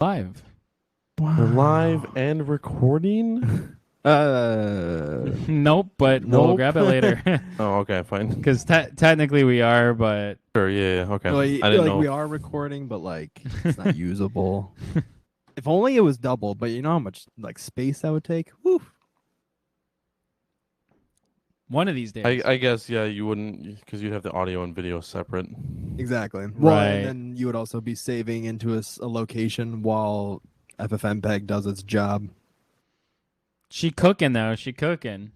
Live. Wow. We're live and recording? Nope, but we'll Nope. grab it later. Oh, okay, fine. Because technically we are, but Sure, yeah, okay. Like, I didn't know. we are recording, but like it's not usable. If only it was double, but you know how much like space that would take? Woo. one of these days. I guess, yeah, you wouldn't, because you'd have the audio and video separate. Exactly. Well, Right. and then you would also be saving into a location while FFmpeg does its job. She cooking, though. She cooking.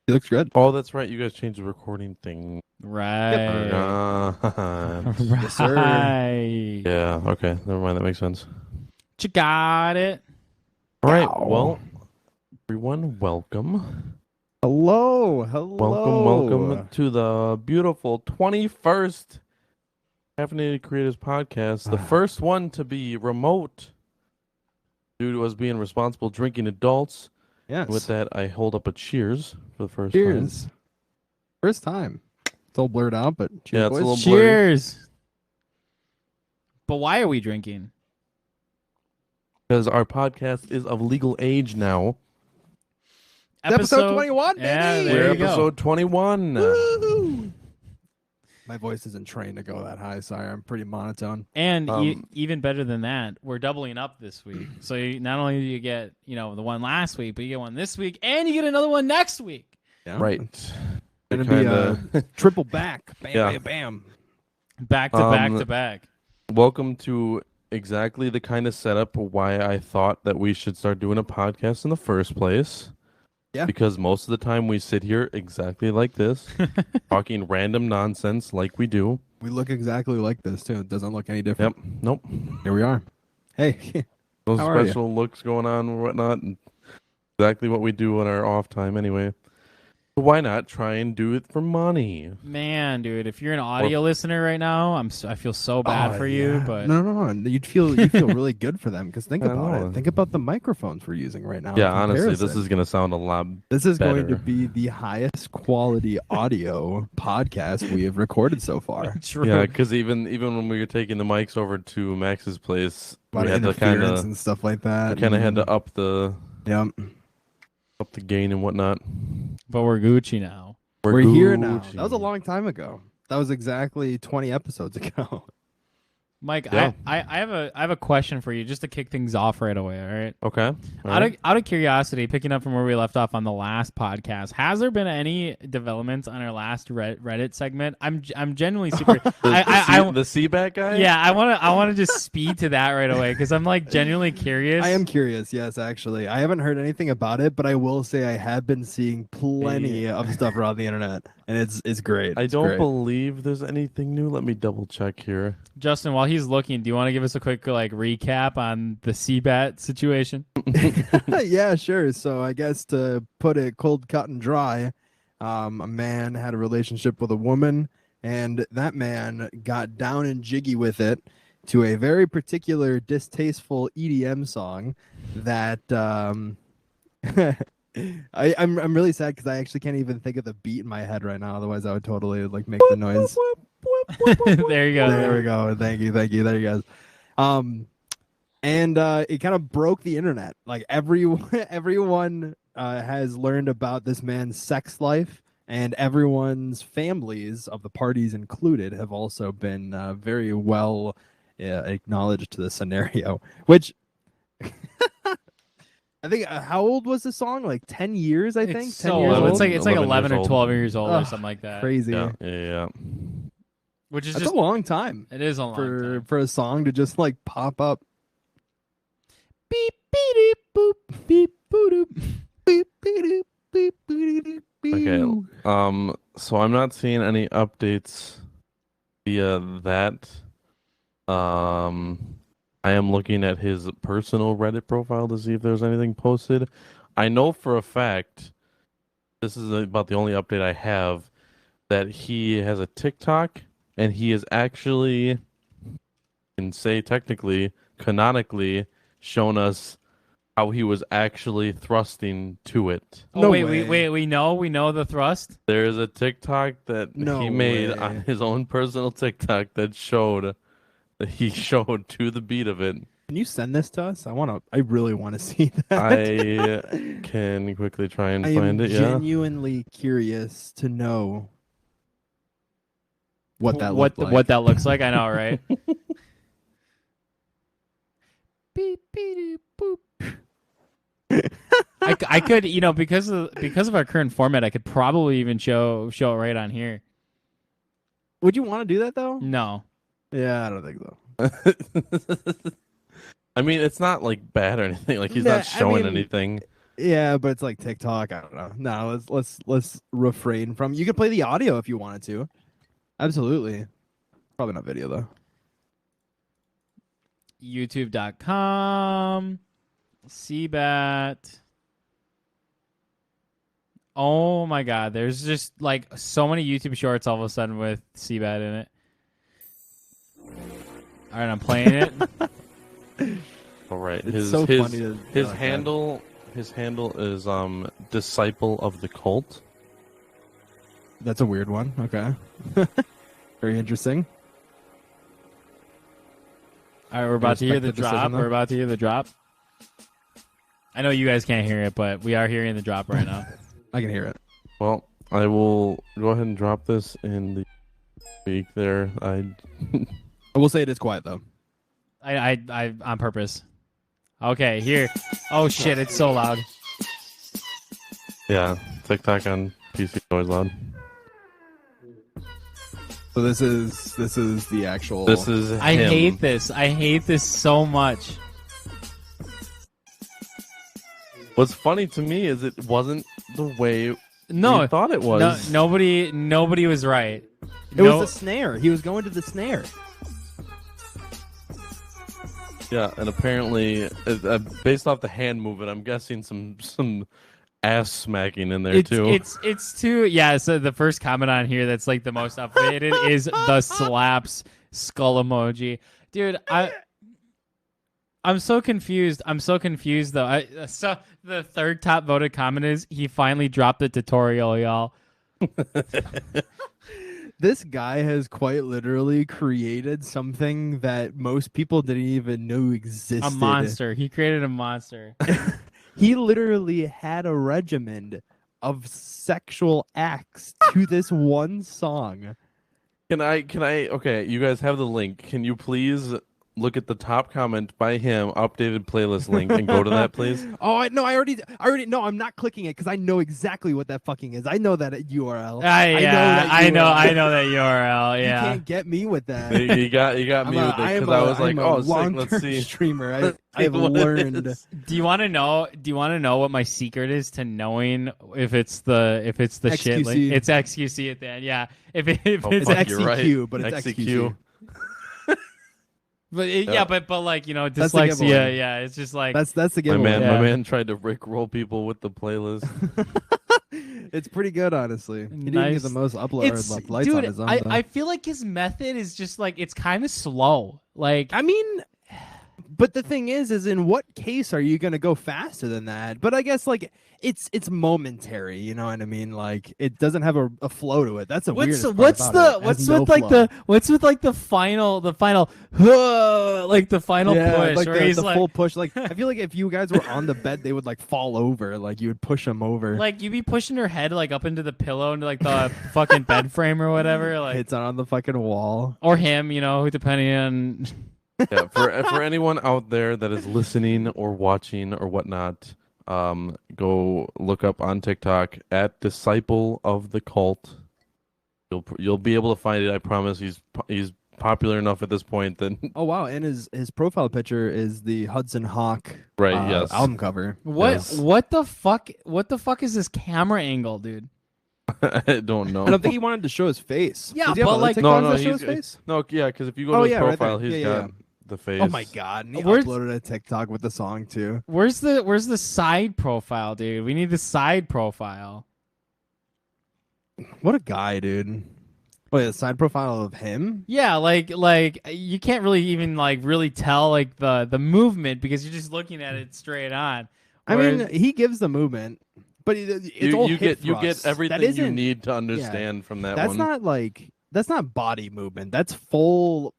It looks good. Oh, that's right, you guys changed the recording thing. Right. Yes, sir. Right. Yeah, okay, never mind, that makes sense. You got it. All right, Ow. well, everyone, welcome. Hello. Welcome to the beautiful 21st Caffeinated Creators podcast, the first one to be remote due to us being responsible drinking adults. Yes. With that, I hold up a cheers for the first Cheers. time. First time. It's all blurred out, but cheers, Yeah, it's a boys. little blurry. Cheers. But why are we drinking? Because our podcast is of legal age now. Episode 21, baby. Yeah, there We're you go. episode 21. Woo! My voice isn't trained to go that high. Sorry, I'm pretty monotone. And Um, even better than that, we're doubling up this week. So not only do you get, the one last week, but you get one this week, and you get another one next week. Yeah. Right. It's gonna be a triple back. Bam, Yeah. bam, bam. Back to back to back. Welcome to exactly the kind of setup why I thought that we should start doing a podcast in the first place. Yeah. Because most of the time we sit here exactly like this, talking random nonsense like we do. We look exactly like this too. It doesn't look any different. Yep. Nope. Here we are. Hey. Those How are you? special looks going on and whatnot. And exactly what we do on our off time anyway. So why not try and do it for money? Man, dude, if you're an audio listener right now, I feel so bad Oh, for you, but no. You'd feel really good for them because think I about know. it. Think about the microphones we're using right now. in Yeah, honestly, this comparison. is going to sound a lot. This is going to better. be the highest quality audio podcast we have recorded so far. true. Yeah, because even when we were taking the mics over to Max's place, A lot we of had to kind interference of and stuff like that. had to up the gain and whatnot. But we're Gucci now. We're here now. Gucci. That was a long time ago. That was exactly 20 episodes ago. Mike, Yeah. I have a question for you just to kick things off right away, all right? Okay. All right. Out of curiosity, picking up from where we left off on the last podcast, has there been any developments on our last Reddit segment? I'm genuinely super. The Seaback guy? Yeah, I want to just speed to that right away because I'm like genuinely curious. I am curious, yes, actually. I haven't heard anything about it, but I will say I have been seeing plenty of stuff around the internet, and it's great. I It's don't great. believe there's anything new. Let me double check here. Justin, while he's looking, do you want to give us a quick recap on the CBAT situation? Yeah, sure. So I guess to put it cold, cut, and dry, a man had a relationship with a woman, and that man got down and jiggy with it to a very particular distasteful EDM song that I'm really sad because I actually can't even think of the beat in my head right now. Otherwise, I would totally make the noise. There you go. There we go. Thank you. There you guys. And it kind of broke the internet. Like everyone has learned about this man's sex life, and everyone's families of the parties included have also been very well acknowledged to the scenario. Which I think how old was the song? Like 10 years, I think. It's 10 so years old. old. It's like 11 11 years or old. 12 years old or Ugh, something like that. Crazy. Yeah. Which is That's just a long time it is a long time. for a song to just pop up. Beep beep boop beep boop. Beep, beep, beep, beep, beep, beep. Okay. So I'm not seeing any updates via that. I am looking at his personal Reddit profile to see if there's anything posted. I know for a fact, this is about the only update I have, that he has a TikTok and he is actually, can say technically, canonically, shown us how he was actually thrusting to it. Oh No wait, way. we know the thrust. There is a TikTok that No he made way. on his own personal TikTok that he showed to the beat of it Can you send this to us? I really want to see that. I can quickly try and I find am it. Yeah. genuinely curious to know what that looked like. What that looks like. I know, right? Beep, beep, boop. I could, because of our current format, I could probably even show it right on here. Would you want to do that though? No. Yeah, I don't think so. I mean, it's not like bad or anything. Like he's not showing anything. Yeah, but it's like TikTok. I don't know. No, let's refrain from. You could play the audio if you wanted to. Absolutely. Probably not video though. YouTube.com. CBAT. Oh my God. There's just like so many YouTube shorts all of a sudden with CBAT in it. All right, I'm playing it. All right. It's so funny to his handle is disciple of the cult. That's a weird one. Okay. Very interesting. All right, we're about to hear the drop. We're about to hear the drop. I know you guys can't hear it, but we are hearing the drop right now. I can hear it. Well, I will go ahead and drop this in the week there. I will say it is quiet though. I on purpose. Okay, here. Oh shit, it's so loud. Yeah, TikTok on PC is always loud. So this is the actual. This is. I hate this. I hate this so much. What's funny to me is it wasn't the way we thought it was. No, nobody was right. It was the snare. He was going to the snare. Yeah, and apparently, based off the hand movement, I'm guessing some ass smacking in there too. It's too. Yeah. So the first comment on here that's like the most updated is the slaps skull emoji, dude. I'm so confused. I'm so confused though. So the third top voted comment is he finally dropped the tutorial, y'all. This guy has quite literally created something that most people didn't even know existed. A monster. He created a monster. He literally had a regimen of sexual acts to this one song. Can I? Okay, you guys have the link. Can you please look at the top comment by him, updated playlist link, and go to that, please? I already know. I'm not clicking it because I know exactly what that fucking is. I know that URL. I know that URL. Yeah, you can't get me with that. You got me with it because I was like, oh, sick, let's see. Streamer. I've learned. Do you want to know what my secret is to knowing if it's the XQC. shit? Like, it's XQC at the end. Yeah, if it's XEQ, right. but it's XEQ. But but like dyslexia, yeah, it's just like that's the giveaway. My man tried to rickroll people with the playlist. It's pretty good, honestly. He didn't get the most upload lights dude, on his own. I feel like his method is just like it's kind of slow. Like I mean, but the thing is in what case are you gonna go faster than that? But I guess like it's momentary, you know what I mean? Like it doesn't have a flow to it. That's what's with the final like the final push, like where the full push. Like I feel like if you guys were on the bed, they would like fall over. Like you would push them over. Like you'd be pushing her head like up into the pillow into like the fucking bed frame or whatever. Like hits on the fucking wall. Or him, depending on. Yeah, for anyone out there that is listening or watching or whatnot, go look up on TikTok at Disciple of the Cult. You'll be able to find it. I promise. He's popular enough at this point that. Oh wow! And his profile picture is the Hudson Hawk yes album cover. What the fuck? What the fuck is this camera angle, dude? I don't know. I don't think he wanted to show his face. Yeah, but like show his face? No, yeah, because if you go to his profile, he's got the face. Oh my god! And he uploaded a TikTok with the song too. Where's the side profile, dude? We need the side profile. What a guy, dude! Wait, the side profile of him? Yeah, like you can't really even like really tell like the movement because you're just looking at it straight on. Whereas, I mean, he gives the movement, but it's all you get everything you need to understand from that. That's not body movement. That's full.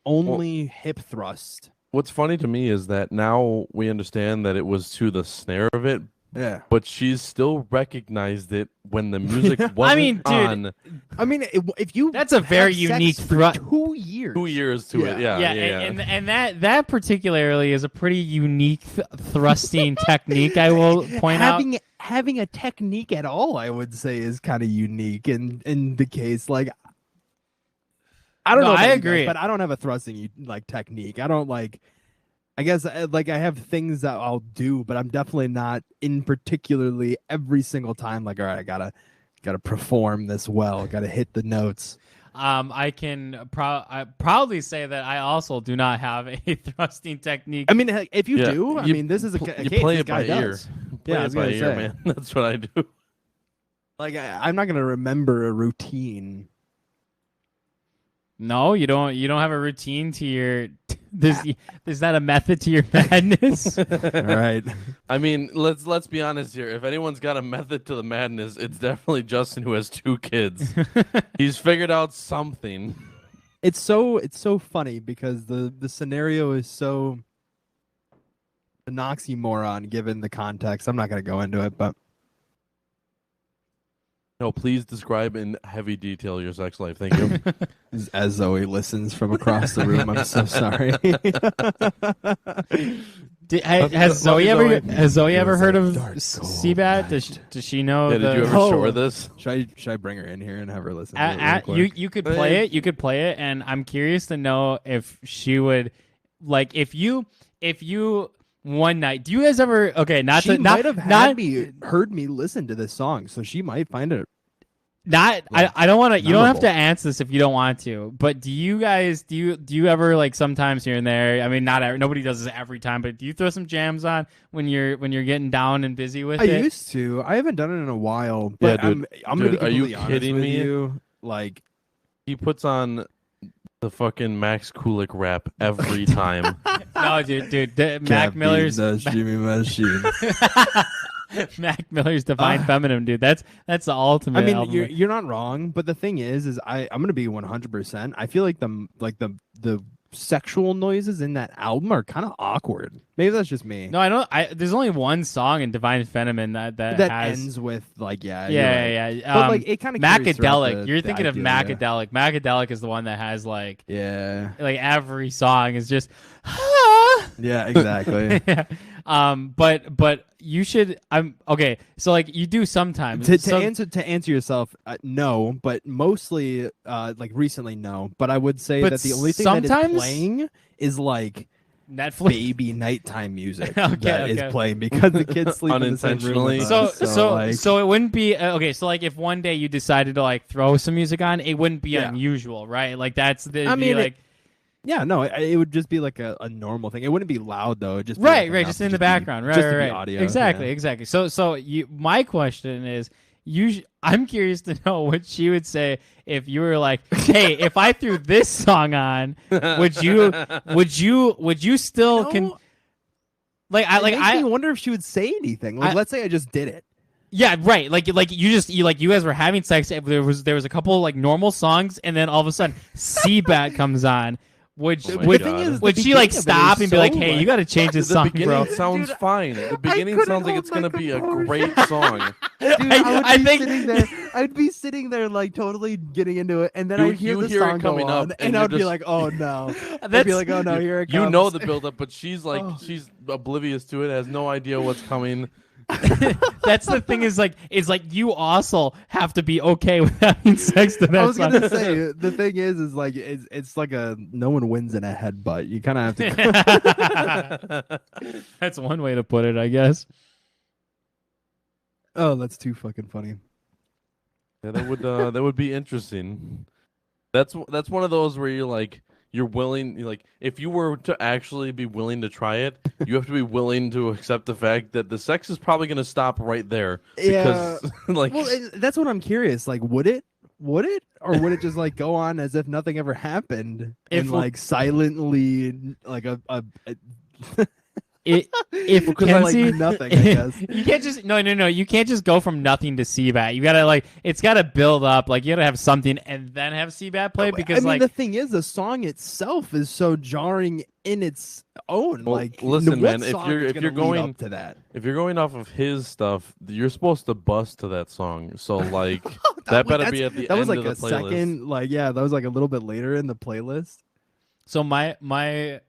Only hip thrust What's funny to me is that now we understand that it was to the snare of it, Yeah. but she's still recognized it when the music wasn't I mean, dude, on. I mean, if you That's a very have sex unique for 2 years. 2 years to it, yeah. And that particularly is a pretty unique thrusting technique. I will point out. Having a technique at all, I would say, is kind of unique in the case. Like, I don't know. I about you agree, guys, but I don't have a thrusting like technique. I don't like. I guess like I have things that I'll do, but I'm definitely not in particularly every single time. Like, all right, I gotta perform this well. Gotta hit the notes. I can proudly say that I also do not have a thrusting technique. I mean, if you Yeah, do, I mean, this is a you case play this it by guy ear. does. Play Yeah, I it was by gonna ear, say. man. That's what I do. Like, I'm not gonna remember a routine. No, you don't. You don't have a routine to your. There's not a method to your madness. All right. I mean, let's be honest here. If anyone's got a method to the madness, it's definitely Justin, who has 2 kids. He's figured out something. It's so funny because the scenario is so an oxymoron given the context. I'm not gonna go into it, but No, please describe in heavy detail your sex life. Thank you. as Zoe listens from across the room, I'm so sorry. Has Zoe ever heard of Dark, cold Seabat? Does she know? Yeah, did you ever show her this? Should I bring her in here and have her listen? To it real quick? You could play it. You could play it, and I'm curious to know if she would like if you one night. Do you guys ever? Okay, She might have heard me listen to this song, so she might find it. I don't want to. You don't have to memorable. answer this if you don't want to. But do you guys? Do you ever like sometimes here and there? I mean, nobody does this every time. But do you throw some jams on when you're getting down and busy with it? I used to. I haven't done it in a while. But Yeah, dude. I'm gonna be Dude, are you completely honest kidding with me? you. Like, He puts on the fucking Max Kulik rap every time. No, dude. Mac Miller's Jimmy Machine. Mac Miller's Divine Feminine, dude. That's the ultimate. I mean, album. you're not wrong, but the thing is I'm gonna be 100%. I feel like the sexual noises in that album are kind of awkward. Maybe that's just me. No, I don't. There's only one song in Divine Feminine that has ends with like yeah. yeah. But like it kind of Macadelic. You're thinking of Macadelic. Yeah. Macadelic is the one that has like Yeah. every song is just. Yeah, exactly. Yeah. But you should. Okay. So like you do sometimes. To answer yourself, no, but mostly like recently, no. But I would say But that the only thing that sometimes- is playing is like Netflix. baby nighttime music Okay, that is okay. playing because the kids sleep in the same room with Unintentionally. us, So it wouldn't be okay. So like if one day you decided to like throw some music on, it wouldn't be Yeah. unusual, right? Like that's the. I mean, like yeah, no, it would just be like a normal thing. It wouldn't be loud though. It'd just be right, like enough just to in the be- background, right, just to be right. audio. Exactly. So my question is, I'm curious to know what she would say if you were like, hey, if I threw this song on, would you still No, like it makes me wonder if she would say anything. Like, let's say I just did it. Yeah, right. Like you guys were having sex. There was a couple like normal songs, and then all of a sudden, Seabat comes on. Would Oh my would, God. would the she like beginning of it stop is and be like, so, "Hey, like- you got to change this The song, beginning bro"? sounds Dude, fine. The beginning couldn't sounds like hold it's my gonna be a composure. great song. Dude, I think- sitting there. I'd be sitting there like totally getting into it, and then You- I'd hear you the hear it song go coming on, up, and and I you're would be just- like, "Oh no!" I'd That's- be like, "Oh no, here it comes." You know the buildup, but she's like Oh. she's oblivious to it, has no idea what's coming. That's the thing is like you also have to be okay with having sex to that I was song. gonna say the thing is like it's like a no one wins in a headbutt. You kind of have to. That's one way to put it, I guess. Oh, that's too fucking funny. Yeah, that would be interesting. That's one of those where you're willing, like if you were to actually be willing to try it, you have to be willing to accept the fact that the sex is probably going to stop right there. Because like Well, that's what I'm curious. Like, would it, or would it just like go on as if nothing ever happened, If and we- like silently, like a if Because Kenzie, like nothing, I guess. you can't just no. You can't just go from nothing to CBAT. You gotta like it's gotta build up. Like you gotta have something and then have CBAT play because I mean, like the thing is, the song itself is so jarring in its own. Well, like, listen, what man, if song you're is if gonna you're lead going up to that, if you're going off of his stuff, you're supposed to bust to that song. So like that better be at the that end was like of the a playlist. second. Like, yeah, that was like a little bit later in the playlist. so my.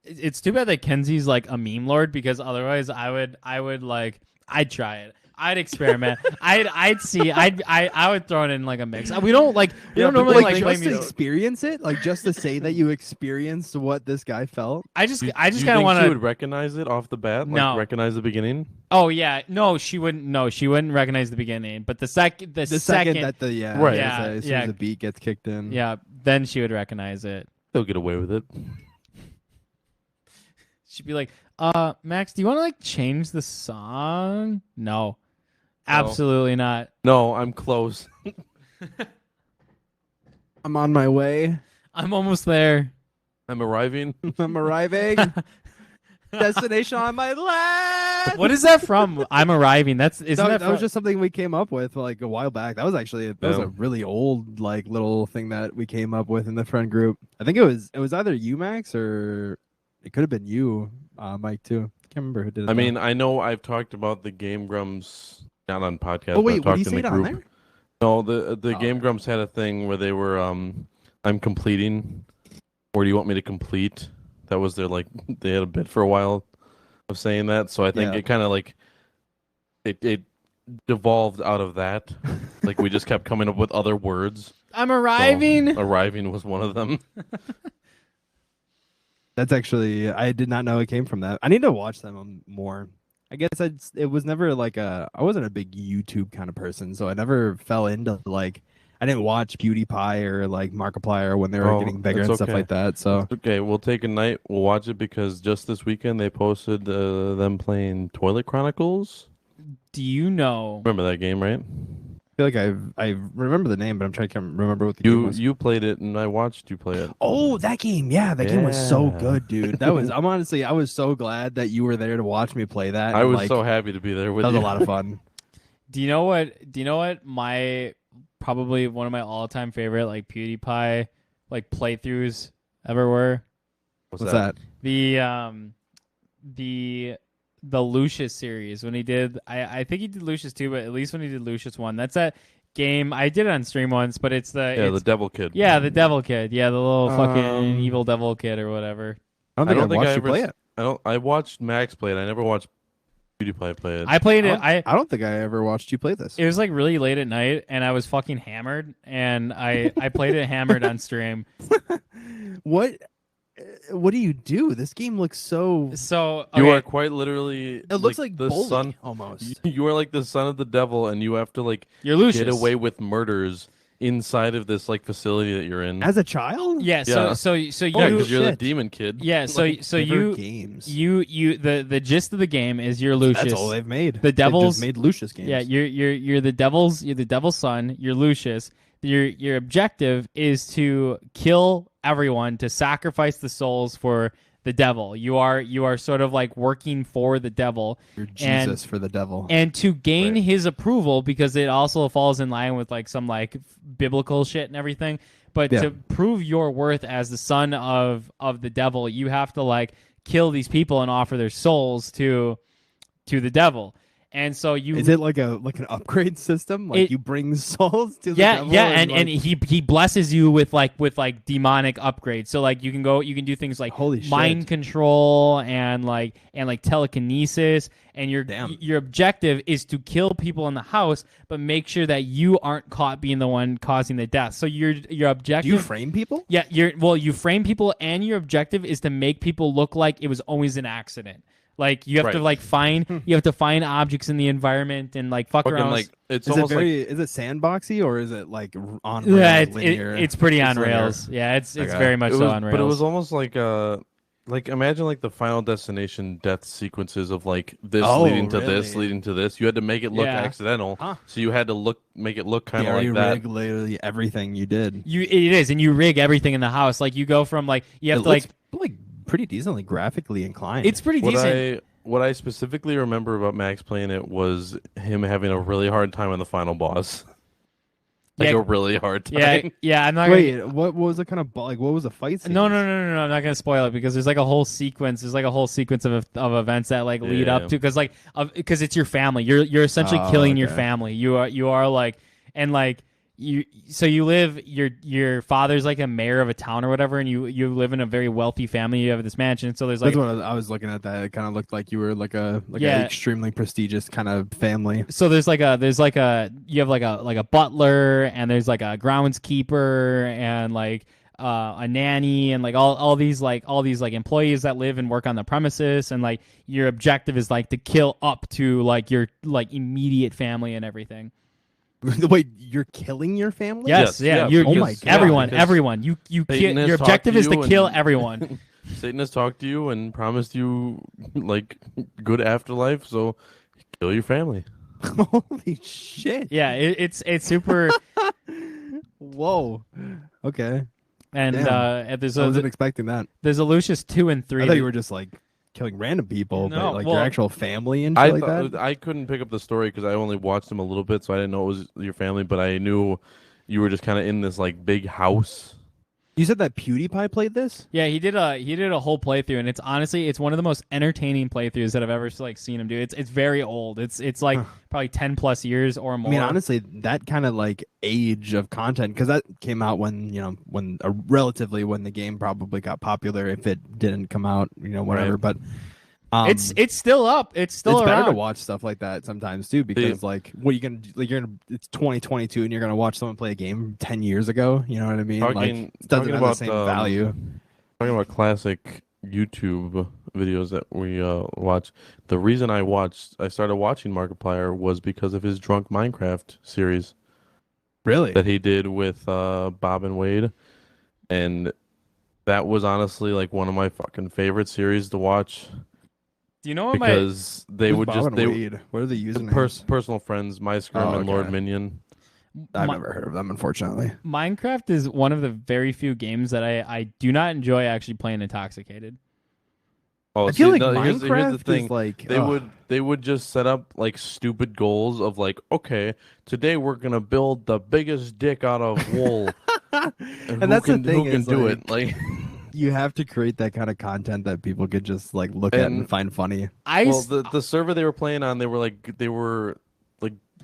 It's too bad that Kenzie's like a meme lord because otherwise I would like I'd try it. I'd experiment. I would throw it in like a mix. We don't But, normally like just play to music. experience it, like just to say that you experienced what this guy felt. I just Do you kind of think want she to. would recognize it off the bat? Like No. recognize the beginning? Oh yeah, no, she wouldn't. No, she wouldn't recognize the beginning. But the second The second that the Right. as soon as the beat gets kicked in, yeah, then she would recognize it. They'll get away with it. She'd be like, Max, do you want to like change the song? No, absolutely not. No, I'm close. I'm on my way. I'm almost there. I'm arriving. I'm arriving. Destination on my left. What is that from? I'm arriving. Isn't that That was just something we came up with like a while back. That was actually that was Yeah. a really old like little thing that we came up with in the friend group. I think it was either you, Max, or it could have been you, Mike, too. Can't remember who did it. I though. mean, I know I've talked about the Game Grumps not on podcast. oh but wait, I've what do talked you in say the it on group. there? No, the Oh, Game okay. Grumps had a thing where they were I'm completing, or do you want me to complete? That was their like they had a bit for a while of saying that. So I think Yeah. it kind of like it devolved out of that. Like we just kept coming up with other words. I'm So, arriving. arriving was one of them. That's actually I did not know it came from that. I need to watch them more. I guess it was never like I wasn't a big YouTube kind of person, so I never fell into like I didn't watch PewDiePie or like Markiplier when they were Oh, getting bigger that's and stuff okay. like that. So Okay, we'll take a night. We'll watch it because just this weekend they posted them playing Toilet Chronicles. Do you know? Remember that game, right? I feel like I remember the name, but I'm trying to remember what the game was. You played it and I watched you play it. Oh, that game! Yeah, that game was so Yeah. good, dude. That was. I was so glad that you were there to watch me play that. I and, was like, so happy to be there with that was you. a lot of fun. Do you know what my probably one of my all-time favorite like PewDiePie like playthroughs ever were? What's that? The Lucius series when he did I think he did Lucius 2, but at least when he did Lucius 1. That's that game. I did it on stream once, but it's The Devil Kid. yeah, the Devil Kid. Yeah, the little fucking Um, evil Devil Kid or whatever. I don't think I watched you ever play s- it. I watched Max play it. I never watched PewDiePie play it. I played it. I don't think I ever watched you play this. It was like really late at night, and I was fucking hammered, and I played it hammered on stream. What do you do? This game looks so. So You okay, are quite literally. It looks like the Bully, son. almost. You are like the son of the devil, and you have to like you're Lucius. get away with murders inside of this like facility that you're in. As a child? Yeah. Yeah. So yeah, you. because you're the shit. demon kid. Yeah. So Favorite games. the gist of the game is you're Lucius. That's all they've made. The They've Devils- just made Lucius games. Yeah, you're the devil's son. You're Lucius. Your objective is to kill everyone, to sacrifice the souls for the devil. You are sort of like working for the devil, You're Jesus for the devil. and to gain Right. his approval, because it also falls in line with like some like biblical shit and everything. But Yeah. to prove your worth as the son of the devil, you have to like kill these people and offer their souls to the devil. And so you Is it like an upgrade system? Like It- you bring souls to the yeah, devil? yeah, and like, he blesses you with like demonic upgrades. So like you can do things like Holy shit. mind control and like telekinesis, and Damn. your objective is to kill people in the house, but make sure that you aren't caught being the one causing the death. So your do objective you frame people? yeah, you frame people, and your objective is to make people look like it was always an accident. Like you have to Right. like you have to find objects in the environment and like fuck Fucking around. like it's Is it almost is it sandboxy or is it like on Yeah, rails, linear? it's pretty on linear. rails. Yeah, it's Okay. very much it so was, on rails. but it was almost like imagine like the Final Destination death sequences of like this Oh, leading to this really? leading to this. You had to make it look Yeah. accidental, Huh. so you had to make it look kind of Gary like that. rig literally everything you did. it is, and you rig everything in the house. Like you go from like you have It to like looks like pretty decently graphically inclined. It's pretty decent. What I specifically remember about Max playing it was him having a really hard time on the final boss. Like Yeah. a really hard time. Yeah. I'm not Wait, what was the kind of like? What was the fight scene? No. I'm not gonna spoil it because there's like a whole sequence. There's like a whole sequence of events that like lead up to because it's your family. You're essentially killing your family. You are like and like you live your father's like a mayor of a town or whatever, and you live in a very wealthy family. You have this mansion. So there's like That's what I was looking at. That it kind of looked like you were like an extremely prestigious kind of family. So there's like a you have like a butler, and there's like a groundskeeper and like a nanny and like all these employees that live and work on the premises, and like your objective is like to kill up to like your like immediate family and everything. Wait, you're killing your family? Yes, yeah. Oh my God. Everyone. You kill, your objective is to kill everyone. Satan has talked to you and promised you like good afterlife, so kill your family. Holy shit! Yeah, it's super. Whoa. Okay. And I wasn't expecting that. There's a Lucius 2 and 3. I thought you were just like killing random people, No, but like well, your actual family and shit like that. I couldn't pick up the story because I only watched them a little bit, so I didn't know it was your family. But I knew you were just kind of in this like big house. You said that PewDiePie played this? Yeah, he did a whole playthrough, and it's one of the most entertaining playthroughs that I've ever like seen him do. It's very old. It's like probably 10+ years or more. I mean, honestly, that kind of like age of content, because that came out when relatively when the game probably got popular. If it didn't come out, whatever. Right. But it's still up. It's still it's around. better to watch stuff like that sometimes too, because like what you can like it's 2022 and you're gonna watch someone play a game 10 years ago. You know what I mean? It doesn't have the same value. Talking about classic YouTube videos that we watch. The reason I started watching Markiplier was because of his Drunk Minecraft series. Really? That he did with Bob and Wade, and that was honestly like one of my fucking favorite series to watch. Do you know what because they would Bob just and Wade? What are the usernames? Personal friends, MyScrim and Lord Minion. I've never heard of them, unfortunately. Minecraft is one of the very few games that I do not enjoy actually playing intoxicated. Oh, I feel like here's Minecraft the thing. is like they would just set up like stupid goals of like, okay, today we're gonna build the biggest dick out of wool, and that's the thing. Who can do it? Like, you have to create that kind of content that people could just like look at and find funny. The server they were playing on, they were like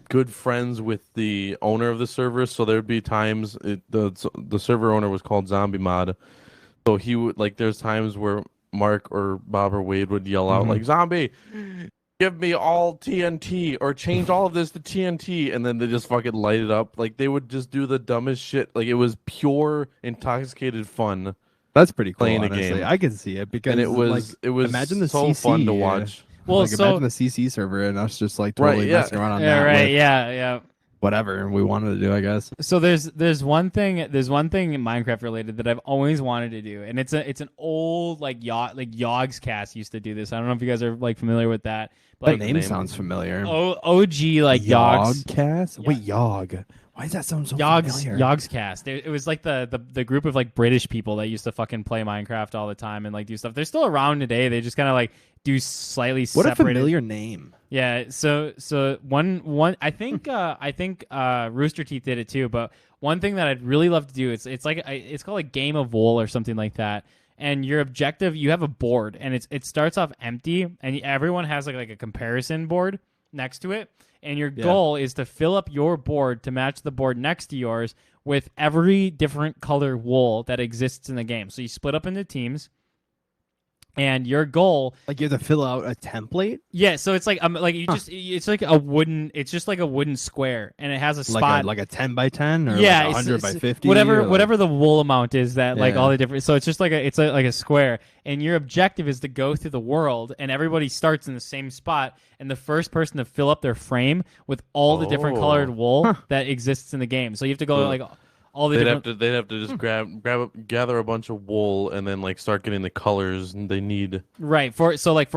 good friends with the owner of the server, so there'd be times the server owner was called Zombie Mod, so he would like there's times where Mark or Bob or Wade would yell out like, "Zombie, give me all TNT or change all of this to TNT," and then they just fucking light it up. Like they would just do the dumbest shit. Like it was pure intoxicated fun. That's pretty cool. Playing honestly. a game. I can see it because and it was imagine the so CC, fun to watch. Well, like, imagine the CC server and us just like totally messing around on that. Right, yeah. Whatever we wanted to do, I guess. So there's one thing Minecraft related that I've always wanted to do, and it's an old like Yogscast used to do this. I don't know if you guys are like familiar with that. But That name sounds familiar. OG like Yogcast? Wait, Yog. Why does that sound so familiar? Yogscast. It was like the group of like British people that used to fucking play Minecraft all the time and like do stuff. They're still around today. They just kind of like do slightly what separated. A familiar name. Yeah. So one I think Rooster Teeth did it too. But one thing that I'd really love to do it's called a game of wool or something like that. And your objective, you have a board, and it starts off empty, and everyone has like a comparison board next to it. And your goal is to fill up your board to match the board next to yours with every different color wool that exists in the game. So you split up into teams, and your goal, like you have to fill out a template. Yeah, so it's like it's like a wooden square, and it has a spot like a 10 by 10 or like 100 by 50, whatever the wool amount is that like all the different. So it's just like a square, and your objective is to go through the world, and everybody starts in the same spot, and the first person to fill up their frame with all the different colored wool that exists in the game. So you have to go like. They'd have to just gather a bunch of wool and then like start getting the colors they need. Right. For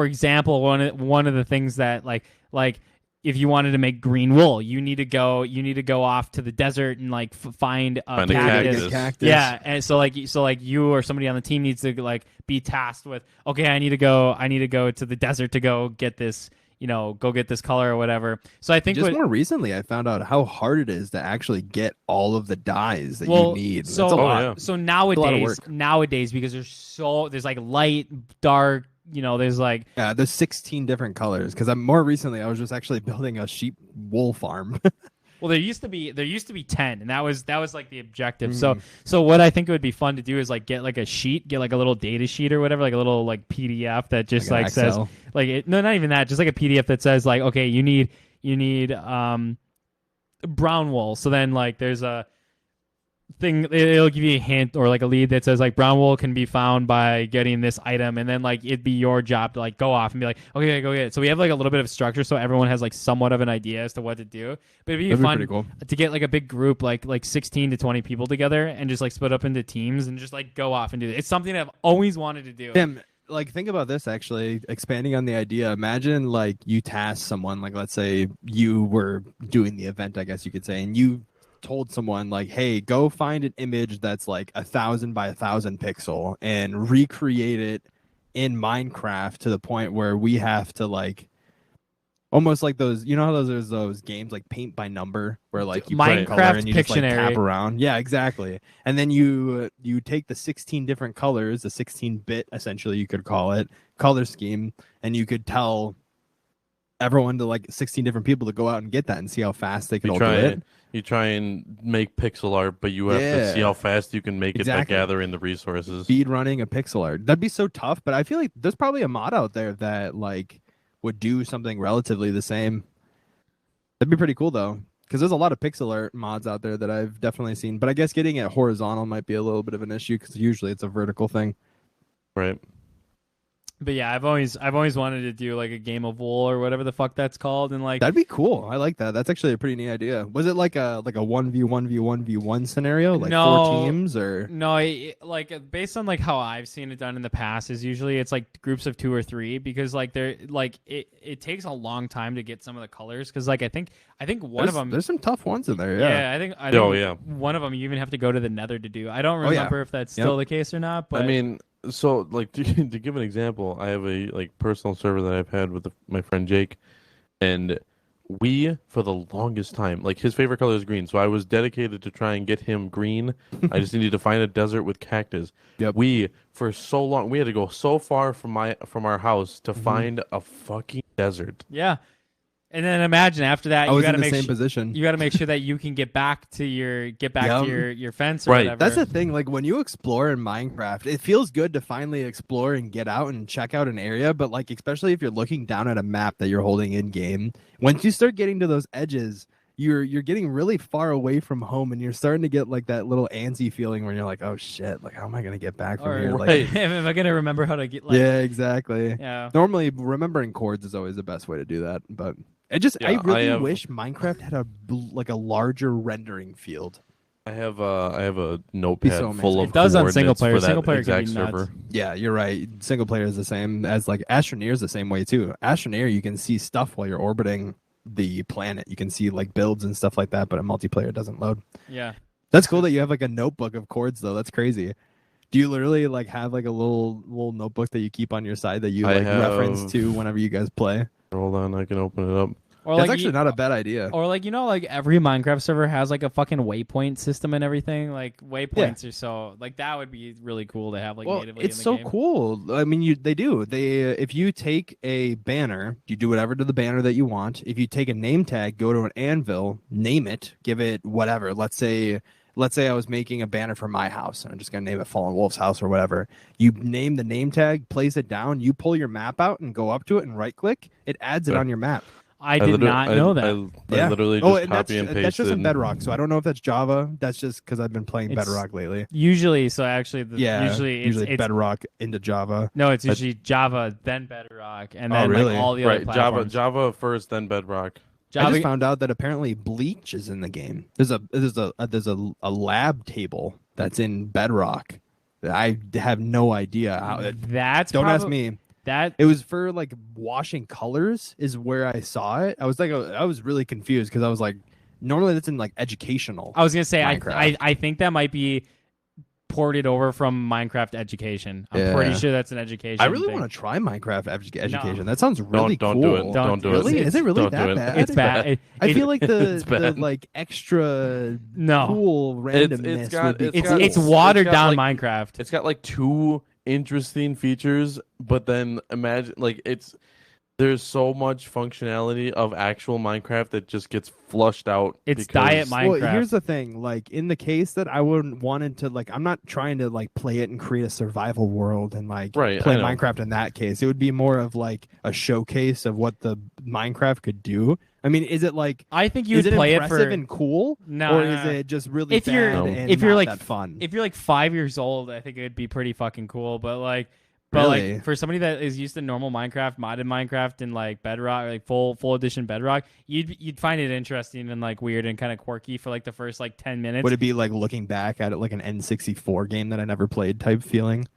example, one of the things that like if you wanted to make green wool, you need to go off to the desert and like find a cactus. Yeah, and so like you or somebody on the team needs to like be tasked with, okay, I need to go to the desert to go get this, go get this color or whatever. So I think more recently I found out how hard it is to actually get all of the dyes that you need. So that's a lot. So nowadays because there's like light, dark, there's like there's 16 different colors, because more recently I was just actually building a sheep wool farm. Well, there used to be 10, and that was like the objective. So what I think it would be fun to do is like get like a little data sheet or whatever, like a little like PDF that just like says like not even that, just like a PDF that says like, okay, you need brown wool. So then like there's a thing, it'll give you a hint or like a lead that says like brown wool can be found by getting this item, and then like it'd be your job to like go off and be like, okay, go get it. So we have like a little bit of structure so everyone has like somewhat of an idea as to what to do. But it'd be fun to get like a big group, like 16 to 20 people together and just like split up into teams and just like go off and do it. It's something I've always wanted to do. Tim, like think about this, actually expanding on the idea. Imagine like you task someone, like let's say you were doing the event, I guess you could say, and you told someone like, hey, go find an image that's like 1,000 by 1,000 pixel and recreate it in Minecraft to the point where we have to like almost like those, how there's those games like paint by number where like you Minecraft color and you just like Pictionary. tap around. Yeah, exactly. And then you take the 16 different colors, the 16-bit essentially you could call it, color scheme, and you could tell everyone to like 16 different people to go out and get that and see how fast they can all do it. You try and make pixel art, but you have to see how fast you can make it by gathering the resources. Speed running a pixel art. That'd be so tough, but I feel like there's probably a mod out there that like would do something relatively the same. That'd be pretty cool though, because there's a lot of pixel art mods out there that I've definitely seen. But I guess getting it horizontal might be a little bit of an issue because usually it's a vertical thing. Right. But yeah, I've always wanted to do like a game of wool or whatever the fuck that's called, and like that'd be cool. I like that. That's actually a pretty neat idea. Was it like a 1v1v1v1 scenario, like 4 teams, or no? Like based on like how I've seen it done in the past, is usually it's like groups of 2 or 3, because like they're like it takes a long time to get some of the colors, because like I think one of them, there's some tough ones in there. Yeah, I think one of them you even have to go to the Nether to do. I don't remember if that's still the case or not, but I mean. So, like, to give an example, I have a like personal server that I've had with my friend Jake, and we, for the longest time, like his favorite color is green, so I was dedicated to try and get him green. I just needed to find a desert with cactus. Yep. We, for so long, we had to go so far from our house to find a fucking desert. Yeah. And then imagine after that, you got to make position. You got to make sure that you can get back to your fence or right. whatever. That's the thing. Like when you explore in Minecraft, it feels good to finally explore and get out and check out an area. But like, especially if you're looking down at a map that you're holding in game, once you start getting to those edges, you're getting really far away from home, and you're starting to get like that little antsy feeling where you're like, oh shit, like how am I gonna get back from here? Like, am I gonna remember how to get? Like, yeah, exactly. Yeah. Normally, remembering chords is always the best way to do that, but. I really wish Minecraft had a larger rendering field. I have a notepad full of it does on single player. Single player exact can be nuts. server. Yeah, you're right. Single player is the same as like Astroneer is the same way too. Astroneer, you can see stuff while you're orbiting the planet. You can see like builds and stuff like that, but a multiplayer doesn't load. Yeah, that's cool that you have like a notebook of chords though. That's crazy. Do you literally like have like a little notebook that you keep on your side that you like reference to whenever you guys play? Hold on, I can open it up. Or that's actually not a bad idea. Or like like every Minecraft server has like a fucking waypoint system and everything. Like waypoints are so like that would be really cool to have like natively. It's in the so game. cool. I mean, they do. If you take a banner, you do whatever to the banner that you want. If you take a name tag, go to an anvil, name it, give it whatever. Let's say I was making a banner for my house, and I'm just gonna name it Fallen Wolf's house or whatever. You name the name tag, place it down, you pull your map out and go up to it and right click. It adds it on your map. I did not know that. I literally just copy and pasted. That's just in Bedrock, so I don't know if that's Java. That's just because I've been playing Bedrock lately. Usually, so actually, usually it's Bedrock into Java. No, it's usually Java, then Bedrock, and then like all the other platforms. Java first, then Bedrock. I just found out that apparently Bleach is in the game. There's a lab table that's in Bedrock. I have no idea how. That's don't ask me. That It was for like washing colors is where I saw it. I was like, I was really confused because I was like, normally that's in like educational. I was gonna say Minecraft. I think that might be ported over from Minecraft Education. I'm pretty Yeah. sure that's an education. I really thing. want to try Minecraft education. That sounds really don't cool. do it. Don't Don't do Really? it. Is it really Don't that do it. bad? It's bad. I feel like It's the bad. like extra No. cool randomness got- would be it's cool. It's watered got, down like, Minecraft. It's got like 2 interesting features, but then imagine like there's so much functionality of actual Minecraft that just gets flushed out. It's because- diet Minecraft. Well, here's the thing. Like in the case that I wouldn't wanted to like, I'm not trying to like play it and create a survival world and like Right, play I know. Minecraft in that case. It would be more of like a showcase of what the Minecraft could do. I mean, is it like I think you is would it play it impressive for and cool, No, or no, is no. it just really If you're- bad No. and if you're not like that fun? if you're like 5 years old, I think it would be pretty fucking cool. But Really? like for somebody that is used to normal Minecraft, modded Minecraft, and like Bedrock, like full edition Bedrock, you'd find it interesting and like weird and kind of quirky for like the first like 10 minutes. Would it be like looking back at it like an N64 game that I never played type feeling?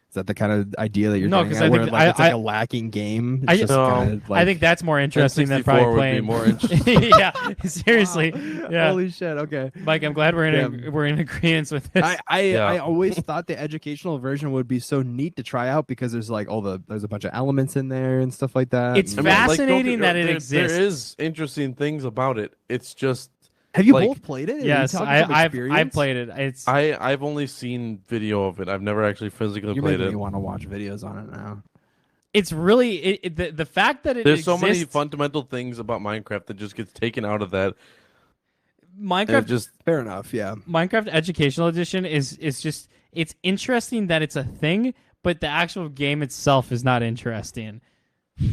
Is that the kind of idea that you're No, getting 'cause at, I where, think- like, it's like I- a lacking game? I- It's just No. kinda, like, I think that's more interesting than N64 probably would be playing. more interesting. Yeah, seriously. Yeah, Holy shit! Okay. Mike, I'm glad we're Yeah. we're in agreement with this. I always thought the educational version would be so neat to try out because there's like there's a bunch of elements in there and stuff like that. It's And- fascinating that it exists. There is interesting things about it. It's just Have you like- both played it? Are you Yes, talking from I've experience? played it. It's I've only seen video of it. I've never actually physically You're played making me it. want to watch videos on it now. it's really the fact that it There's so many exists, fundamental things about Minecraft that just gets taken out of that. And it Minecraft just Fair enough. Yeah. Minecraft Educational Edition is just it's interesting that it's a thing, but the actual game itself is not interesting.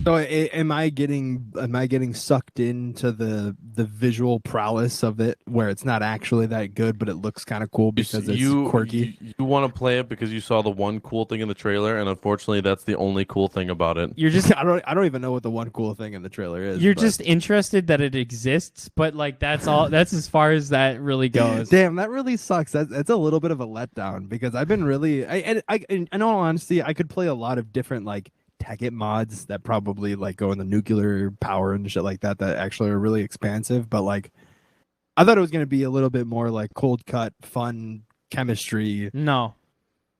So am I getting sucked into the visual prowess of it, where it's not actually that good, but it looks kind of cool because it's quirky? You want to play it because you saw the one cool thing in the trailer, and unfortunately, that's the only cool thing about it. You're just I don't even know what the one cool thing in the trailer is. you're but- just interested that it exists, but like that's all. That's as far as that really goes. Damn, that really sucks. That's a little bit of a letdown because I've been really, in all honesty, I could play a lot of different like Tekkit mods that probably like go in the nuclear power and shit like that actually are really expansive. But like, I thought it was gonna be a little bit more like cold cut, fun chemistry. No,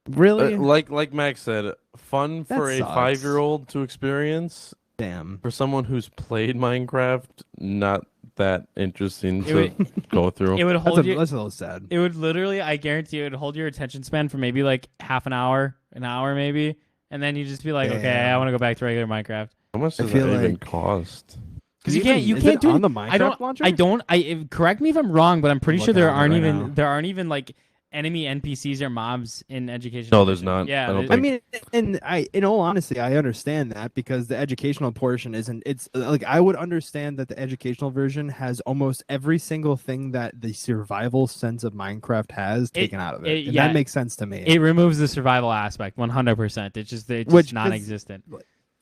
Really? Like Max said, fun That for a sucks. 5-year-old to experience. Damn. For someone who's played Minecraft, not that interesting It to go through. it would That's hold you. that's a little sad. It would literally, I guarantee, it would hold your attention span for maybe like half an hour maybe, and then you just be like, okay, Damn. I want to go back to regular Minecraft. How much I does feel that even like- cost? Because you can't do on it the Minecraft I don't. launcher. I don't. Correct me if I'm wrong, but I'm pretty sure looking there at it aren't right even now. there aren't even like enemy NPCs or mobs in education. No, there's not. Yeah, I don't there- I mean, and in all honesty, I understand that because the educational portion isn't. It's like I would understand that the educational version has almost every single thing that the survival sense of Minecraft has taken out of it. And yeah, that makes sense to me. it removes the survival aspect 100%. It's just Which- non-existent.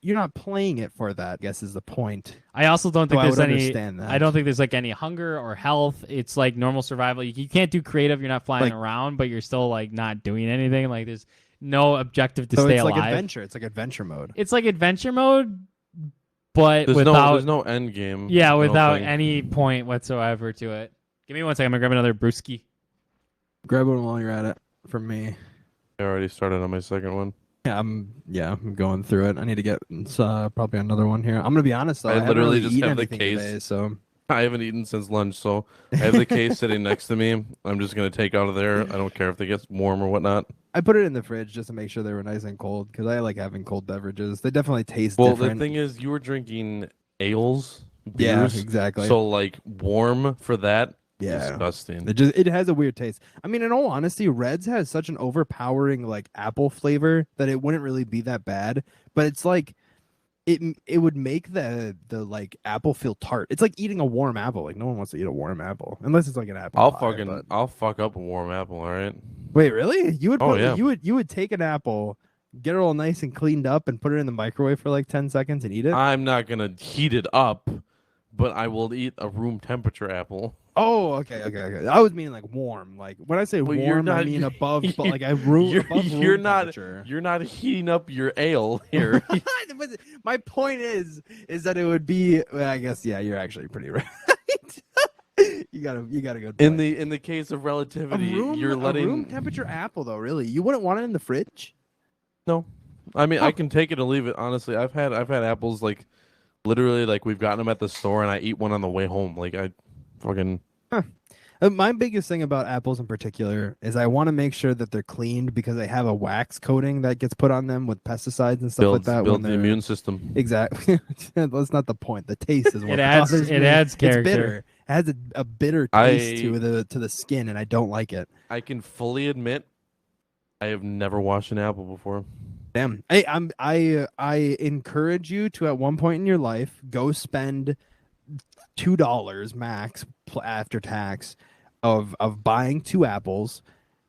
You're not playing it for that, I guess is the point. I also don't think So I there's would any. understand that. I don't think there's like any hunger or health. It's like normal survival. You can't do creative. You're not flying Like- around, but you're still like not doing anything. Like there's no objective to So stay it's alive. like adventure. It's like adventure mode. It's like adventure mode, but There's without there's no end game. yeah, I don't without think. any point whatsoever to it. Give me 1 second. I'm gonna grab another brewski. Grab one while you're at it. From me. I already started on my second one. I'm going through it. I need to get probably another one here. I'm gonna be honest though. I I haven't literally really just eaten have the anything case. today, so I haven't eaten since lunch, so I have the case sitting next to me. I'm just gonna take out of there. I don't care if they get warm or whatnot. I put it in the fridge just to make sure they were nice and cold because I like having cold beverages. They definitely taste Well, different. the thing is, you were drinking ales, Yeah, beers, exactly. So like warm for that, yeah. disgusting. It has a weird taste. I mean, in all honesty, Reds has such an overpowering like apple flavor that it wouldn't really be that bad. But it's like it would make the like apple feel tart. It's like eating a warm apple. Like no one wants to eat a warm apple unless it's like an apple. pie, but- I'll fuck up a warm apple. All right. Wait, really? You would Oh, put, yeah. you would take an apple, get it all nice and cleaned up, and put it in the microwave for like 10 seconds and eat it. I'm not gonna heat it up, but I will eat a room temperature apple. Oh, okay. I was meaning like warm. Like when I say Well, warm, I mean above, but like above room temperature. You're not heating up your ale here. But my point is that it would be. Well, I guess you're actually pretty right. you got a good point. In the case of relativity, you're letting a room temperature apple though. Really, you wouldn't want it in the fridge. No, I mean I can take it or leave it. Honestly, I've had apples like literally like we've gotten them at the store and I eat one on the way home. Like I fucking. Huh. My biggest thing about apples in particular is I want to make sure that they're cleaned because they have a wax coating that gets put on them with pesticides and stuff like that. Builds the immune system. Exactly. That's not the point. The taste is what it adds character. It's bitter. It has a bitter taste to the skin, and I don't like it. I can fully admit I have never washed an apple before. Damn. Hey, I encourage you to at one point in your life go spend $2 max after tax of buying 2 apples,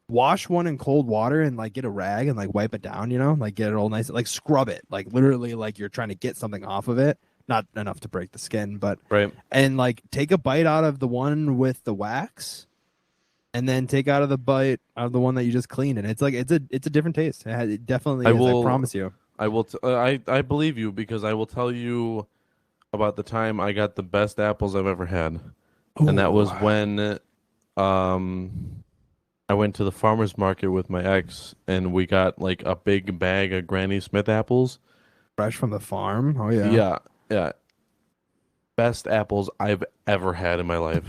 wash one in cold water and like get a rag and like wipe it down, like get it all nice, like scrub it, like literally like you're trying to get something off of it, not enough to break the skin, but right. And like take a bite out of the one with the wax and then take out of the bite out of the one that you just cleaned, and it's like it's a different taste. It definitely is, I promise you. I will I believe you because I will tell you about the time I got the best apples I've ever had. Ooh. And that was when I went to the farmer's market with my ex and we got like a big bag of Granny Smith apples. Fresh from the farm? Oh, yeah. Yeah. Best apples I've ever had in my life.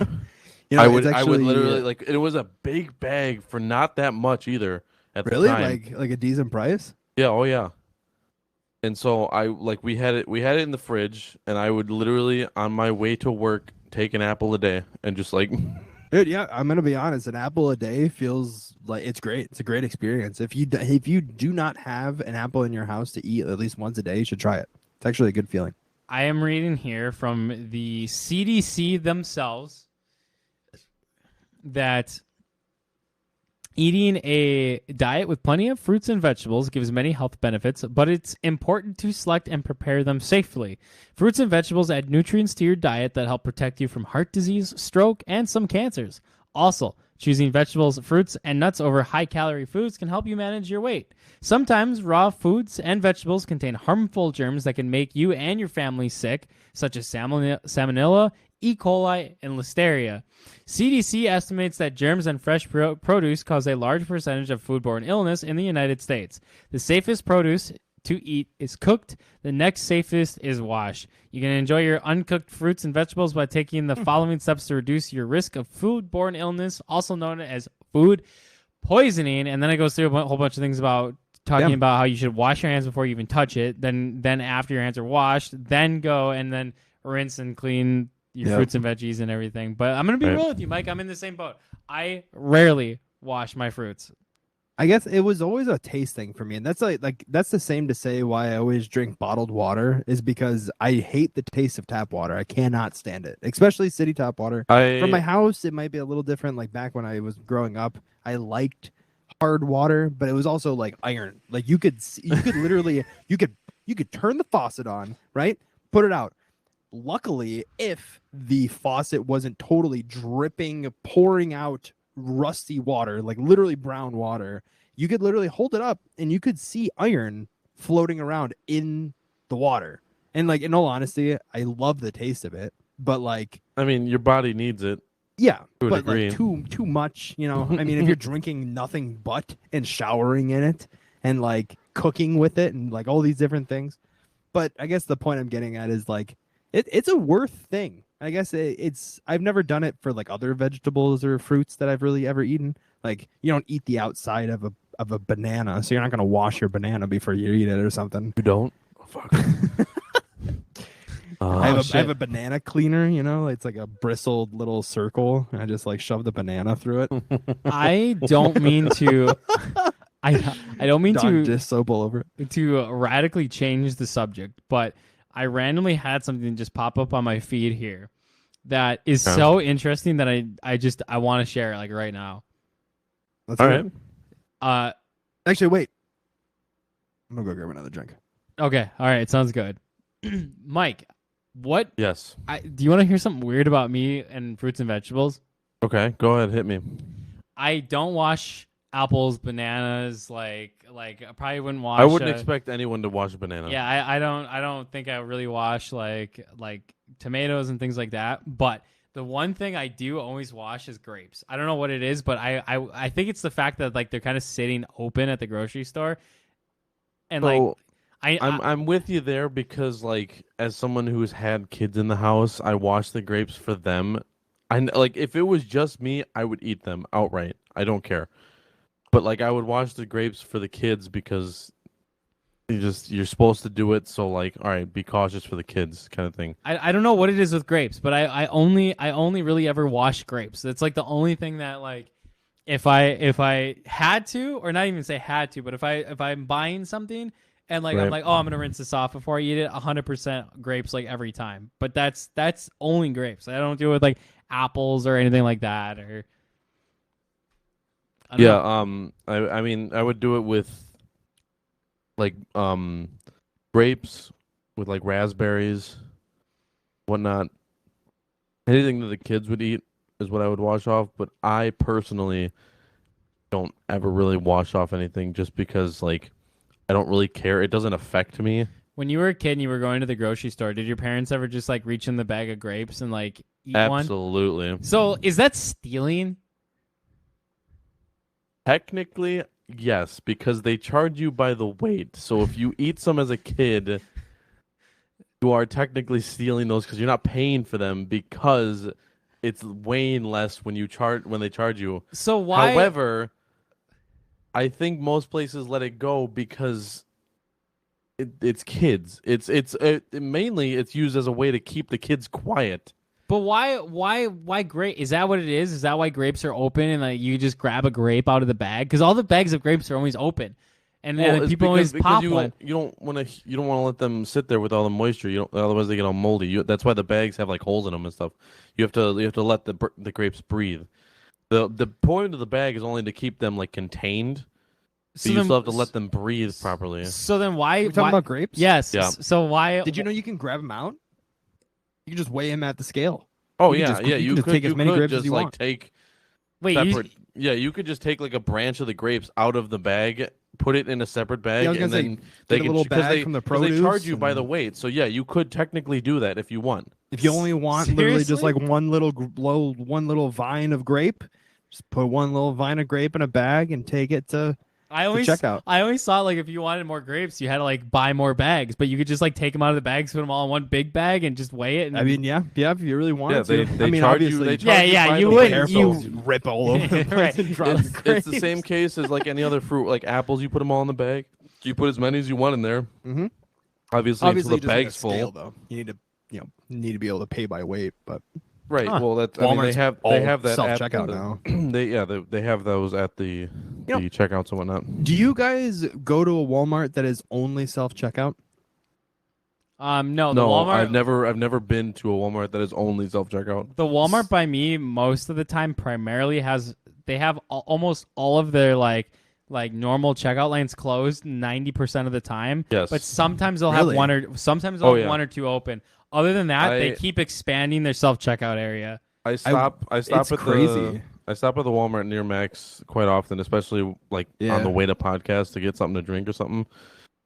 I I would literally like it was a big bag for not that much either at the time. Really? Like a decent price? Yeah, oh yeah. And so we had it in the fridge, and I would literally on my way to work take an apple a day and just like. Dude, yeah, I'm gonna be honest. An apple a day feels like it's great. It's a great experience. If you do not have an apple in your house to eat at least once a day, you should try it. It's actually a good feeling. I am reading here from the CDC themselves that eating a diet with plenty of fruits and vegetables gives many health benefits, but it's important to select and prepare them safely. Fruits and vegetables add nutrients to your diet that help protect you from heart disease, stroke, and some cancers. Also, choosing vegetables, fruits, and nuts over high-calorie foods can help you manage your weight. Sometimes raw foods and vegetables contain harmful germs that can make you and your family sick, such as salmonella, E. coli, and listeria. CDC estimates that germs in fresh produce cause a large percentage of foodborne illness in the United States. The safest produce to eat is cooked. The next safest is washed. You can enjoy your uncooked fruits and vegetables by taking the following steps to reduce your risk of foodborne illness, also known as food poisoning. And then it goes through a whole bunch of things about talking about how you should wash your hands before you even touch it. Then after your hands are washed, then go and then rinse and clean your fruits and veggies and everything. But I'm going to be real with you, Mike. I'm in the same boat. I rarely wash my fruits. I guess it was always a taste thing for me. And that's like that's the same to say why I always drink bottled water is because I hate the taste of tap water. I cannot stand it, especially city tap water. From my house, it might be a little different. Like back when I was growing up, I liked hard water, but it was also like iron. Like you could literally, you could turn the faucet on, right? Put it out. Luckily, if the faucet wasn't totally dripping, pouring out rusty water, like literally brown water, you could literally hold it up and you could see iron floating around in the water. And like, in all honesty, I love the taste of it, but like, I mean, your body needs it. Yeah, but like too much, I mean, if you're drinking nothing but and showering in it and like cooking with it and like all these different things. But I guess the point I'm getting at is like, it's a worth thing. I guess I've never done it for like other vegetables or fruits that I've really ever eaten. Like you don't eat the outside of a banana, so you're not going to wash your banana before you eat it or something. You don't? Oh, fuck. I have a banana cleaner, it's like a bristled little circle, and I just like shove the banana through it. I don't mean to I don't mean to dish soap all over it. To radically change the subject, but I randomly had something just pop up on my feed here that is so interesting that I want to share it like right now. All right. Actually, wait. I'm gonna go grab another drink. Okay. All right. Sounds good. Mike, What? Yes. Do you want to hear something weird about me and fruits and vegetables? Okay, go ahead, hit me. I don't wash apples, bananas. Like I probably wouldn't wash. I wouldn't expect anyone to wash a banana. Yeah, I don't think I really wash like tomatoes and things like that. But the one thing I do always wash is grapes. I don't know what it is, but I think it's the fact that like they're kind of sitting open at the grocery store, and So, like I'm with you there because, like, as someone who's had kids in the house, I wash the grapes for them. Like, if it was just me, I would eat them outright. I don't care. But like, I would wash the grapes for the kids because you're supposed to do it. So like, all right, be cautious for the kids, kind of thing. I don't know what it is with grapes, but I only really ever wash grapes. It's like the only thing that like if I had to, or not even say had to, but if I'm buying something and like I'm like, oh, I'm gonna rinse this off before I eat it, 100% grapes like every time. But that's only grapes. I don't do it with like apples or anything like that. Or I don't know. I mean, I would do it with like grapes, with like raspberries, whatnot. Anything that the kids would eat is what I would wash off. But I personally don't ever really wash off anything just because like I don't really care. It doesn't affect me. When you were a kid and you were going to the grocery store, did your parents ever just like reach in the bag of grapes and like eat one? Absolutely. So is that stealing? Technically, yes, because they charge you by the weight. So if you eat some as a kid, you are technically stealing those because you're not paying for them because it's weighing less when they charge you. So why? However, I think most places let it go because it's kids. Mainly it's used as a way to keep the kids quiet. But why grape? Is that what it is? Is that why grapes are open and like you just grab a grape out of the bag? Because all the bags of grapes are always open, and people always pop one. You don't want to let them sit there with all the moisture. Otherwise they get all moldy. That's why the bags have like holes in them and stuff. You have to let the grapes breathe. The point of the bag is only to keep them like contained. So you still have to let them breathe properly. So then why? You're talking about grapes? Yes. Yeah. So why? Did you know you can grab them out? You can just weigh them at the scale. Oh you yeah, you could take as many grapes as you want. Take Wait, separate. You could just take like a branch of the grapes out of the bag, put it in a separate bag, and then they get a little bag from the produce. They charge you by the weight, so yeah, you could technically do that if you want. If you only want literally just like one little vine of grape, just put one little vine of grape in a bag and take it to checkout. I always thought like if you wanted more grapes, you had to like buy more bags, but you could just like take them out of the bags, put them all in one big bag, and just weigh it. And... I mean, yeah, if you really wanted to. I mean, obviously, you wouldn't. You rip all over the place and drop it's the same case as like any other fruit, like apples. You put them all in the bag. You put as many as you want in there. Mm-hmm. Obviously, until the bag's full. Scale, though. You need to be able to pay by weight, but. Right. Well, that's Walmart's they have that self checkout now. They have those at the checkouts and whatnot. Do you guys go to a Walmart that is only self checkout? No. No, Walmart, I've never been to a Walmart that is only self checkout. The Walmart by me most of the time primarily they have almost all of their like normal checkout lanes closed 90% of the time. Yes. But sometimes they'll have one or two open. Other than that, they keep expanding their self-checkout area. I stop at crazy. I stop at the Walmart near Max quite often, especially like on the way to podcast to get something to drink or something.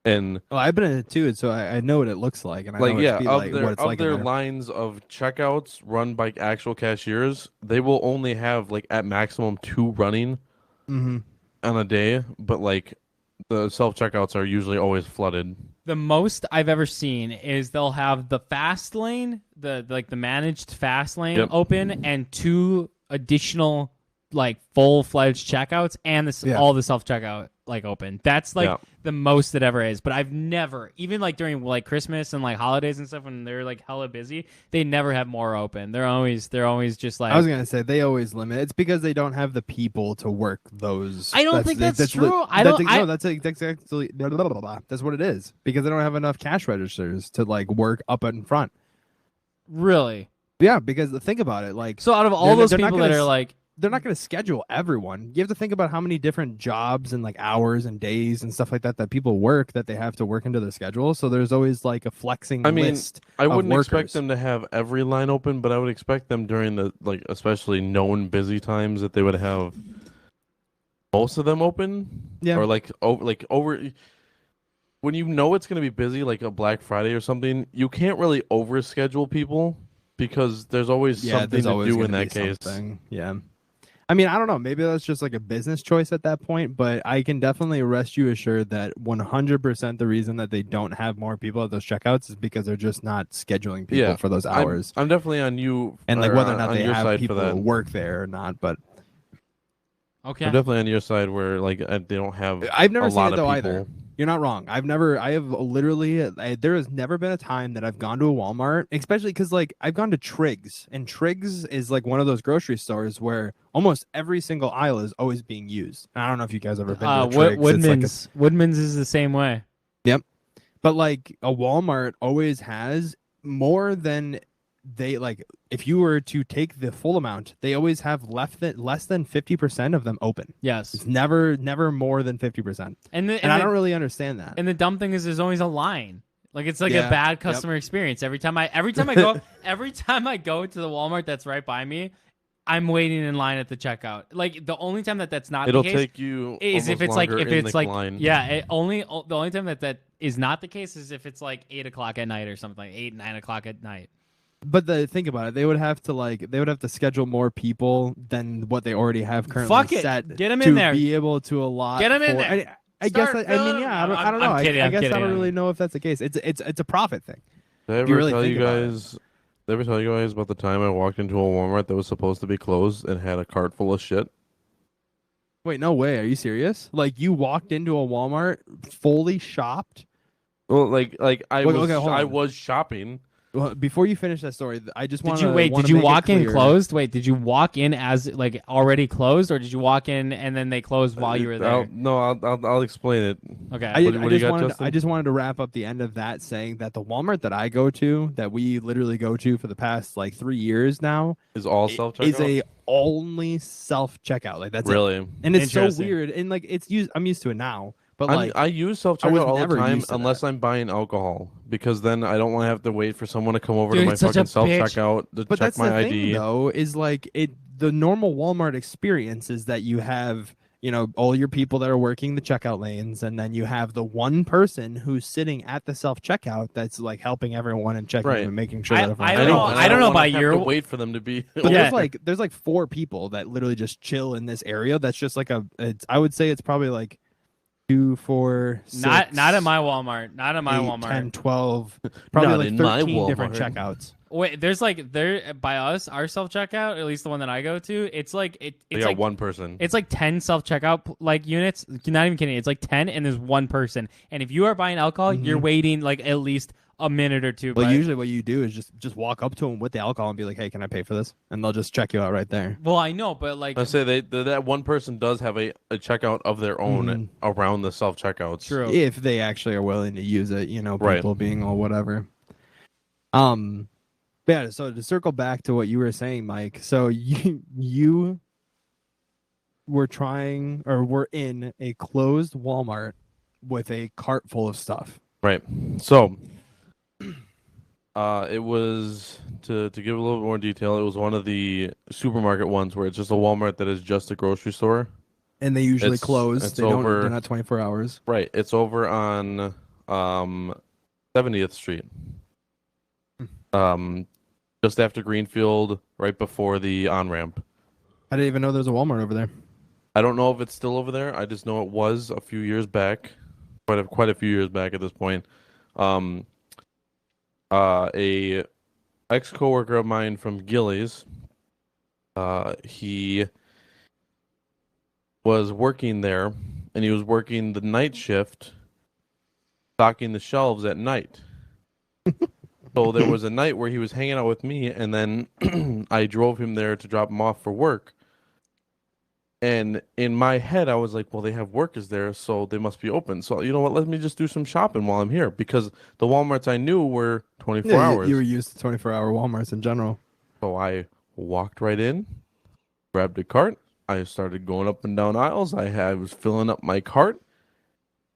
And I've been in it too, so I know what it looks like, and I like know of their lines of checkouts run by actual cashiers, they will only have like at maximum 2 running on a day, but like the self checkouts are usually always flooded. The most I've ever seen is they'll have the fast lane, the managed fast lane open, and 2 additional like full-fledged checkouts, and all the self-checkout like open. That's like the most that ever is. But I've never, even like during like Christmas and like holidays and stuff when they're like hella busy, they never have more open. They're always just like. I was gonna say they always limit. It's because they don't have the people to work those. I don't think that's true. That's exactly that's what it is, because they don't have enough cash registers to like work up in front. Really? Yeah, because think about it, like so out of all those people that are like they're not going to schedule everyone. You have to think about how many different jobs and like hours and days and stuff like that people work that they have to work into their schedule. So there's always like a flexing list. I of wouldn't expect workers. them to have every line open, but I would expect them during the like especially known busy times that they would have most of them open. Yeah. Or like over when you know it's going to be busy, like a Black Friday or something, you can't really overschedule people because there's always something there's to always do in gonna that be case. something. Yeah. I mean, I don't know. Maybe that's just like a business choice at that point, but I can definitely rest you assured that 100% the reason that they don't have more people at those checkouts is because they're just not scheduling people for those hours. I'm definitely on you, and like or whether or not on they your have side people for that. who work there or not, but Okay. I'm definitely on your side where like they don't have. I've never a seen lot it though of people. either. You're not wrong. I have literally, there has never been a time that I've gone to a Walmart, especially because like I've gone to Triggs, and Triggs is like one of those grocery stores where almost every single aisle is always being used. And I don't know if you guys ever been to a Triggs. Woodman's. Woodman's is the same way. Yep. But like a Walmart always has more than they like. If you were to take the full amount, they always have less than 50% of them open. Yes. It's never more than 50%. And I don't really understand that. And the dumb thing is, there's always a line. Like it's like Yeah, a bad customer experience every time I go every time I go to the Walmart that's right by me. I'm waiting in line at the checkout. Like the only time that's not It'll the case take you is if almost it's like longer if in it's the like line. the only time that is not the case is if it's like 8 o'clock at night or something, like 8-9 o'clock at night. But think about it. They would have to schedule more people than what they already have currently Fuck it. set. Get 'em to in there. be able to allot. Get 'em in there. I guess. Start I mean, filling yeah. them. I don't know. I'm kidding, I I'm guess kidding. I don't really know if that's the case. It's a profit thing. Did I If you ever really tell think you about it. guys? Did I ever tell you guys about the time I walked into a Walmart that was supposed to be closed and had a cart full of shit? Wait, no way. Are you serious? Like you walked into a Walmart fully shopped? Well, like I Wait, was okay, hold I on. was shopping. Well, before you finish that story, I just want Did to you wait? Did you walk in closed? Wait, did you walk in as like already closed, or did you walk in and then they closed while you were there? I'll explain it. Okay. I just wanted to wrap up the end of that saying that the Walmart that I go to, that we literally go to for the past like 3 years now, Is all self checkout? is a only self checkout. Like that's it. Really? And it's so Interesting. weird. And like I'm used to it now. But I like use self I was checkout all the never time used to unless that. I'm buying alcohol because then I don't want to have to wait for someone to come over Dude, to my it's such a fucking self bitch. checkout to but check that's my the ID. thing though, is like the normal Walmart experience is that you have, all your people that are working the checkout lanes, and then you have the one person who's sitting at the self checkout that's like helping everyone and checking Right. them and making sure I- that everyone I I don't know. know- and I don't know wanna about have your- to wait for them to be. But Yeah. there's like 4 people that literally just chill in this area. That's just like I would say it's probably like 2, 4, 6, Not at my Walmart. Not at my 8, Walmart. 10, 12, probably Not like in my 13 different Walmart. checkouts. Wait, there's like there by us our self checkout, at least the one that I go to. It's like They it's got like one person. it's like 10 self checkout like units. Not even kidding. It's like 10 and there's one person. And if you are buying alcohol, you're waiting like at least a minute or two. Well, but- usually what you do is just walk up to them with the alcohol and be like, "Hey, can I pay for this?" And they'll just check you out right there. Well, I know, but like I say that one person does have a checkout of their own around the self checkouts. true. If they actually are willing to use it, Right. people being all whatever. Yeah. So to circle back to what you were saying, Mike. So you were trying, or were in a closed Walmart with a cart full of stuff. Right. So, it was to give a little bit more detail. It was one of the supermarket ones where it's just a Walmart that is just a grocery store. And they usually It's- close. it's They're not 24 hours. Right. It's over on 70th Street. Just after Greenfield, right before the on ramp. I didn't even know there was a Walmart over there. I don't know if it's still over there. I just know it was a few years back, quite a few years back at this point. A ex-coworker of mine from Gillies, he was working there, and he was working the night shift, stocking the shelves at night. So there was a night where he was hanging out with me, and then I drove him there to drop him off for work. And in my head, I was like, well, they have workers there, so they must be open. So, you know what? Let me just do some shopping while I'm here, because the Walmarts I knew were 24 Yeah, hours. you were used to 24-hour Walmarts in general. So I walked right in, grabbed a cart. I started going up and down aisles. I was filling up my cart,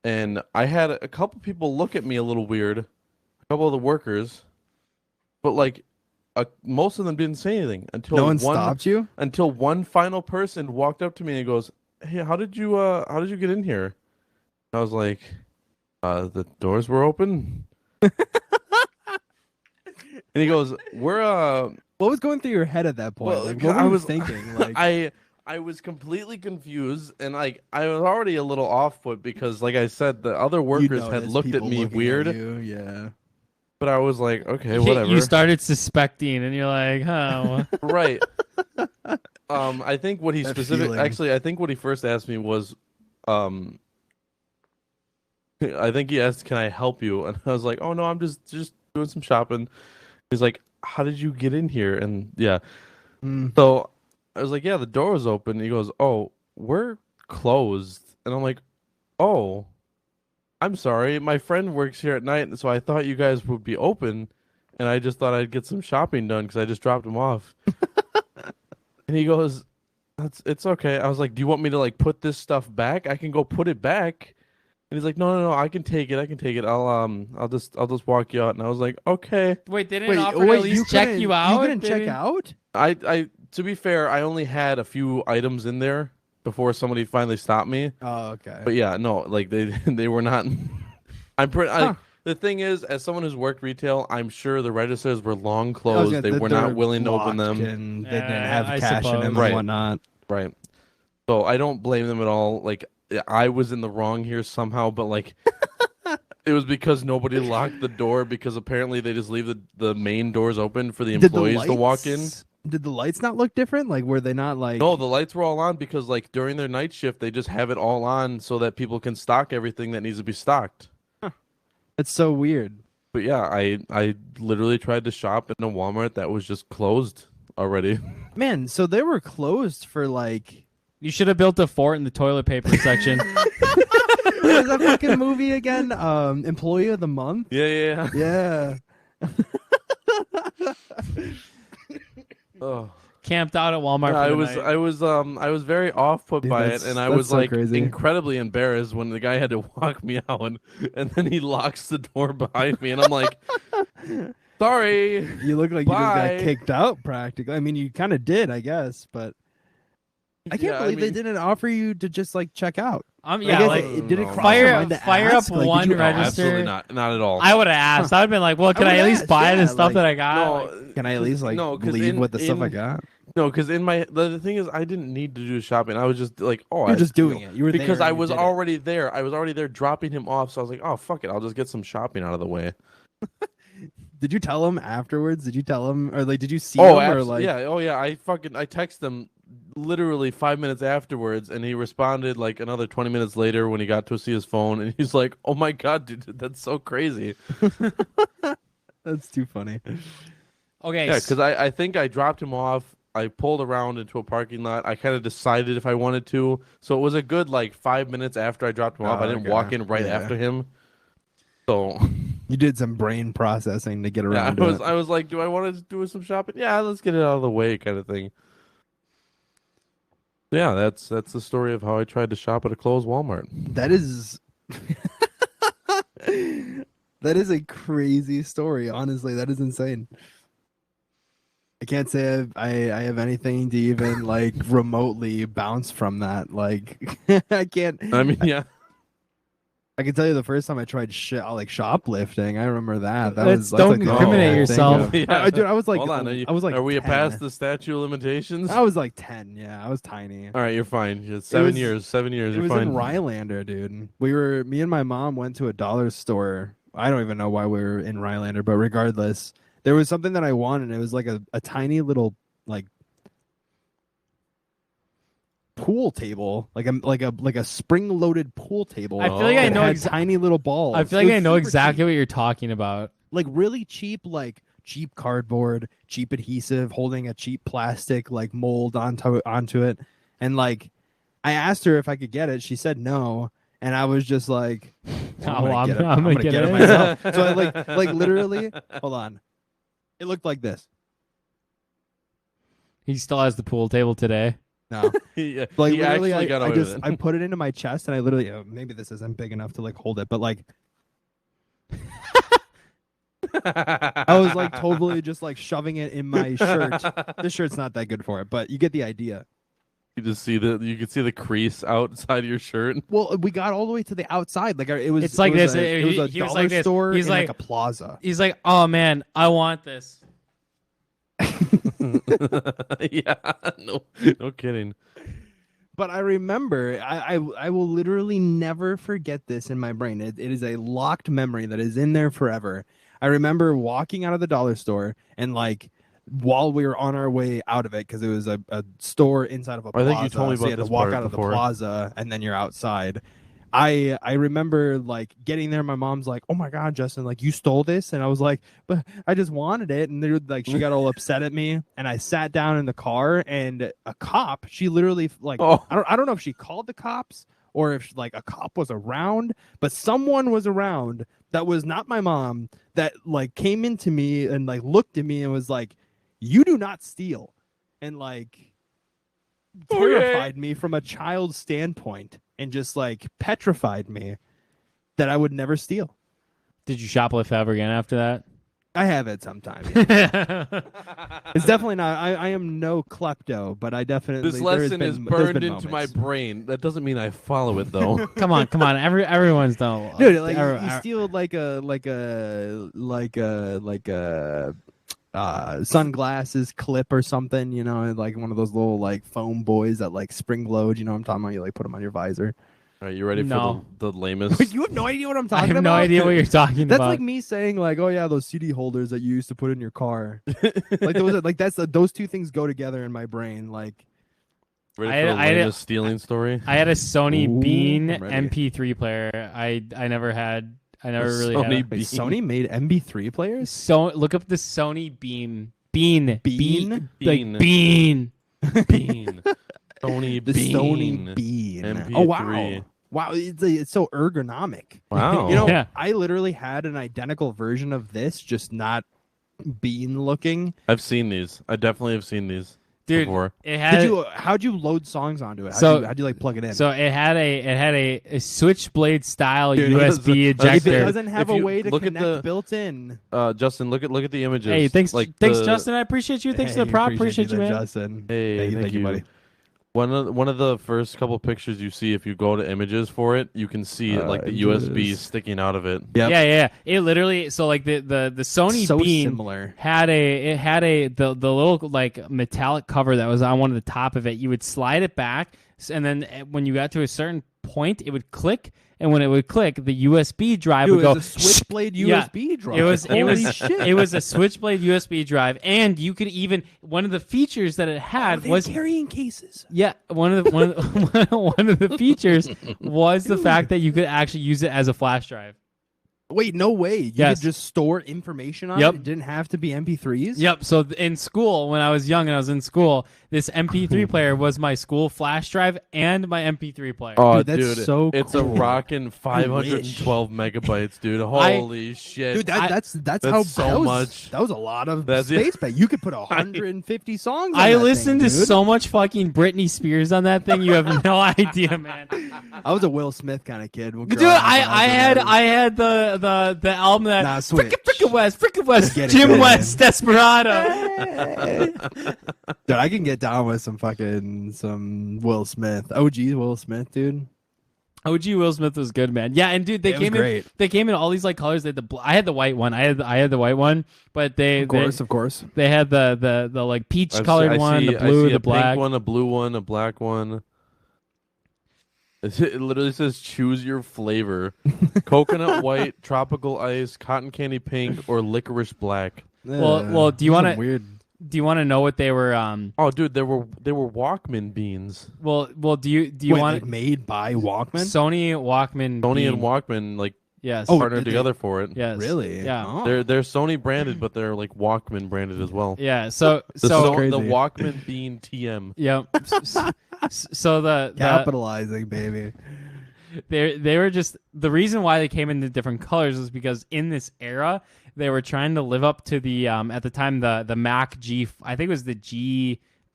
and I had a couple people look at me a little weird, a couple of the workers, but like most of them didn't say anything until No one stopped you? until one final person walked up to me and goes, "Hey, how did you get in here?" I was like, "The doors were open." And he goes, "We're What was going through your head at that point? Well, Like, what I were you was thinking? Like, I was completely confused, and like I was already a little off put because, like I said, the other you workers had noticed looked at people me looking weird. you, yeah. But I was like, okay, whatever. You started suspecting, and you're like, "Huh." Right. I think what he That actually, I think what he first asked me was, I think he asked, "Can I help you?" And I was like, "Oh no, I'm just doing some shopping." He's like, "How did you get in here?" And yeah, so I was like, "Yeah, the door was open." He goes, "Oh, we're closed," and I'm like, "Oh, I'm sorry. My friend works here at night, so I thought you guys would be open, and I just thought I'd get some shopping done because I just dropped him off." And he goes, It's okay." I was like, "Do you want me to like put this stuff back? I can go put it back." And he's like, "No, I can take it. I can take it. I'll just walk you out." And I was like, "Okay." Wait, they didn't offer to at least check you out? You couldn't check out? I to be fair, I only had a few items in there before somebody finally stopped me. Oh, okay. But yeah, no, like they were not. The thing is, as someone who's worked retail, I'm sure the registers were long closed. They were not willing to open them. And they didn't have I cash in suppose. them Right. and whatnot. Right. So I don't blame them at all. Like I was in the wrong here somehow, but like it was because nobody locked the door because apparently they just leave the main doors open for the employees to walk in. Did the lights not look different? Like, were they not like? No, the lights were all on because like during their night shift they just have it all on so that people can stock everything that needs to be stocked. It's so weird. But yeah, I literally tried to shop in a Walmart that was just closed already. Man, so they were closed for like. You should have built a fort in the toilet paper section. What was that fucking movie again? Employee of the Month. Yeah. Yeah. Oh. Camped out at Walmart. Yeah, for the night. I was very off put Dude, by it, that's- and I that's was so like crazy. incredibly embarrassed when the guy had to walk me out, and then he locks the door behind me, and I'm like, "Sorry." You look like you just Bye. got kicked out practically. I mean, you kind of did, I guess, but I can't Yeah, believe they mean- didn't offer you to just like check out. I Yeah, guess like it didn't no. cross your Fire mind to up ask? Like, did one you No, register. absolutely not at all. I would have asked. I would have been like, "Well, can I at would've least asked, buy the yeah, stuff like, that I got?" no, Can I at least like no, 'cause leave with the stuff I got? No, because in my the thing is, I didn't need to do shopping. I was just like, You're just doing it. You were because there I and you was did it. already there. I was already there dropping him off. So I was like, "Oh fuck it, I'll just get some shopping out of the way." Did you tell him afterwards? Did you tell him, or like, did you see Oh, him, or like? yeah. Oh yeah. I texted him literally 5 minutes afterwards, and he responded like another 20 minutes later when he got to see his phone, and he's like, "Oh my god, dude, that's so crazy." That's too funny. Okay. Yeah, because I think I dropped him off. I pulled around into a parking lot. I kind of decided if I wanted to. So it was a good like 5 minutes after I dropped him off. I didn't okay. walk in right Yeah. after him. So You did some brain processing to get yeah, around to it. I was like, do I want to do some shopping? Yeah, let's get it out of the way, kind of thing. Yeah, that's the story of how I tried to shop at a closed Walmart. That is that is a crazy story. Honestly, that is insane. I can't say I have anything to even like remotely bounce from that. Like I can't. I mean, yeah. I can tell you the first time I tried like shoplifting. I remember that. Let's that's don't like the incriminate thing yourself. of- Yeah. Dude, I was like, Hold on, I was like, are we 10. past the statute of limitations? I was like 10. Yeah, I was tiny. All right, you're fine. It's 7 was- years. 7 years. It You're was fine. in Rylander, dude. Me and my mom went to a dollar store. I don't even know why we were in Rylander, but regardless, there was something that I wanted. It was like a tiny little like pool table, like a spring-loaded pool table. I feel like I that know had tiny little balls. I feel It like was I know super exactly cheap. what you're talking about. Like really cheap, like cheap cardboard, cheap adhesive, holding a cheap plastic like mold onto it, and like I asked her if I could get it. She said no. And I was just like, I'm gonna get it myself. So I like literally, hold on. It looked like this. He still has the pool table today. No. Yeah, Like he literally, actually got I away with it. I put it into my chest and I literally maybe this isn't big enough to like hold it, but like I was like totally just like shoving it in my shirt. This shirt's not that good for it, but you get the idea. You can see the crease outside your shirt. Well, we got all the way to the outside. Like it was. It's like it was this. A, it was a He was dollar like this. store. He's in like- a plaza. He's like, oh man, I want this. Yeah, no kidding. But I remember, I will literally never forget this in my brain. It is a locked memory that is in there forever. I remember walking out of the dollar store and like while we were on our way out of it, because it was a store inside of a I plaza. think you told me so you about had to this walk part out of before. the plaza and then you're outside. I remember like getting there. My mom's like, "Oh my God, Justin, like you stole this," and I was like, "But I just wanted it." And they're like, she got all upset at me, and I sat down in the car, and a cop, she literally like, Oh. I don't know if she called the cops or if like a cop was around, but someone was around that was not my mom that like came into me and like looked at me and was like, "You do not steal," and like terrified me from a child's standpoint and just like petrified me that I would never steal. Did you shoplift ever again after that? I have it sometimes. It's definitely not. I am no klepto, but I definitely. This there's lesson been- is there's burned been into my moments. brain. That doesn't mean I follow it though. Come on. Everyone's done. Dude, like you steal like a sunglasses clip or something, you know, like one of those little like foam boys that like spring load. You know what I'm talking about? You like put them on your visor. Are you ready No. for the lamest? You have no idea what I'm I talking have about. no idea what you're talking That's about. like me saying like, oh yeah, those CD holders that you used to put in your car. Like those, like those two things go together in my brain. Like Ready I for had- the I had- lamest stealing story? I had a Sony Ooh, Bean I'm ready. MP3 player. I never really Sony had. wait, Bean. Sony made MP3 players. So look up the Sony Bean. Bean? Like Bean. Bean. Bean. Sony The Bean. Sony Bean. MP3. Oh wow, wow! It's so ergonomic. Wow. You know, Yeah. I literally had an identical version of this, just not bean looking. I've seen these. I definitely have seen these Dude, before. it had How'd you load songs onto it? How'd you like plug it in? so it had a switchblade style Dude, USB that's- if it ejector. doesn't have If a you way to look at connect the- built in. Justin, look at the images. Hey, thanks, Like thanks, the- Justin. I appreciate you. Thanks Hey, for the prop. appreciate Appreciate you, man. Justin. Hey, thank you, buddy. One of the first couple pictures you see, if you go to images for it, you can see like the USB Images. sticking out of it. Yep. Yeah. It literally. So like the Sony So Beam similar. had the little like metallic cover that was on one of the top of it. You would slide it back, and then when you got to a certain point, it would click, and when it would click, the USB drive Dude, would it go. was a switchblade Yeah. USB drive. It was Holy shit. it was a switchblade USB drive, and you could even one of the features that it had They're was carrying cases. yeah one of the features was the fact that you could actually use it as a flash drive. Wait, no way. You Yes. could just store information on Yep. it. It didn't have to be MP3s. Yep. So in school, when I was young and I was in school, this MP3 player was my school flash drive and my MP3 player. Oh, Dude, that's dude, so it's cool. a rockin' 512 megabytes, dude. I- Holy shit! Dude, that's That's how so that was, much. That was a lot of That's space it. space. You could put 150 songs. On I that listened thing, to dude. so much fucking Britney Spears on that thing. You have no idea, man. I was a Will Smith kind of kid. Dude, I had the album that Nah, switch. Frickin' West, Get it, Jim get it. West, Desperado. Dude, I can get down with some Will Smith. OG Will Smith, dude. OG Will Smith was good, man. Yeah, and dude, It was great. They came in all these like colors. They had I had the white one. I had the white one, but Of course. they had the like peach I colored see- one, the I blue, see the a black. pink one, a blue one, a black one. It literally says choose your flavor: coconut white, tropical ice, cotton candy pink, or licorice black. Well, do you Some wanna- weird? Do you want to know what they were? Oh, dude, they were Walkman beans. Well, do you Wait, want like made by Walkman? Sony Walkman? Sony Beam. and Walkman like Yes. Oh, partnered did they- together for it. Yes. Really? Yeah. Oh. They're Sony branded, but they're like Walkman branded as well. Yeah. So The, so crazy. the Walkman Bean TM. yeah. So the Capitalizing, baby. they were just the reason why they came in the different colors was because in this era they were trying to live up to the at the time the Mac G, I think it was the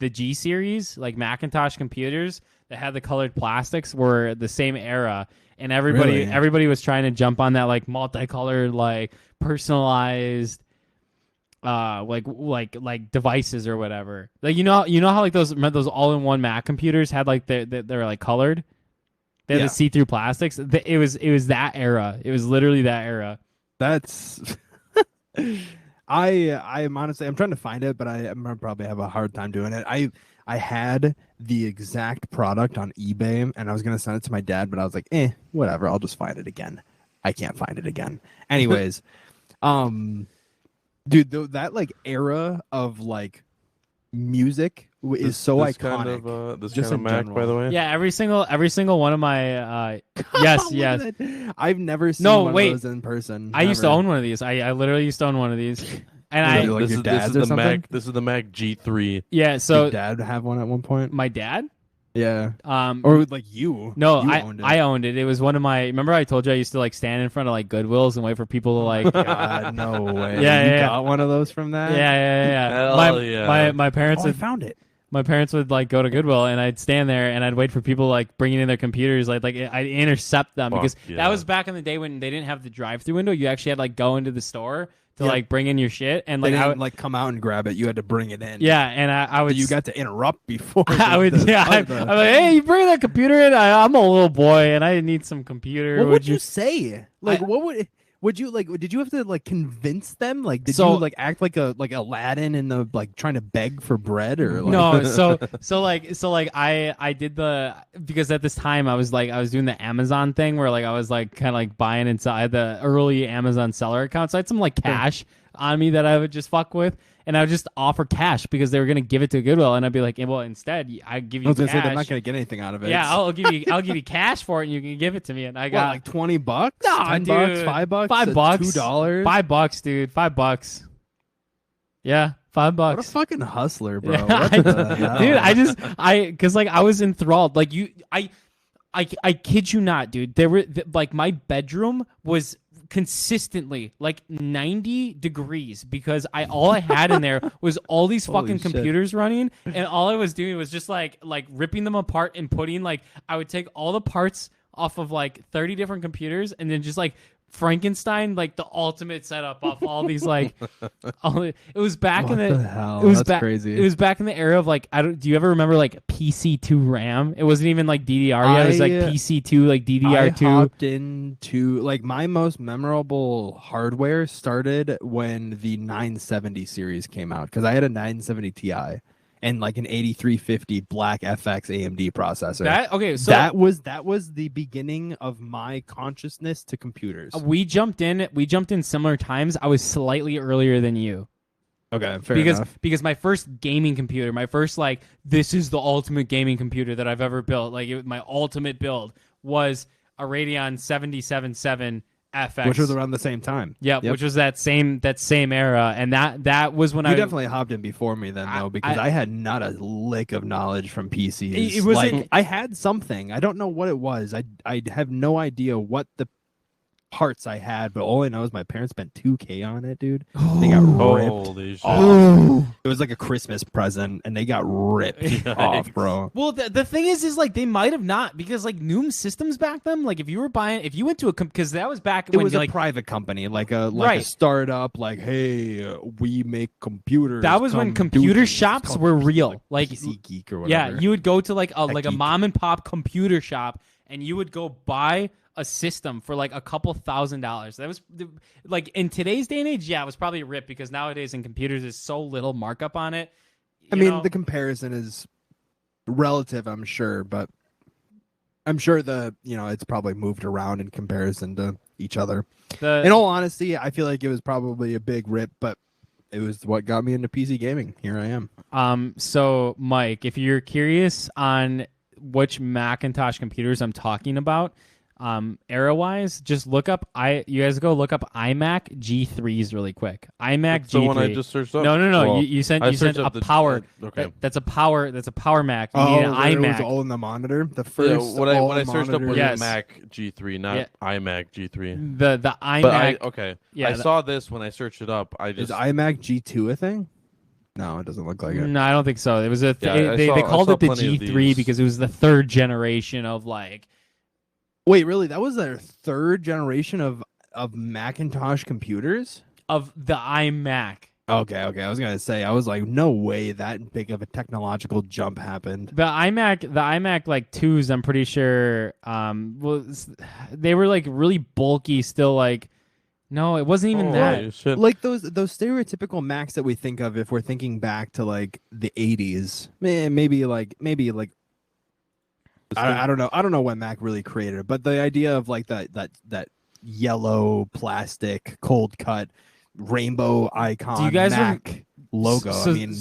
the G series, like Macintosh computers that had the colored plastics, were the same era, and everybody was trying to jump on that like multicolored, like personalized, like devices or whatever. Like you know how like those all-in-one Mac computers had like they're like colored. They had the see-through plastics. It was that era. It was literally that era. That's. I'm honestly I'm trying to find it, but I'm gonna probably have a hard time doing it. I had the exact product on eBay and I was gonna send it to my dad, but I was like, whatever, I'll just find it again. I can't find it again. Anyways, dude, that like era of like music is so iconic. This kind of Mac, by the way. Yeah, every single one of my yes. I've never seen one of those in person. I used to own one of these. I literally used to own one of these. And this is the Mac. This is the Mac G3. Yeah, so did Dad have one at one point? My dad? Yeah. Or like you? No, I owned it. It was one of my. Remember, I told you I used to like stand in front of like Goodwills and wait for people to like. God, no way. Yeah, you got one of those from that? Yeah. My parents. I found it. My parents would like go to Goodwill and I'd stand there and I'd wait for people like bringing in their computers. Like I'd intercept them because that was back in the day when they didn't have the drive-through window. You actually had like go into the store to like bring in your shit and like I would like come out and grab it. You had to bring it in. Yeah, and I would. You got to interrupt before. I'm like, hey, you bring that computer in? I'm a little boy and I need some computer. What would you say? Like, would you like? Did you have to like convince them? Like, did you like act like Aladdin in the like trying to beg for bread or like... no? So I did because at this time I was doing the Amazon thing where like I was like kind of like buying inside the early Amazon seller account. So I had some like cash on me that I would just fuck with. And I would just offer cash because they were gonna give it to Goodwill, and I'd be like, well, instead, I give you. I was gonna cash. say they're not gonna get anything out of it. Yeah, I'll give you cash for it, and you can give it to me. And I got like $20, no, $10, dude, $5, $5, $2, $5, dude, $5. Yeah, $5. What a fucking hustler, bro! Yeah, what the hell? Dude, because like I was enthralled. Like I kid you not, dude. There were like my bedroom was consistently like 90 degrees because all I had in there was all these fucking computers running, and all I was doing was just like ripping them apart and putting like I would take all the parts off of like 30 different computers and then just like Frankenstein like the ultimate setup off all these like it was back what in the hell? it was That's crazy. It was back in the era of like do you ever remember like PC2 RAM? It wasn't even like DDR yet. It was like PC2 like DDR2. I hopped into like my most memorable hardware started when the 970 series came out because I had a 970 Ti and like an 8350 black FX AMD processor. So that was the beginning of my consciousness to computers. We jumped in similar times. I was slightly earlier than you. Okay, fair enough. Because my first gaming computer, my first like this is the ultimate gaming computer that I've ever built. Like my ultimate build was a Radeon 777 FX, which was around the same time. Yep. Which was that same era, and that was when you definitely hopped in before me then though, because I had not a lick of knowledge from PCs. It was like I had something. I don't know what it was. I have no idea what the parts I had, but all I know is my parents spent $2,000 on it, dude. They got ripped. Holy shit. It was like a Christmas present, and they got ripped off, bro. Well, the thing is like they might have not, because like Noom Systems back then, like if you went to a because that was back it when was like a private company, like a startup, like hey, we make computers. That was when computer shops were real, like PC Geek or whatever. Yeah, you would go to like a mom and pop computer shop, and you would go buy a system for like a couple $1,000s. That was like in today's day and age, yeah, it was probably a rip because nowadays in computers there's so little markup on it. I mean, the comparison is relative, I'm sure, but I'm sure it's probably moved around in comparison to each other. In all honesty, I feel like it was probably a big rip, but it was what got me into PC gaming. Here I am. So Mike, if you're curious on which Macintosh computers I'm talking about, era wise, just look up you guys go look up iMac G3s really quick. iMac G3. The one I just searched up? No. Well, you sent a power. Okay. That's a power Mac. You need an iMac. It was all in the monitor. The first what I searched up was yes. Mac G3, not iMac G3. The iMac. I saw this when I searched it up. Is iMac G2 a thing? No, it doesn't look like it. No, I don't think so. It was a Yeah, they I called saw it the plenty of G3 these. because it was the third generation of like Wait, really? That was their third generation of Macintosh computers? of the iMac. Okay. I was gonna say, I was like, no way that big of a technological jump happened. The iMac like 2s, I'm pretty sure they were like really bulky still like no, it wasn't even that. Holy shit. Like those stereotypical Macs that we think of if we're thinking back to like the 80s. Maybe like I don't know. I don't know when Mac really created it, but the idea of like that yellow plastic cold cut rainbow icon Do you guys Mac logo. So, I mean,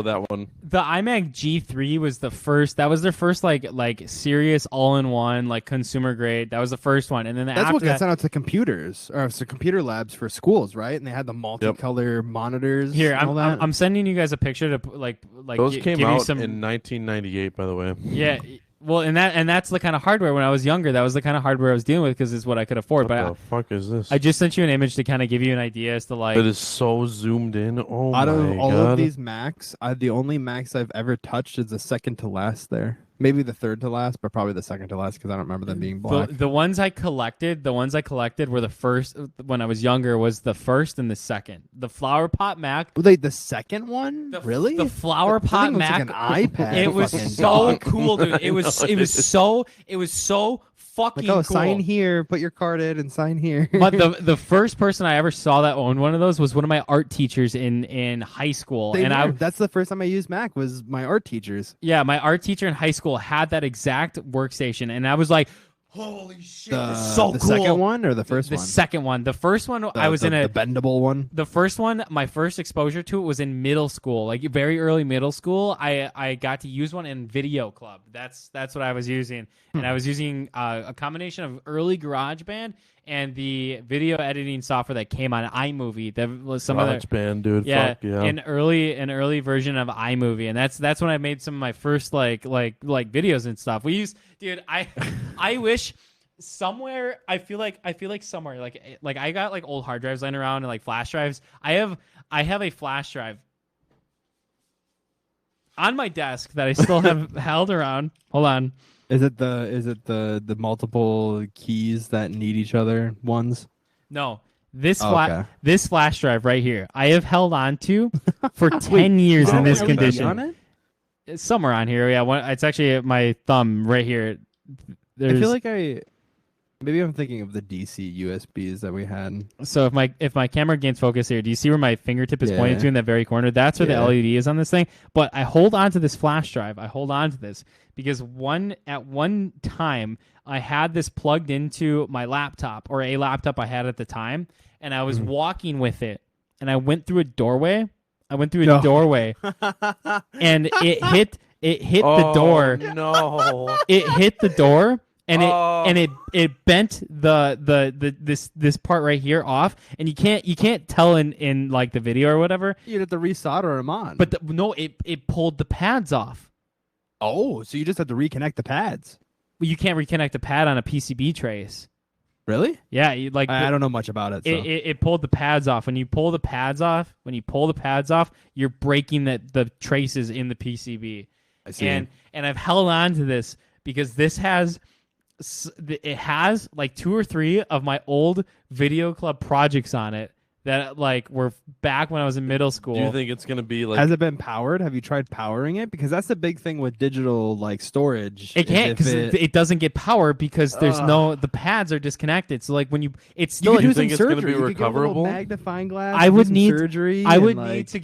That one. The iMac G3 was the first. That was their first like serious all-in-one like consumer grade. That was the first one, and then that's after what got that, sent out to computers or to computer labs for schools, right? And they had the multicolor monitors. here and all that. I'm sending you guys a picture to like Those came give you out some, in 1998, by the way. yeah. Well, and that's the kind of hardware when I was younger. That was the kind of hardware I was dealing with because it's what I could afford. What But the fuck is this? I just sent you an image to kind of give you an idea as to like. It is so zoomed in. Oh my Out god! of all of these Macs, the only Macs I've ever touched is the second to last there. Maybe the third to last, but probably the second to last because I don't remember them being black. The ones I collected were the first when I was younger was the first and the second. The flower pot Mac. Wait, the second one? Really? The flower That pot thing looks Mac. like an iPad. It was fucking so dog. cool, dude. It was so fucking Like, oh, cool. sign here, put your card in, and sign here. But the first person I ever saw that owned one of those was one of my art teachers in high school, That's the first time I used Mac was my art teachers. yeah, my art teacher in high school had that exact workstation, and I was like, holy shit, this is so the cool. second one or the first The one? second one. The first one I was in the bendable one. The first one, my first exposure to it was in middle school, like very early middle school. I got to use one in video club. That's what I was using, and I was using a combination of early GarageBand and the video editing software that came on iMovie. That was some of the Band, dude. yeah, Fuck yeah. an early version of iMovie, and that's when I made some of my first like videos and stuff. We used, dude. I wish. Somewhere I feel like somewhere like I got like old hard drives laying around and like flash drives. I have a flash drive on my desk that I still have held around. Hold on. Is it the multiple keys that need each other ones? No. This Okay. this flash drive right here. I have held on to for 10 years in this Are we condition. on it? It's somewhere on here. Yeah, it's actually my thumb right here. I feel like maybe I'm thinking of the DC USBs that we had. So if my camera gains focus here, do you see where my fingertip is pointing to in that very corner? That's where the LED is on this thing. But I hold on to this flash drive. I hold on to this because at one time I had this plugged into my laptop or a laptop I had at the time, and I was walking with it, and I went through a doorway. And it hit the door. No. It hit the door. And it bent this part right here off, and you can't tell in like the video or whatever. You'd have to resolder them on. But it pulled the pads off. Oh, so you just have to reconnect the pads. Well, you can't reconnect the pad on a PCB trace. Really? Yeah, I don't know much about it. So. It pulled the pads off. When you pull the pads off, you're breaking the traces in the PCB. I see. And I've held on to this because this has. It has like 2 or 3 of my old video club projects on it that like were back when I was in middle school. Do you think it's gonna be like? Has it been powered? Have you tried powering it? Because that's the big thing with digital like storage. It can't because it doesn't get power because there's the pads are disconnected. So like when it's still you could do think some it's gonna surgery. be You could get a little recoverable? magnifying glass. I would do some need surgery. I would and, need to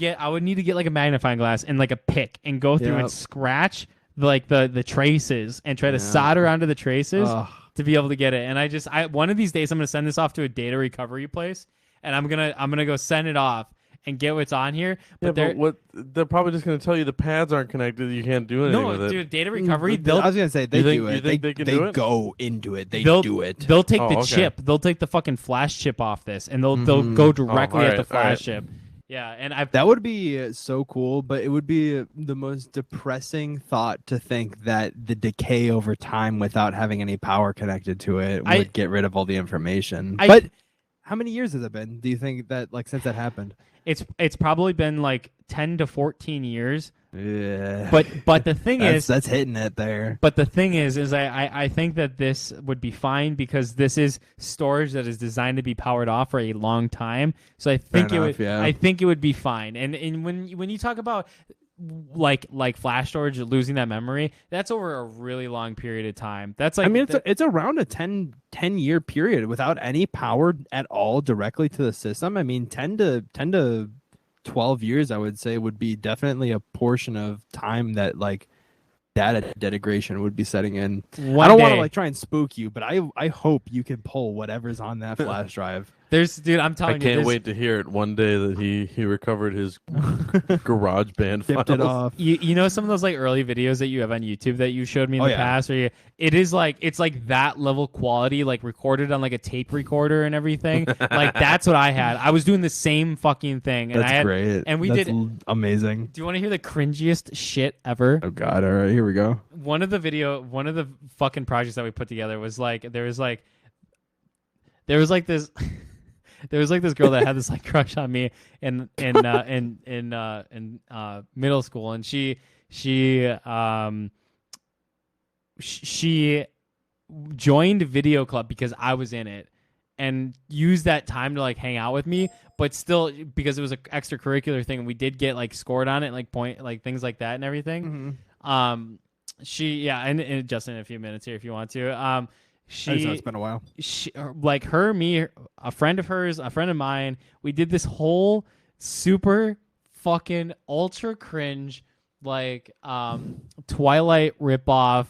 get like a magnifying glass and like a pick and go through Yep. and scratch like the traces and try to solder onto the traces. To be able to get it. And one of these days I'm gonna send this off to a data recovery place, and I'm gonna go send it off and get what's on here. But they're probably just gonna tell you the pads aren't connected. You can't do anything with no, it. dude, data recovery. I was gonna say they do it. You think they can do it? Go into it. They They'll do it. They'll take the okay. chip. They'll take the fucking flash chip off this, and they'll go directly at the flash chip. Yeah, and that would be so cool, but it would be the most depressing thought to think that the decay over time without having any power connected to it would get rid of all the information. But how many years has it been? Do you think that like since that happened? It's probably been like 10 to 14 years. Yeah. But the thing is, that's hitting it there. But the thing is I think that this would be fine because this is storage that is designed to be powered off for a long time. So I think I think it would be fine. And when you talk about like flash storage losing that memory, that's over a really long period of time. That's like, I mean, it's around a 10 year period without any power at all directly to the system. I mean, 10 to 12 years, I would say, would be definitely a portion of time that like data degradation would be setting in. I don't want to like try and spook you, but I hope you can pull whatever's on that flash drive. Dude, I'm telling you, I can't wait to hear it one day that he recovered his garage band files. It off. You know some of those like early videos that you have on YouTube that you showed me in the past, where it's like that level quality, like recorded on like a tape recorder and everything. Like that's what I had. I was doing the same fucking thing, and that's great. And that's amazing. Do you want to hear the cringiest shit ever? Oh God! All right, here we go. One of the fucking projects that we put together was like there was this girl that had this like crush on me in middle school, and she joined video club because I was in it and used that time to like hang out with me, but still because it was an extracurricular thing, we did get like scored on it, like point, like things like that and everything. And Justin, in a few minutes here if you want to. It's been a while. Like her, me, a friend of hers, a friend of mine, we did this whole super fucking ultra cringe like Twilight ripoff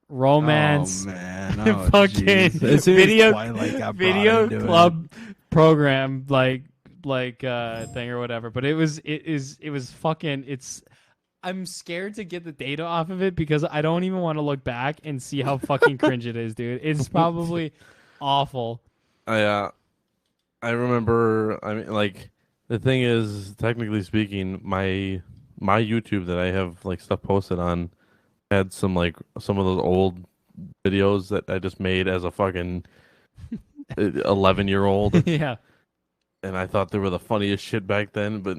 romance fucking video club program like thing or whatever. But it was fucking I'm scared to get the data off of it because I don't even want to look back and see how fucking cringe it is, dude. It's probably awful. I remember. I mean, like the thing is, technically speaking, my YouTube that I have like stuff posted on had some of those old videos that I just made as a fucking 11-year-old. Yeah. And I thought they were the funniest shit back then, but.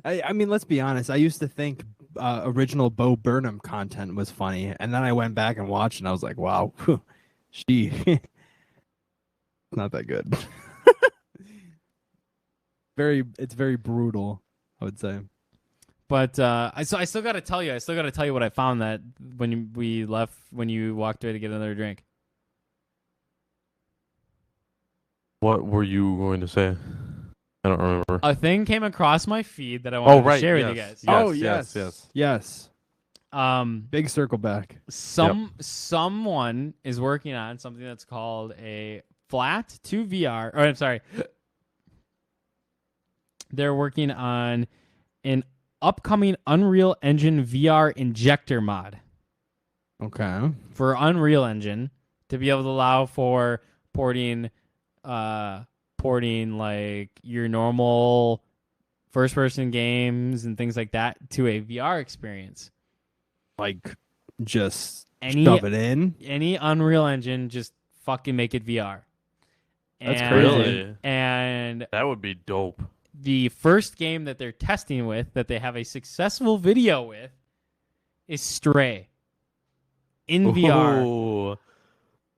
I mean, let's be honest. I used to think original Bo Burnham content was funny, and then I went back and watched, and I was like, "Wow, she not that good." It's very brutal, I would say. But I still got to tell you. I still got to tell you what I found that when we left, when you walked away to get another drink. What were you going to say? I don't remember. A thing came across my feed that I wanted to share with you guys. Yes. Big circle back. Someone is working on something that's called a flat to VR. Or I'm sorry. They're working on an upcoming Unreal Engine VR injector mod. Okay. For Unreal Engine to be able to allow for porting like your normal first-person games and things like that to a VR experience. Like, just shove it in? Any Unreal Engine, just fucking make it VR. That's crazy. And that would be dope. The first game that they're testing with, that they have a successful video with, is Stray. In VR.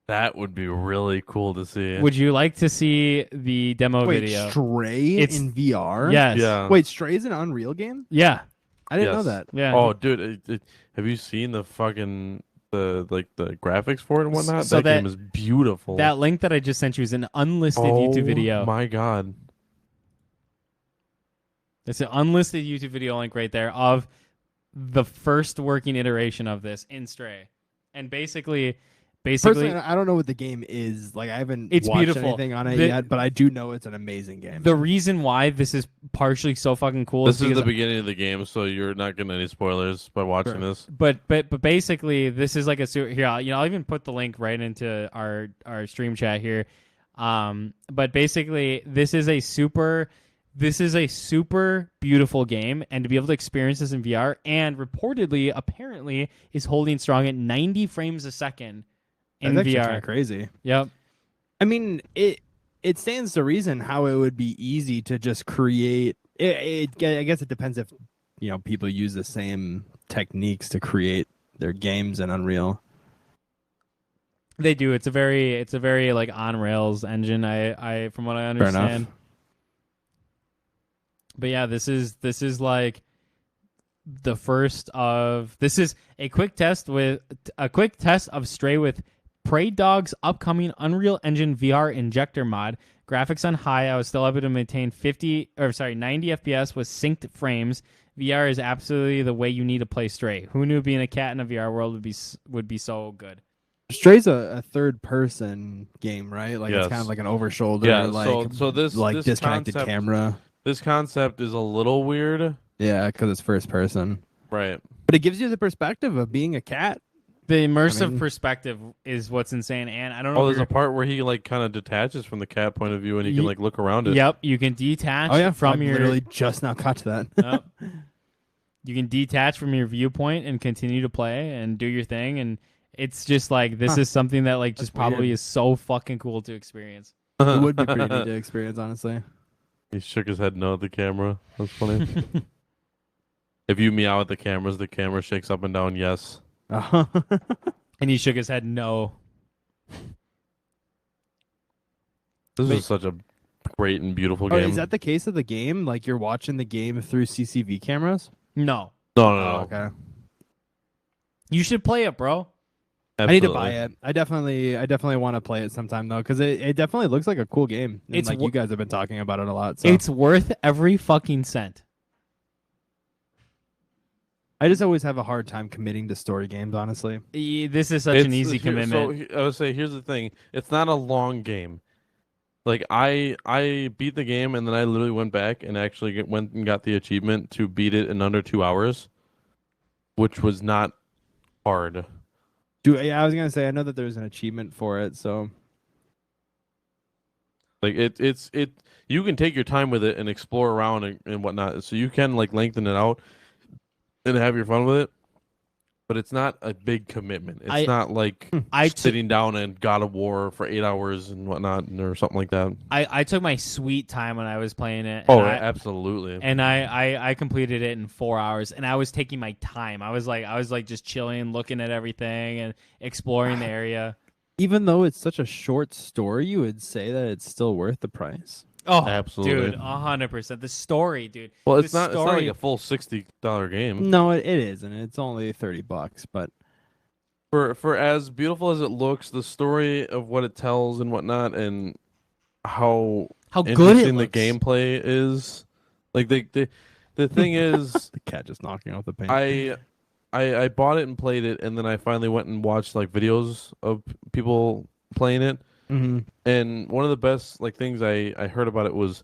That would be really cool to see. Would you like to see the demo video? Stray in VR? Yes. Yeah. Wait, Stray is an Unreal game? Yeah. I didn't know that. Yeah. Oh, dude, have you seen the fucking the graphics for it and whatnot? So that game is beautiful. That link that I just sent you is an unlisted YouTube video. Oh my god. It's an unlisted YouTube video link right there of the first working iteration of this in Stray. And basically personally, I don't know what the game is. Like, I haven't watched anything on it yet, but I do know it's an amazing game. The reason why this is partially so fucking cool is the beginning of the game, so you're not getting any spoilers by watching this. But basically, this is like here. I'll even put the link right into our stream chat here. But basically, this is a super beautiful game, and to be able to experience this in VR, and reportedly, apparently, is holding strong at 90 frames a second. That's actually kind of crazy. Yep. I mean, it stands to reason how it would be easy to just create I guess it depends if people use the same techniques to create their games in Unreal. They do. It's a very like on rails engine. I from what I understand. Fair enough. But yeah, this is like the first of this is a quick test of Stray with Prey Dog's upcoming Unreal Engine VR injector mod. Graphics on high, I was still able to maintain 90 FPS with synced frames. VR is absolutely the way you need to play Stray. Who knew being a cat in a VR world would be so good? Stray's a third person game, right? Like Yes. it's kind of like an over shoulder, Yeah, like so this like this disconnected concept, camera. This concept is a little weird. Yeah, because it's first person. Right. But it gives you the perspective of being a cat. The immersive perspective is what's insane, and I don't know. Oh, there's a part where he like kind of detaches from the cat point of view, and he can like look around it. Yep, you can detach. Oh yeah, from I your. literally just now got to that. Yep. You can detach from your viewpoint and continue to play and do your thing, and it's just like this is something that like just probably is so fucking cool to experience. It would be pretty neat to experience, honestly. He shook his head no at the camera. That's funny. If you meow at the camera shakes up and down yes. And he shook his head no. This is such a great and beautiful game. Is that the case of the game? Like you're watching the game through CCV cameras? No. No. Okay. You should play it, bro. Absolutely. I need to buy it. I definitely want to play it sometime though, because it definitely looks like a cool game. And It's like you guys have been talking about it a lot. So it's worth every fucking cent. I just always have a hard time committing to story games, honestly. This is such an easy commitment. So I would say here's the thing: it's not a long game. Like I beat the game and then I literally went back and actually went and got the achievement to beat it in under 2 hours, which was not hard. Yeah, I was gonna say I know that there's an achievement for it, so like it's you can take your time with it and explore around and whatnot, so you can like lengthen it out and have your fun with it. But it's not a big commitment. It's not like sitting down and God of War for 8 hours and whatnot or something like that. I took my sweet time when I was playing it. Oh, absolutely. And I completed it in 4 hours, and I was taking my time. I was like just chilling, looking at everything and exploring the area. Even though it's such a short story, you would say that it's still worth the price. Oh, absolutely, dude, 100%. The story, dude. Well, it's not like a full $60 game. No, it isn't. It's only $30, but for as beautiful as it looks, the story of what it tells and whatnot, and how good it the looks. gameplay is. Like the thing is, the cat just knocking off the paint. I bought it and played it, and then I finally went and watched like videos of people playing it. Mm-hmm. And one of the best like things I heard about it was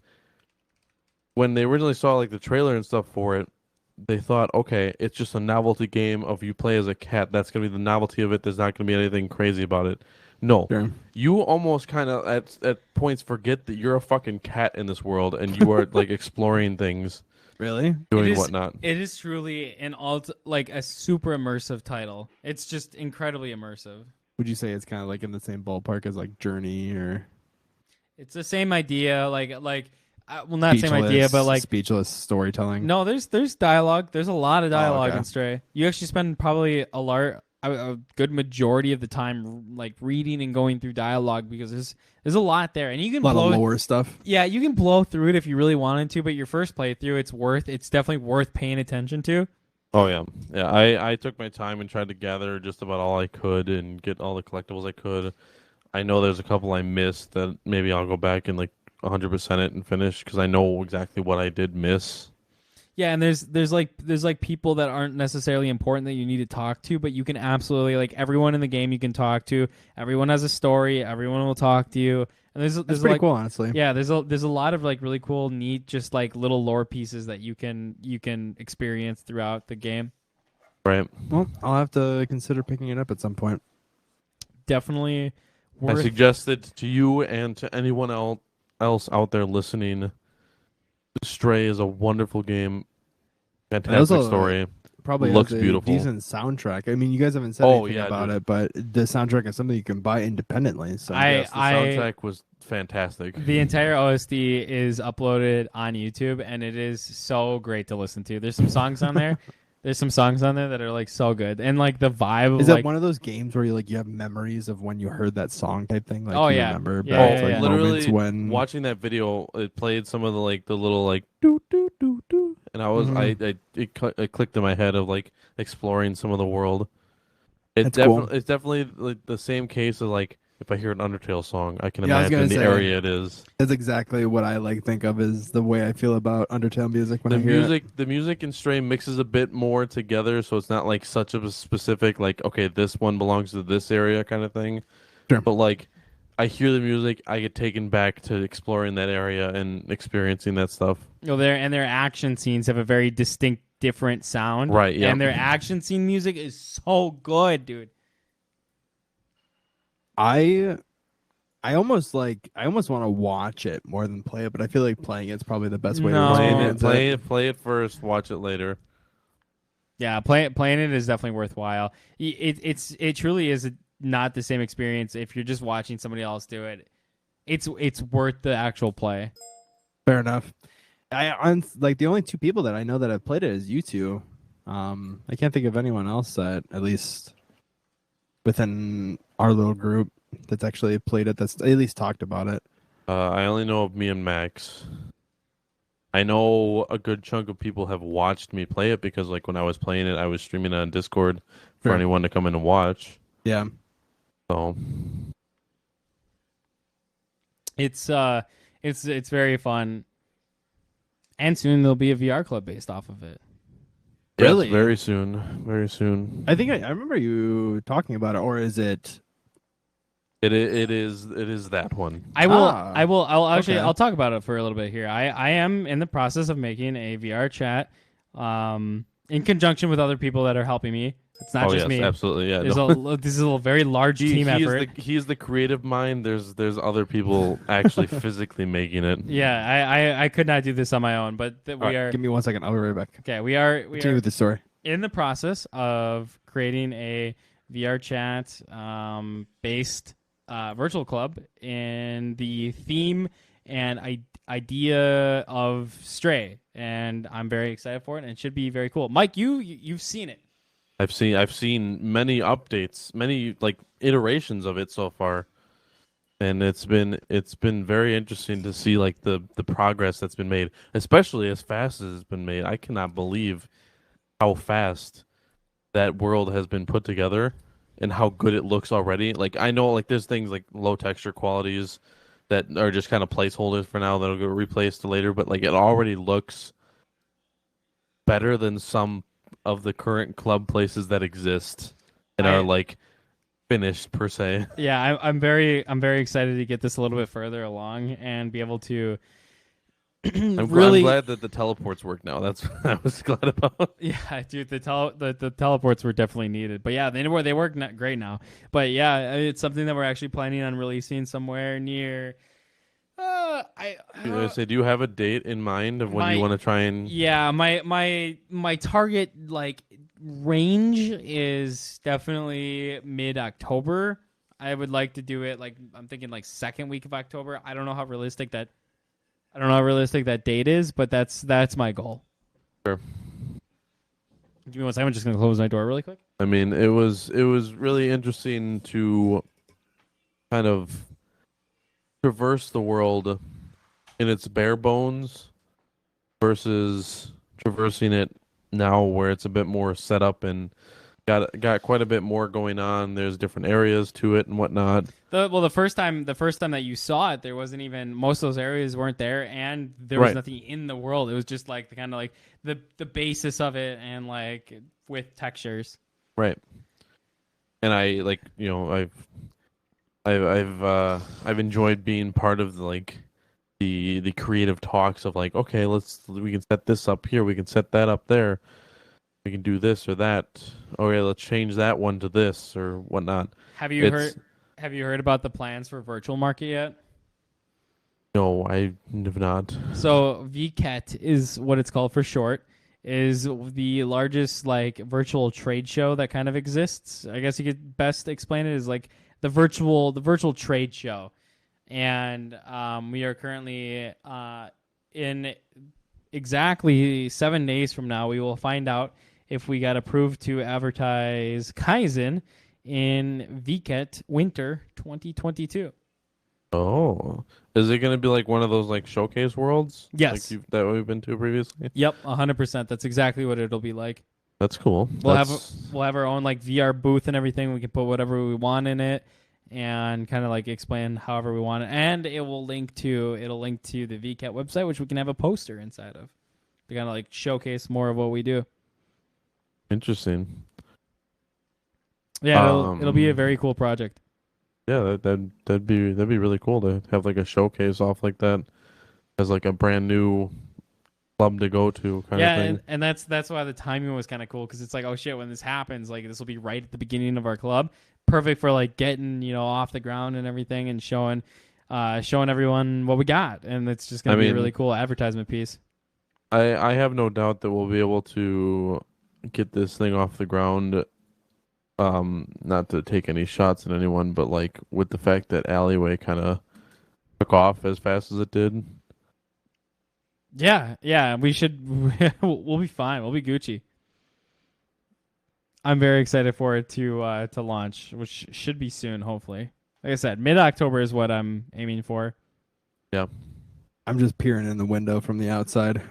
when they originally saw like the trailer and stuff for it, they thought, okay, it's just a novelty game of you play as a cat. That's gonna be the novelty of it. There's not gonna be anything crazy about it. No, sure. You almost kind of at points forget that you're a fucking cat in this world and you are like exploring things. Really? Doing whatnot. It is truly like a super immersive title. It's just incredibly immersive. Would you say it's kind of like in the same ballpark as like Journey or? It's the same idea, well, not same idea, but like speechless storytelling. No, there's dialogue. There's a lot of dialogue okay. in Stray. You actually spend probably a good majority of the time like reading and going through dialogue because there's a lot there, and you can a lot of lore stuff. Yeah, you can blow through it if you really wanted to, but your first playthrough, it's definitely worth paying attention to. Oh yeah. I took my time and tried to gather just about all I could and get all the collectibles I could. I know there's a couple I missed that maybe I'll go back and like 100% it and finish because I know exactly what I did miss. Yeah, and there's like people that aren't necessarily important that you need to talk to, but you can absolutely like everyone in the game you can talk to. Everyone has a story. Everyone will talk to you. And there's pretty cool, honestly. Yeah, there's a lot of like really cool, neat, just like little lore pieces that you can experience throughout the game. Right. Well, I'll have to consider picking it up at some point. Definitely. I suggested to you and to anyone else out there listening, Stray is a wonderful game. Fantastic story. probably looks has a beautiful. decent soundtrack. I mean, you guys haven't said anything about it, but the soundtrack is something you can buy independently. So Yes, the soundtrack was fantastic. The entire OST is uploaded on YouTube, and it is so great to listen to. There's some songs on there. There's some songs on there that are like so good, and like the vibe. Is like, it one of those games where you have memories of when you heard that song type thing? Like, Oh, you yeah. remember Yeah, back yeah, like yeah. moments Literally when watching that video, it played some of the little like doo doo doo doo, and I was it clicked in my head of like exploring some of the world. That's cool. It's definitely like the same case of like if I hear an Undertale song, I can Yeah, I was imagine the gonna say, area it is. That's exactly what I like think of as the way I feel about Undertale music when I hear it. The music in Stray mixes a bit more together, so it's not like such a specific like okay, this one belongs to this area kind of thing. Sure. But like I hear the music, I get taken back to exploring that area and experiencing that stuff. Their action scenes have a very distinct, different sound. Right, yeah. And their action scene music is so good, dude. I almost want to watch it more than play it, but I feel like playing it's probably the best way No. to experience Play it first, watch it later. Yeah, playing it is definitely worthwhile. It truly is not the same experience if you're just watching somebody else do it. It's worth the actual play. Fair enough. I'm like the only two people that I know that have played it is you two. I can't think of anyone else that at least within our little group that's actually played it. That's at least talked about it. I only know of me and Max. I know a good chunk of people have watched me play it because, like, when I was playing it, I was streaming on Discord for Sure. anyone to come in and watch. Yeah. So It's very fun, and soon there'll be a VR club based off of it. Really? Yes, very soon. I think I remember you talking about it, or is it? It is that one. I'll talk about it for a little bit here. I am in the process of making a VR chat, in conjunction with other people that are helping me. It's not just me. Absolutely, yeah. This is a very large team effort. He's the creative mind. There's other people actually physically making it. Yeah, I could not do this on my own, but we are. Give me 1 second. I'll be right back. Okay, we are Continue with the story. in the process of creating a VR chat based virtual club in the theme and idea of Stray, and I'm very excited for it, and it should be very cool. Mike, you've seen it. I've seen many updates, many like iterations of it so far, and it's been very interesting to see like the progress that's been made, especially as fast as it's been made. I cannot believe how fast that world has been put together and how good it looks already. Like I know like there's things like low texture qualities that are just kind of placeholders for now that'll get replaced later, but like it already looks better than some of the current club places that exist and are like finished per se. Yeah, I'm very excited to get this a little bit further along and be able to. I'm glad that the teleports work now. That's what I was glad about. Yeah, dude, the teleports were definitely needed, but yeah, they work great now. But yeah, it's something that we're actually planning on releasing somewhere near. Do you have a date in mind of when you want to try and? Yeah, my target like range is definitely mid-October. I would like to do it like I'm thinking like second week of October. I don't know how realistic that date is, but that's my goal. Sure. Give me 1 second. I'm just gonna close my door really quick. I mean, it was really interesting to kind of traverse the world in its bare bones versus traversing it now where it's a bit more set up and got quite a bit more going on. There's different areas to it and whatnot. The first time that you saw it, there wasn't even most of those areas weren't there, and there was nothing in the world. It was just like the kind of like the basis of it, and like with textures. Right. And I like I've enjoyed being part of the creative talks of like, okay, we can set this up here, we can set that up there, we can do this or that. Okay, let's change that one to this or whatnot. Have you heard about the plans for virtual market yet? No, I have not. So VCAT is what it's called for short. is the largest like virtual trade show that kind of exists. I guess you could best explain it as like the virtual trade show, and we are currently in exactly 7 days from now. We will find out if we got approved to advertise Kaizen in VCAT Winter 2022. Oh, is it going to be like one of those like showcase worlds? Yes. That we've been to previously. Yep, 100%. That's exactly what it'll be like. That's cool. We'll have our own like VR booth and everything. We can put whatever we want in it and kind of like explain however we want it. And it'll link to the VCAT website, which we can have a poster inside of to kind of like showcase more of what we do. Interesting. Yeah, it'll be a very cool project. Yeah, that'd be really cool to have like a showcase off like that as like a brand new club to go to kind of thing. And that's why the timing was kind of cool, because it's like, oh shit, when this happens, like this will be right at the beginning of our club, perfect for like getting off the ground and everything and showing everyone what we got, and it's just gonna be a really cool advertisement piece. I have no doubt that we'll be able to get this thing off the ground. Not to take any shots at anyone, but like with the fact that Alleyway kind of took off as fast as it did. Yeah, we should. We'll be fine. We'll be Gucci. I'm very excited for it to launch, which should be soon, hopefully. Like I said, mid-October is what I'm aiming for. Yeah, I'm just peering in the window from the outside.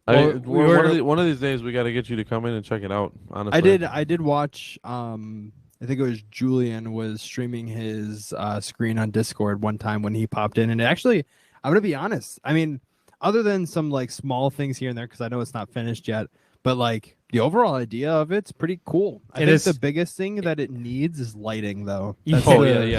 One of these days we got to get you to come in and check it out. Honestly, I did watch. I think it was Julian was streaming his screen on Discord one time when he popped in, and it actually, I'm gonna be honest. I mean, other than some like small things here and there, because I know it's not finished yet, but like the overall idea of it's pretty cool. I think the biggest thing that it needs is lighting, though. Yeah.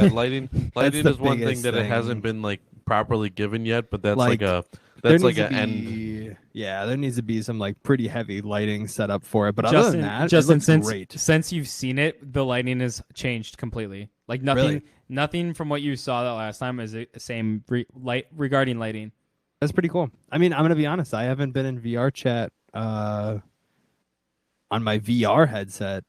Lighting is one thing that it hasn't been like properly given yet, but that's like a. That's like an end. Yeah, there needs to be some like pretty heavy lighting set up for it. But other than that, Justin, it looks great. Since you've seen it, the lighting has changed completely. Like nothing from what you saw that last time is the same regarding lighting. That's pretty cool. I mean, I'm gonna be honest. I haven't been in VR chat on my VR headset,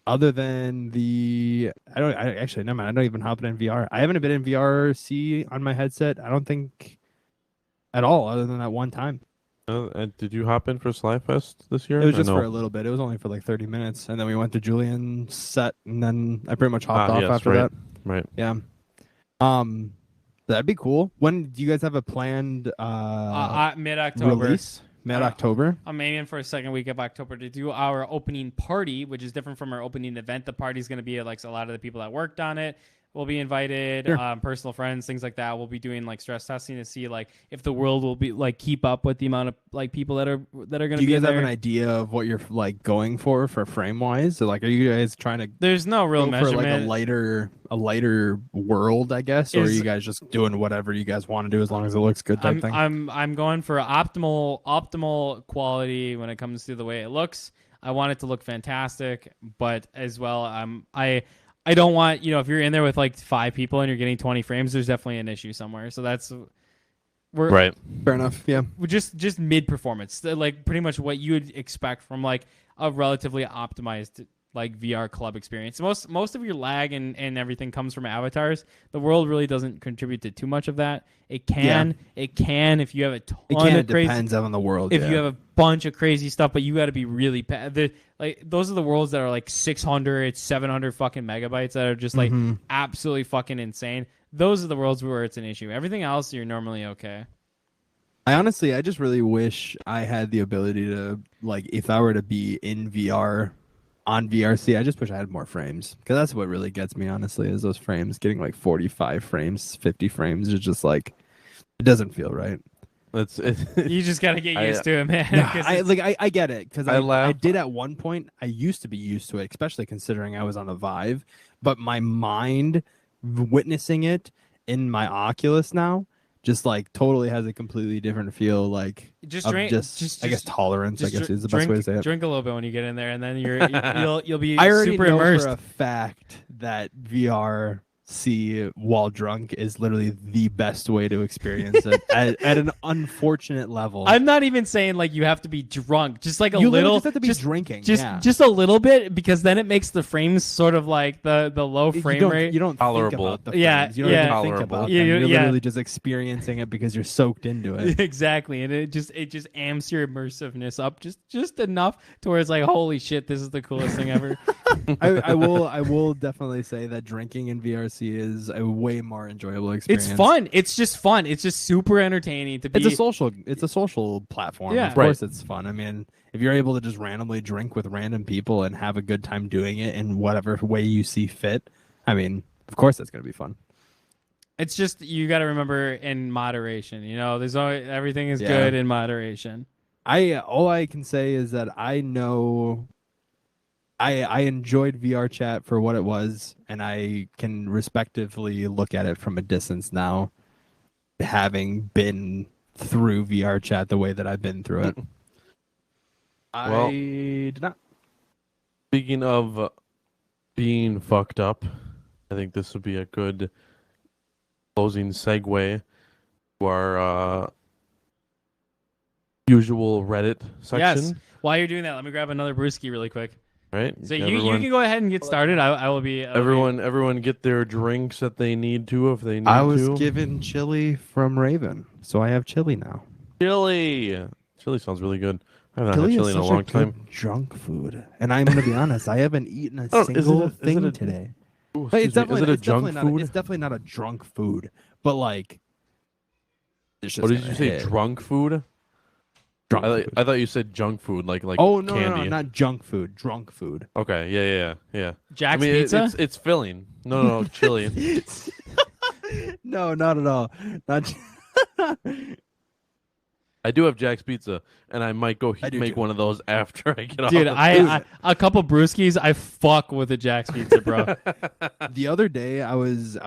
other than never mind. I don't even hop in VR. I haven't been in VRC on my headset. I don't think. At all, other than that one time. Did you hop in for Slyfest this year? It was just for a little bit. It was only for like 30 minutes, and then we went to Julian's set, and then I pretty much hopped off after that. Right. Yeah. That'd be cool. When do you guys have a planned mid-October? Release? Mid-October. I'm aiming for a second week of October to do our opening party, which is different from our opening event. The party's going to be like a lot of the people that worked on it will be invited, sure. Personal friends, things like that. We'll be doing like stress testing to see like if the world will be like keep up with the amount of like people that are going to be there. Do you guys have an idea of what you're like going for frame wise? So like, are you guys trying to? There's no real measurement. For like a lighter world, I guess, or are you guys just doing whatever you guys want to do as long as it looks good type thing? I'm going for optimal quality when it comes to the way it looks. I want it to look fantastic, but as well, I don't want, if you're in there with like 5 people and you're getting 20 frames, there's definitely an issue somewhere. So we're right. Fair enough. Yeah. We're just mid performance, like pretty much what you would expect from like a relatively optimized like VR club experience. Most of your lag and everything comes from avatars. The world really doesn't contribute to too much of that. It can if you have a ton of crazy. It depends on the world. If you have a bunch of crazy stuff, but you got to be really like those are the worlds that are like 600, 700 fucking megabytes that are just like absolutely fucking insane. Those are the worlds where it's an issue. Everything else, you're normally okay. I just really wish I had the ability to, like, if I were to be in VR on VRC, I just wish I had more frames, because that's what really gets me, honestly, is those frames. Getting like 45 frames, 50 frames is just like, it doesn't feel right. You just gotta get used to it, man. I get it, because I did at one point. I used to be used to it, especially considering I was on a Vive, but my mind witnessing it in my Oculus now just like totally has a completely different feel. Like I guess tolerance, I guess is the best way to say it. Drink a little bit when you get in there, and then you'll be I already super know immersed. For a fact that VR see while drunk is literally the best way to experience it at an unfortunate level. I'm not even saying like you have to be drunk, just like you little. just have to be drinking, just a little bit, because then it makes the frames sort of like the low frame rate. You don't Tolerable. think about the frames. You don't even think about them. You're literally just experiencing it because you're soaked into it. Exactly, and it just amps your immersiveness up just enough to where it's like, holy shit, this is the coolest thing ever. I will definitely say that drinking in VRC is a way more enjoyable experience. It's fun. It's just fun. It's just super entertaining to be. It's a social platform. Yeah. Of course it's fun. I mean, if you're able to just randomly drink with random people and have a good time doing it in whatever way you see fit, I mean, of course that's going to be fun. It's just, you got to remember, in moderation. You know, there's always, everything is good in moderation. All I can say is that I know I enjoyed VR chat for what it was, and I can respectively look at it from a distance now, having been through VR chat the way that I've been through it. Well, I did not. Speaking of being fucked up, I think this would be a good closing segue to our usual Reddit section. Yes. While you're doing that, let me grab another brewski really quick. Right. So you can go ahead and get started. I will be. Everyone get their drinks that they need to if they need to. I was given chili from Raven, so I have chili now. Chili. Chili sounds really good. I haven't had Chili chili is in a such long good time. junk food, and I'm going to be honest. I haven't eaten a single thing today. Ooh, But is it a junk food? It's definitely not a drunk food, but like. What did you say? Drunk food? Drunk food. I thought you said junk food, like no, candy. no, not junk food, drunk food. Okay, yeah. Jack's Pizza? It's filling. No, chili. No, not at all. Not. I do have Jack's Pizza, and I might go make one of those after I get off. Dude, I a couple brewskis, I fuck with a Jack's Pizza, bro. The other day, I was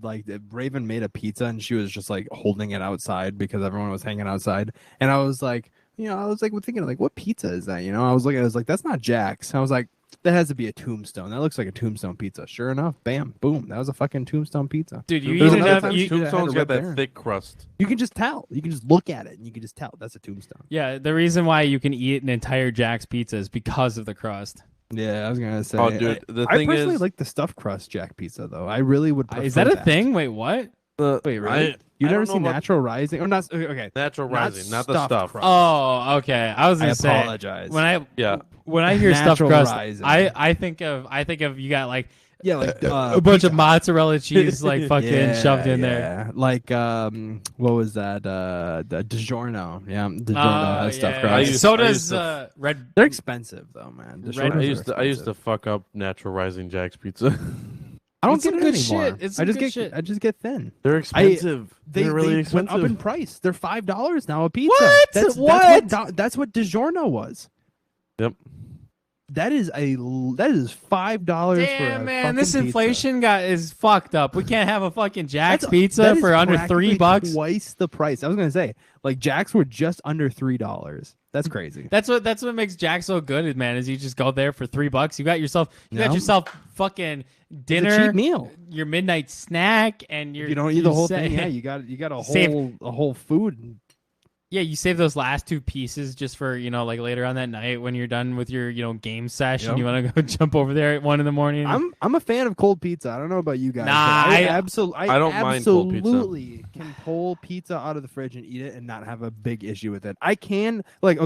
like, Raven made a pizza, and she was just like holding it outside because everyone was hanging outside, and I was like, thinking like, what pizza is that? I was like, that's not Jack's. I was like, that has to be a Tombstone. That looks like a Tombstone pizza. Sure enough, bam, boom, that was a fucking Tombstone pizza. Dude, you eat enough. Tombstone's got that thick crust. You can just tell. You can just look at it and you can just tell that's a Tombstone. Yeah, the reason why you can eat an entire Jack's Pizza is because of the crust. Yeah, I was gonna say. Oh, dude, I personally like the stuffed crust Jack Pizza though. I really would. Is that a thing? Wait, what? Wait, really? You've never seen Natural Rising? Or not? Okay, Natural Rising, not the stuff. Crust. Oh, okay. I was gonna say. I apologize. When I hear stuffed crust, Rising. I think of you got like a bunch of mozzarella cheese like fucking shoved in there. Like what was that? The DiGiorno. Yeah, DiGiorno has stuffed crust. So does Red. They're expensive though, man. I used to fuck up Natural Rising Jack's Pizza. I don't get some it good anymore. shit. It's some good shit. I just get thin. They're expensive. They're really expensive. Went up in price. They're $5 now a pizza. What? That's what DiGiorno was. Yep. That is $5 for Damn, a man, this pizza. inflation is fucked up. We can't have a fucking Jack's Pizza for under $3. Twice the price. I was gonna say, like, Jack's were just under $3. That's crazy. That's what makes Jack so good, man. Is you just go there for $3. You got yourself fucking dinner, it's a cheap meal, your midnight snack, and you don't eat the whole thing. Yeah, you got a whole food. Yeah, you save those last two pieces just for, like later on that night when you're done with your, game session. Yep. You want to go jump over there at 1 a.m. I'm a fan of cold pizza. I don't know about you guys. Nah, I don't mind cold pizza. Absolutely can pull pizza out of the fridge and eat it and not have a big issue with it. I can, but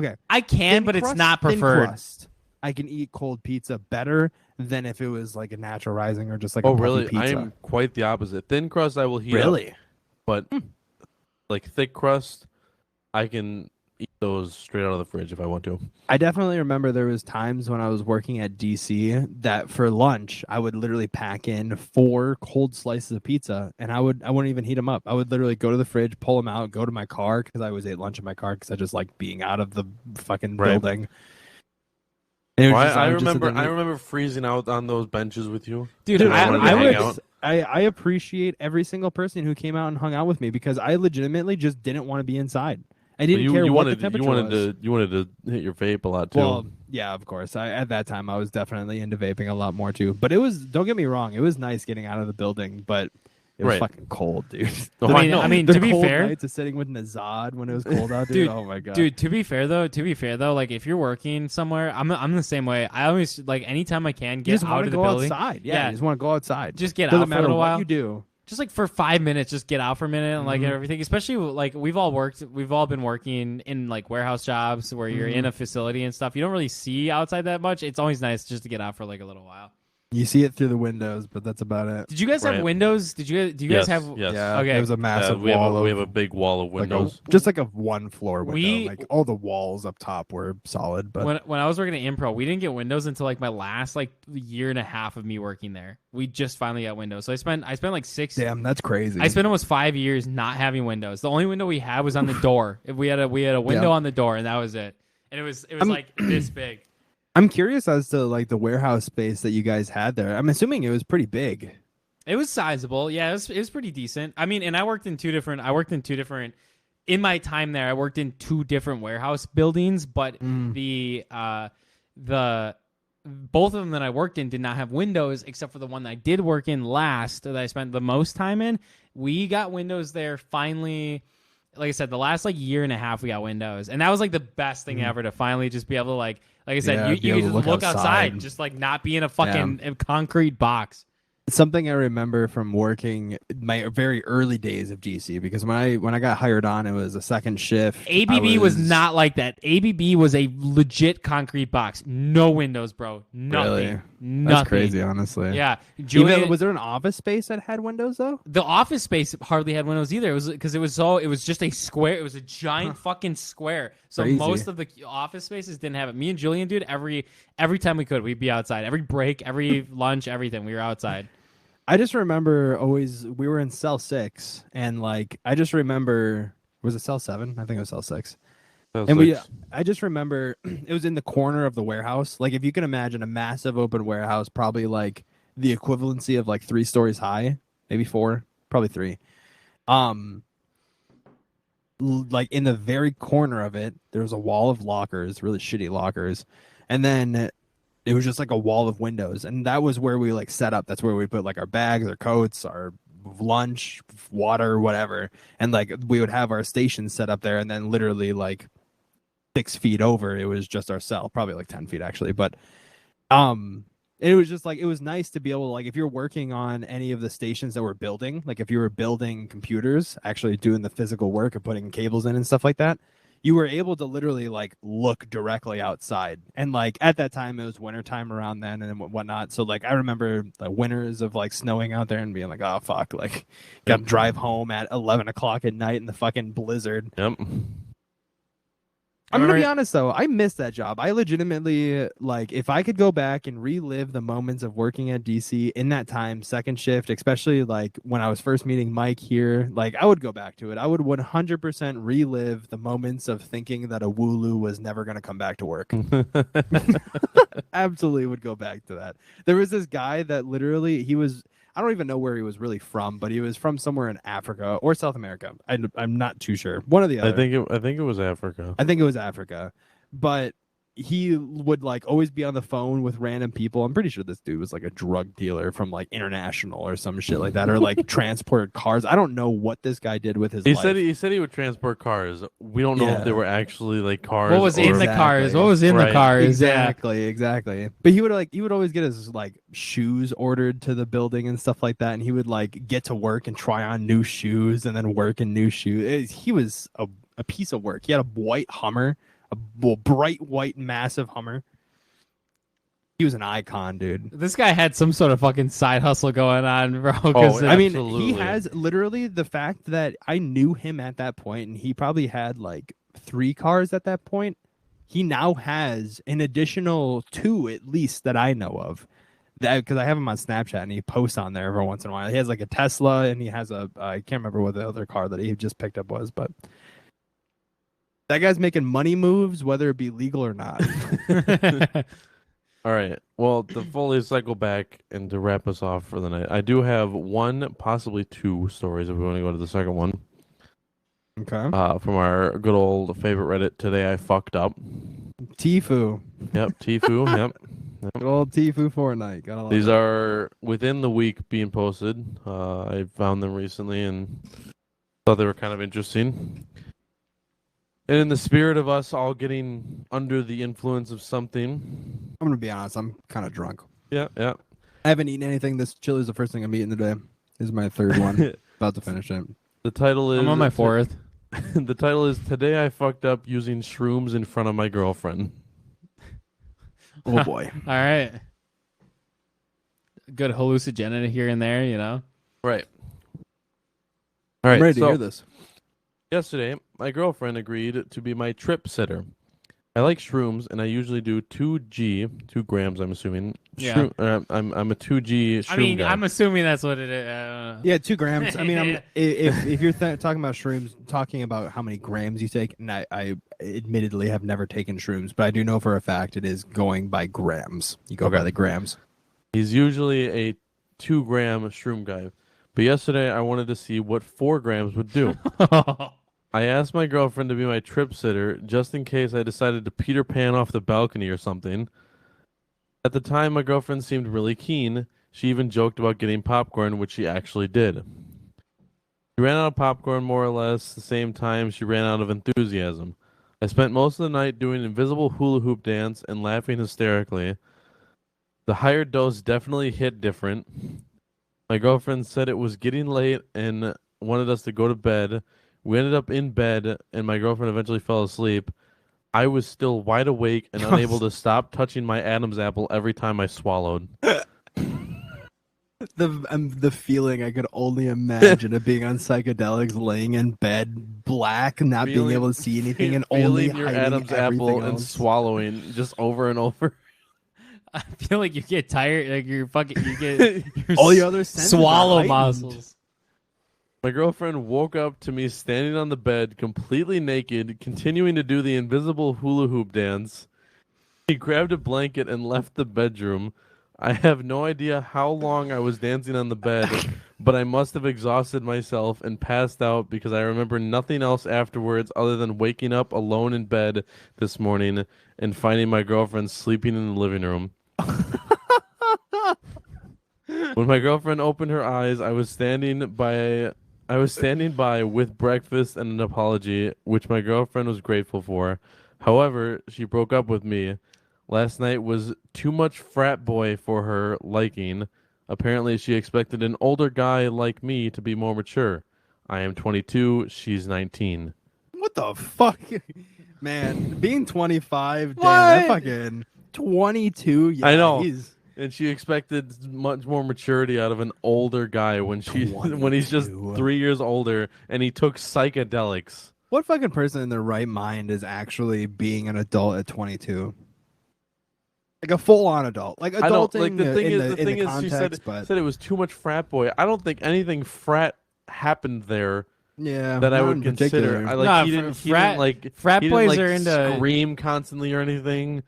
it's not preferred. Crust, I can eat cold pizza better than if it was like a Natural Rising or just like a puffy pizza. I am quite the opposite. Thin crust I will heat up, but like thick crust, I can eat those straight out of the fridge if I want to. I definitely remember there was times when I was working at DC that for lunch I would literally pack in 4 cold slices of pizza and I wouldn't even heat them up. I would literally go to the fridge, pull them out, go to my car because I always ate lunch in my car because I just like being out of the fucking building. I remember freezing out on those benches with you, dude. I appreciate every single person who came out and hung out with me because I legitimately just didn't want to be inside. I didn't care what the you temperature wanted was. you wanted to hit your vape a lot too. Well, yeah, of course. At that time, I was definitely into vaping a lot more too. But it was, don't get me wrong, it was nice getting out of the building, but it was Right. fucking cold, dude. Oh, I mean, The to be cold fair, nights of sitting with Nazad when it was cold out, dude. Dude, Oh my god, dude. To be fair though, like if you're working somewhere, I'm the same way. I always like anytime I can you get just out want of to the go building. outside. Yeah, Yeah. you just want to go outside. Just get Doesn't out for a matter little what while. you do. Just like for 5 minutes, just get out for a minute and like Mhm. everything. Especially like we've all been working in like warehouse jobs where you're in a facility and stuff. You don't really see outside that much. It's always nice just to get out for like a little while. You see it through the windows, but that's about it. Did you guys have Right. windows? Do you Yes, guys have? yes. Yeah, Okay. it was a massive we have wall. we have a big wall of like windows. just like a one floor window. We- like all the walls up top were solid, but When I was working at Impro, we didn't get windows until like my last like year and a half of me working there. We just finally got windows. So I spent like damn, that's crazy. I spent almost 5 years not having windows. The only window we had was on the door. If we had a window Yeah. on the door, and that was it. And it was like this big. I'm curious as to like the warehouse space that you guys had there. I'm assuming it was pretty big. It was sizable. Yeah, it was pretty decent. I mean, and I worked in two different. In my time there, I worked in two different warehouse buildings, but the both of them that I worked in did not have windows, except for the one that I did work in last, that I spent the most time in. We got windows there finally. Like I said, the last like year and a half we got windows, and that was like the best thing ever to finally just be able to like I said, Yeah, you be can able to just look look outside, outside. just like not be in a fucking concrete box. Something I remember from working my very early days of GC, because when I got hired on, it was a second shift. ABB was not like that. ABB was a legit concrete box, no windows, bro, nothing, Really? nothing. That's crazy, honestly. Yeah, Even, Julian, was there an office space that had windows though? the office space hardly had windows either. It was because it was just a square. It was a giant fucking square. So Crazy. most of the office spaces didn't have it. Me and Julian, dude, every time we could, we'd be outside. Every break, every lunch, everything, we were outside. I just remember we were in cell 6, and like I just remember, was it cell 7? I think it was cell 6. And I just remember it was in the corner of the warehouse. Like if you can imagine a massive open warehouse, probably like the equivalency of like 3 stories high, maybe 4, probably 3. Like in the very corner of it, there was a wall of lockers, really shitty lockers, and then it was just like a wall of windows, and that was where we like set up. That's where we put like our bags, our coats, our lunch, water, whatever, and like we would have our station set up there, and then literally like 6 feet over, it was just our cell, probably like 10 feet actually, but it was just like, it was nice to be able to, like, if you're working on any of the stations that we're building, like if you were building computers, actually doing the physical work of putting cables in and stuff like that, you were able to literally like look directly outside. And like at that time, it was wintertime around then and whatnot. So like I remember the winters of like snowing out there and being like, oh fuck, like got to drive home at 11 o'clock at night in the fucking blizzard. Yep. I'm gonna be honest though, I miss that job. I legitimately, like, if I could go back and relive the moments of working at DC in that time, second shift, especially like when I was first meeting Mike here, like I would go back to it. I would 100% relive the moments of thinking that a Wooloo was never gonna come back to work. Absolutely would go back to that. There was this guy that literally I don't even know where he was really from, but he was from somewhere in Africa or South America. I'm not too sure. One of the other. I think it was Africa. I think it was Africa, but he would like always be on the phone with random people. I'm pretty sure this dude was like a drug dealer from like International or some shit like that, or like transported cars. I don't know what this guy did with his life. He said he would transport cars. We don't know if they were actually like cars. What was in the cars? What was in the cars? Exactly. But he would always get his like shoes ordered to the building and stuff like that, and he would like get to work and try on new shoes and then work in new shoes. He was a piece of work. He had a white Hummer. A bright white massive Hummer. He was an icon, dude. This guy had some sort of fucking side hustle going on, bro. Oh, I mean, absolutely. he has literally the fact that I knew him at that point, and he probably had like 3 cars at that point. He now has an additional 2 at least that I know of. Because I have him on Snapchat and he posts on there every once in a while. He has like a Tesla and he has I can't remember what the other car that he just picked up was, but that guy's making money moves, whether it be legal or not. All right. Well, to fully cycle back and to wrap us off for the night, I do have 1, possibly 2 stories if we want to go to the second one. Okay. From our good old favorite Reddit. Today I fucked up. Tifu. Yep, Tifu. Yep. Good old Tifu Fortnite. Gotta love These it. are within the week being posted. I found them recently and thought they were kind of interesting. And in the spirit of us all getting under the influence of something. I'm gonna be honest. I'm kind of drunk. Yeah. I haven't eaten anything. This chili is the first thing I'm eating today. This is my third one. About to finish it. The title is I'm on my fourth. The title is Today I Fucked Up Using Shrooms in Front of My Girlfriend. Oh boy. All right. Good hallucinogen here and there, you know. Right. All right. I'm ready to so hear this. yesterday, my girlfriend agreed to be my trip sitter. I like shrooms, and I usually do 2 grams. I'm assuming. Yeah. I'm a 2G shroom I mean, guy. I'm assuming that's what it is. Yeah, 2 grams. I mean, if you're talking about shrooms, talking about how many grams you take, and I admittedly have never taken shrooms, but I do know for a fact it is going by grams. You go by the grams. He's usually a 2-gram shroom guy, but yesterday I wanted to see what 4 grams would do. I asked my girlfriend to be my trip sitter just in case I decided to Peter Pan off the balcony or something. At the time, my girlfriend seemed really keen. She even joked about getting popcorn, which she actually did. She ran out of popcorn more or less the same time she ran out of enthusiasm. I spent most of the night doing invisible hula hoop dance and laughing hysterically. The higher dose definitely hit different. My girlfriend said it was getting late and wanted us to go to bed. We ended up in bed, and my girlfriend eventually fell asleep. I was still wide awake and unable to stop touching my Adam's apple every time I swallowed. The feeling I could only imagine of being on psychedelics, laying in bed, black, not being able to see anything, and only feeling your hiding Adam's everything apple and else. swallowing just over and over. I feel like you get tired, like you get your All the other senses are swallow heightened. muscles. My girlfriend woke up to me standing on the bed, completely naked, continuing to do the invisible hula hoop dance. She grabbed a blanket and left the bedroom. I have no idea how long I was dancing on the bed, but I must have exhausted myself and passed out because I remember nothing else afterwards other than waking up alone in bed this morning and finding my girlfriend sleeping in the living room. When my girlfriend opened her eyes, I was standing by with breakfast and an apology, which my girlfriend was grateful for. However, she broke up with me. Last night was too much frat boy for her liking. Apparently, she expected an older guy like me to be more mature. I am 22. She's 19. What the fuck? Man, being 25, damn, What? that fucking 22. Yeah, I know. He's And she expected much more maturity out of an older guy when he's just 22. 3 years older and he took psychedelics. What fucking person in their right mind is actually being an adult at 22? Like a full-on adult, like I don't adulting like the thing in is the, the thing in is the she context, but said it was too much frat boy. I don't think anything frat happened there yeah, that I not would in consider. particular. I like No, he didn't frat like frat he didn't, boys like, are into scream constantly or anything.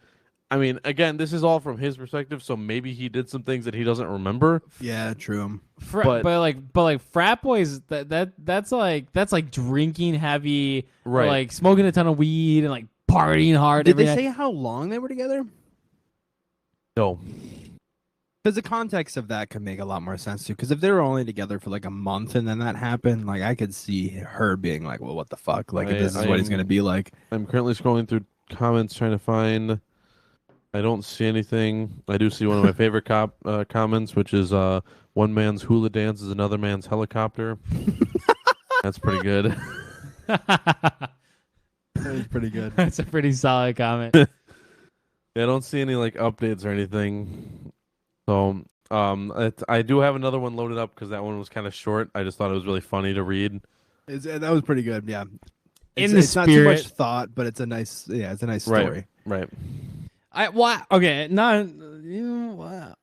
I mean, again, this is all from his perspective, so maybe he did some things that he doesn't remember. Yeah, true. but like frat boys that's like drinking heavy, Right. or like smoking a ton of weed and like partying hard. Did every they night. say how long they were together? No. Because the context of that could make a lot more sense too. Because if they were only together for like a month and then that happened, like I could see her being like, "Well, what the fuck? Like, if this is what he's gonna be like." I'm currently scrolling through comments trying to find. I don't see anything. I do see one of my favorite comments, which is one man's hula dance is another man's helicopter. That's pretty good. That was pretty good. That's a pretty solid comment. Yeah, I don't see any like updates or anything. So I do have another one loaded up because that one was kind of short. I just thought it was really funny to read. That was pretty good. Yeah. In the it's not too much spirit- thought, but it's a nice story. Right. Okay, not wow.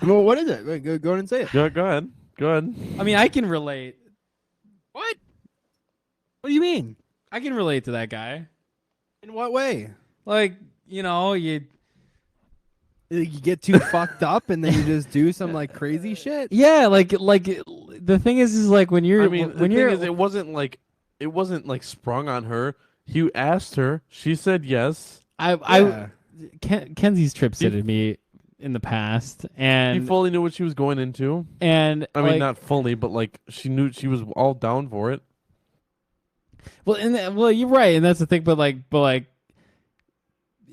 Well, what is it? Wait, go ahead and say it. Go ahead. Go ahead. I mean, I can relate. What? What do you mean? I can relate to that guy. In what way? Like, you You get too fucked up and then you just do some like crazy shit. yeah, like the thing is like when you're I mean, when the you're thing is, it wasn't like sprung on her. He asked her. She said yes. Kenzie's trip sitted me in the past, She and fully knew what she was going into. and I mean, not fully, but like she knew she was all down for it. well, you're right, and that's the thing. But like,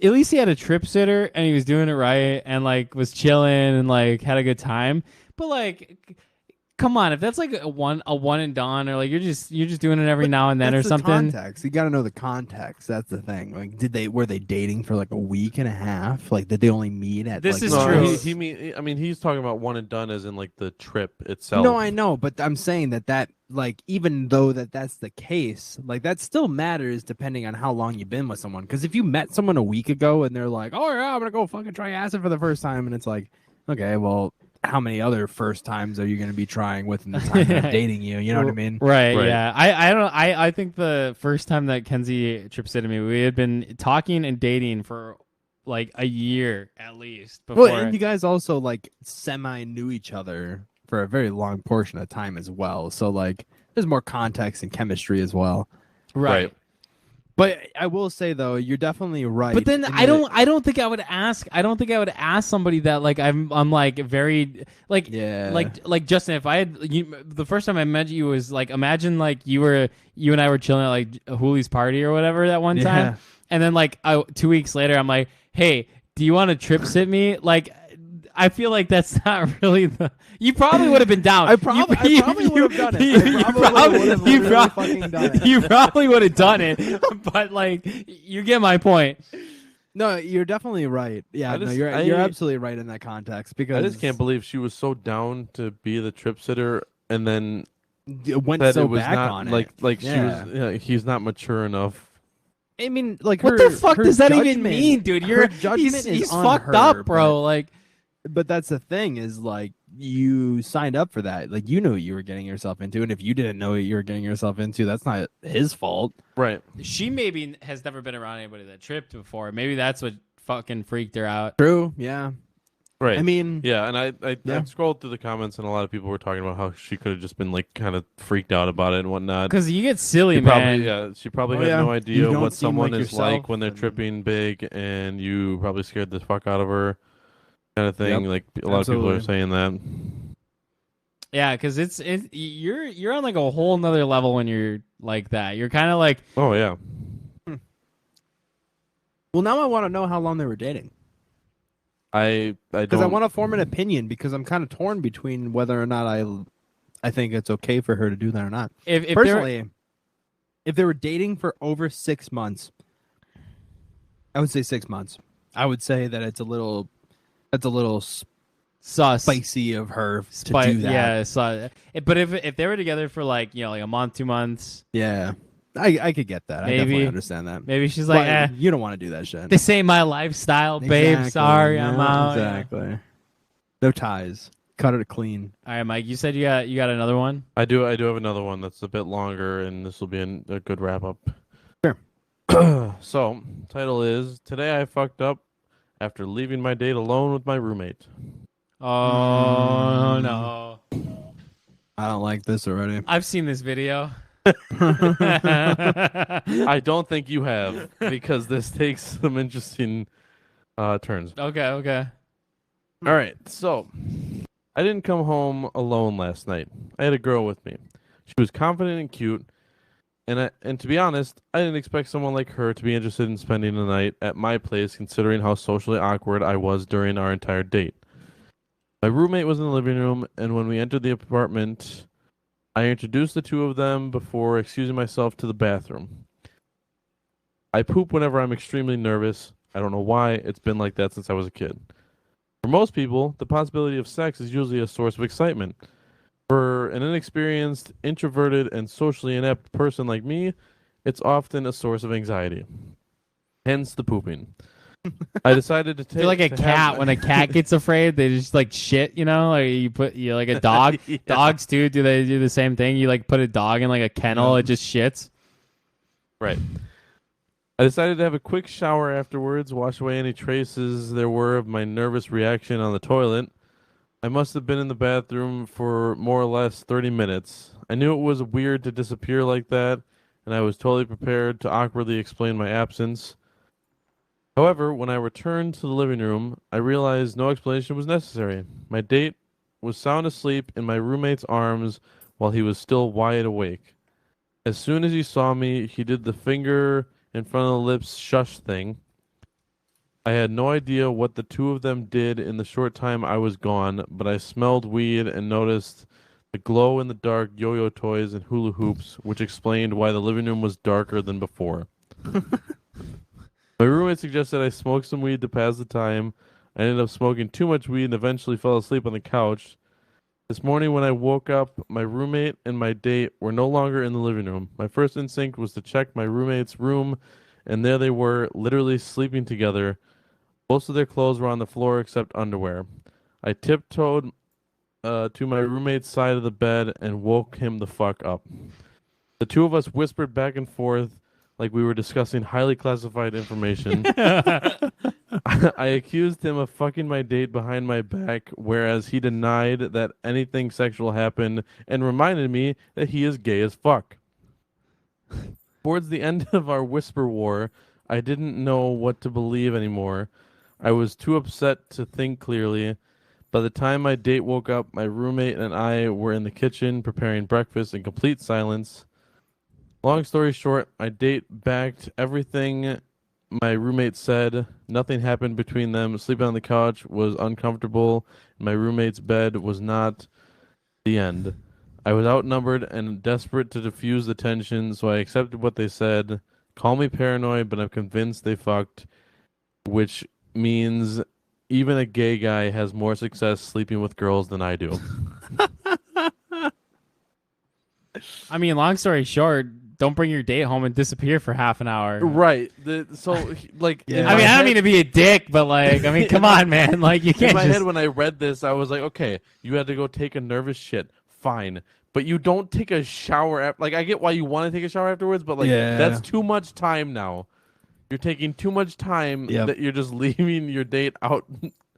at least he had a trip sitter, and he was doing it right, and like was chilling and like had a good time. But like, come on, if that's like a one and done, or like you're just doing it every now and then or That's the something. Context. You got to know the context. That's the thing. Like, were they dating for like a week and a half? Like, did they only meet at? This like, is the true. I mean, he's talking about one and done, as in like the trip itself. No, I know, but I'm saying that like even though that's the case, like that still matters depending on how long you've been with someone. Because if you met someone a week ago and they're like, "Oh yeah, I'm gonna go fucking try acid for the first time," and it's like, okay, well, how many other first times are you going to be trying within the time they're dating you? You know what I mean? Right. Right. Yeah. I think the first time that Kenzie trip sit to me, we had been talking and dating for like a year at least before. Well, and you guys also like semi knew each other for a very long portion of time as well. So like, there's more context and chemistry as well. right. But I will say though, you're definitely right. But then in I that- don't think I would ask. I don't think I would ask somebody that like I'm like very like Yeah. like Justin. If I had the first time I met you was like imagine like you and I were chilling at like Hoolie's party or whatever that one time, Yeah. and then like 2 weeks later I'm like, hey, do you want to trip sit me? Like, I feel like that's not really the. You probably would have been down. I probably would have done it. You probably would have done it, but like, you get my point. No, you're definitely right. Yeah, you're absolutely right in that context because I just can't believe she was so down to be the trip sitter, and then it went that so it was back not on it. like Yeah. she was. He's not mature enough. I mean, like, What the fuck does that even mean, dude? He's on fucked her, up, bro. Like, But that's the thing is like you signed up for that. Like you knew what you were getting yourself into, and if you didn't know what you were getting yourself into, that's not his fault. Right. she maybe has never been around anybody that tripped before. Maybe that's what fucking freaked her out. True. Yeah. Right. I mean, yeah, and I Yeah. scrolled through the comments, and a lot of people were talking about how she could have just been like kind of freaked out about it and whatnot. Because you get silly, She man. she probably Oh, had yeah. no You idea don't what seem someone like is yourself, like when they're and- tripping big, and you probably scared the fuck out of her, kind of thing. Yep. Like a lot of people are Absolutely. saying that. Yeah, because you're on like a whole nother level when you're like that. You're kind of like, Oh yeah. well, now I want to know how long they were dating I because I don't. want to form an opinion because I'm kind of torn between whether or not I think it's okay for her to do that or not. if they're Personally, if they were dating for over 6 months, I would say 6 months. I would say that that's a little sus, spicy of her to do that. yeah, sus. But if they were together for like like a month, 2 months, Yeah. I could get that. I Maybe. definitely understand that. maybe she's like, But you don't want to do that shit. this ain't my lifestyle, babe. Exactly, Sorry, yeah, I'm out. Exactly. No ties. Cut it clean. All right, Mike. You said you got another one. I do have another one that's a bit longer, and this will be a good wrap up. Sure. So, title is Today I Fucked Up After Leaving My Date Alone with My Roommate. Oh no, I don't like this already. I've seen this video. I don't think you have, because this takes some interesting turns. Okay. All right, so I didn't come home alone last night. I had a girl with me. She was confident and cute, and to be honest, I didn't expect someone like her to be interested in spending the night at my place, considering how socially awkward I was during our entire date. My roommate was in the living room, and when we entered the apartment, I introduced the two of them before excusing myself to the bathroom. I poop whenever I'm extremely nervous. I don't know why. It's been like that since I was a kid. For most people, the possibility of sex is usually a source of excitement. For an inexperienced, introverted, and socially inept person like me, it's often a source of anxiety. Hence the pooping. I decided to take. They're like a to cat. have- When a cat gets afraid, they just like shit. Like you like a dog. Yeah. Dogs too. Do they do the same thing? You like put a dog in like a kennel, it just shits. Right. I decided to have a quick shower afterwards, wash away any traces there were of my nervous reaction on the toilet. I must have been in the bathroom for more or less 30 minutes. I knew it was weird to disappear like that, and I was totally prepared to awkwardly explain my absence. However, when I returned to the living room, I realized no explanation was necessary. My date was sound asleep in my roommate's arms while he was still wide awake. As soon as he saw me, he did the finger in front of the lips shush thing. I had no idea what the two of them did in the short time I was gone, but I smelled weed and noticed the glow in the dark yo-yo toys and hula hoops, which explained why the living room was darker than before. My roommate suggested I smoke some weed to pass the time. I ended up smoking too much weed and eventually fell asleep on the couch. This morning when I woke up, my roommate and my date were no longer in the living room. My first instinct was to check my roommate's room, and there they were, literally sleeping together. Most of their clothes were on the floor except underwear. I tiptoed to my roommate's side of the bed and woke him the fuck up. The two of us whispered back and forth like we were discussing highly classified information. I accused him of fucking my date behind my back, whereas he denied that anything sexual happened and reminded me that he is gay as fuck. Towards the end of our whisper war, I didn't know what to believe anymore. I was too upset to think clearly. By the time my date woke up, my roommate and I were in the kitchen preparing breakfast in complete silence. Long story short, my date backed everything my roommate said. Nothing happened between them. Sleeping on the couch was uncomfortable. My roommate's bed was not. The end. I was outnumbered and desperate to diffuse the tension, so I accepted what they said. Call me paranoid, but I'm convinced they fucked, which means even a gay guy has more success sleeping with girls than I do. I mean, long story short, don't bring your date home and disappear for half an hour. Right. I mean, I don't mean to be a dick, but like, I mean, come on, man. Like, you can't. In my head, when I read this, I was like, okay, you had to go take a nervous shit. Fine. But you don't take a shower. Like, I get why you want to take a shower afterwards, but like, that's too much time now. You're taking too much time that you're just leaving your date out.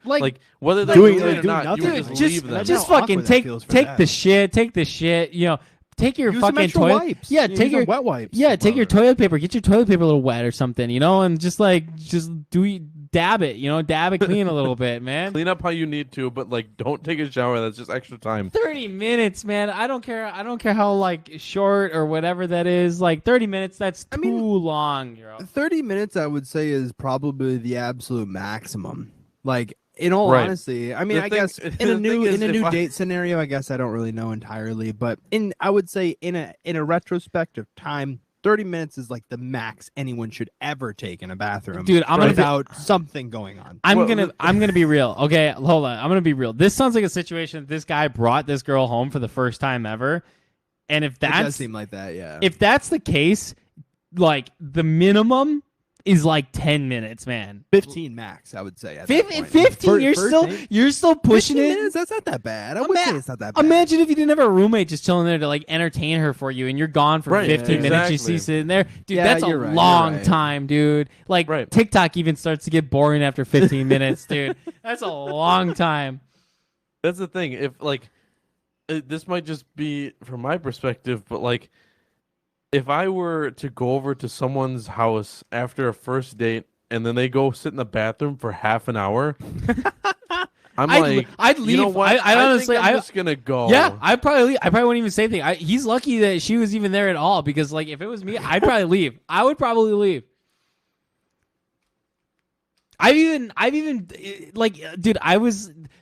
Like whether they're doing it or not, you would just leave them. Just fucking take the shit. You know, take your fucking toilet. Wipes. Yeah, take your wet wipes. Yeah, take your toilet paper. Get your toilet paper a little wet or something. You know, and just dab it. You know, dab it clean a little bit, man. Clean up how you need to, but like, don't take a shower. That's just extra time. 30 minutes, man. I don't care how like short or whatever that is. Like 30 minutes, that's too long. 30 minutes, I would say, is probably the absolute maximum. Like, in all honesty, I mean, I guess in a new date scenario, I guess I don't really know entirely, but I would say in a retrospective time, 30 minutes is like the max anyone should ever take in a bathroom, dude. Without something going on. I'm gonna be real. Okay, hold on. I'm gonna be real. This sounds like a situation. This guy brought this girl home for the first time ever, and if that does seem like that, yeah. If that's the case, like the minimum is like 10 minutes, man. 15 max, I would say. 15. You're still pushing it. Minutes, that's not that bad. I would say it's not that bad. Imagine if you didn't have a roommate just chilling there to like entertain her for you, and you're gone for 15 minutes. You see sitting there, dude. That's a long time, dude. Like TikTok even starts to get boring after 15 minutes, dude. That's a long time. That's the thing. If like, this might just be from my perspective, but like, if I were to go over to someone's house after a first date and then they go sit in the bathroom for half an hour, I'd leave. You know what? I honestly, I'm just gonna go. Yeah, I'd probably leave. I probably wouldn't even say anything. He's lucky that she was even there at all, because like if it was me, I'd probably leave. I would probably leave. I've even like, dude,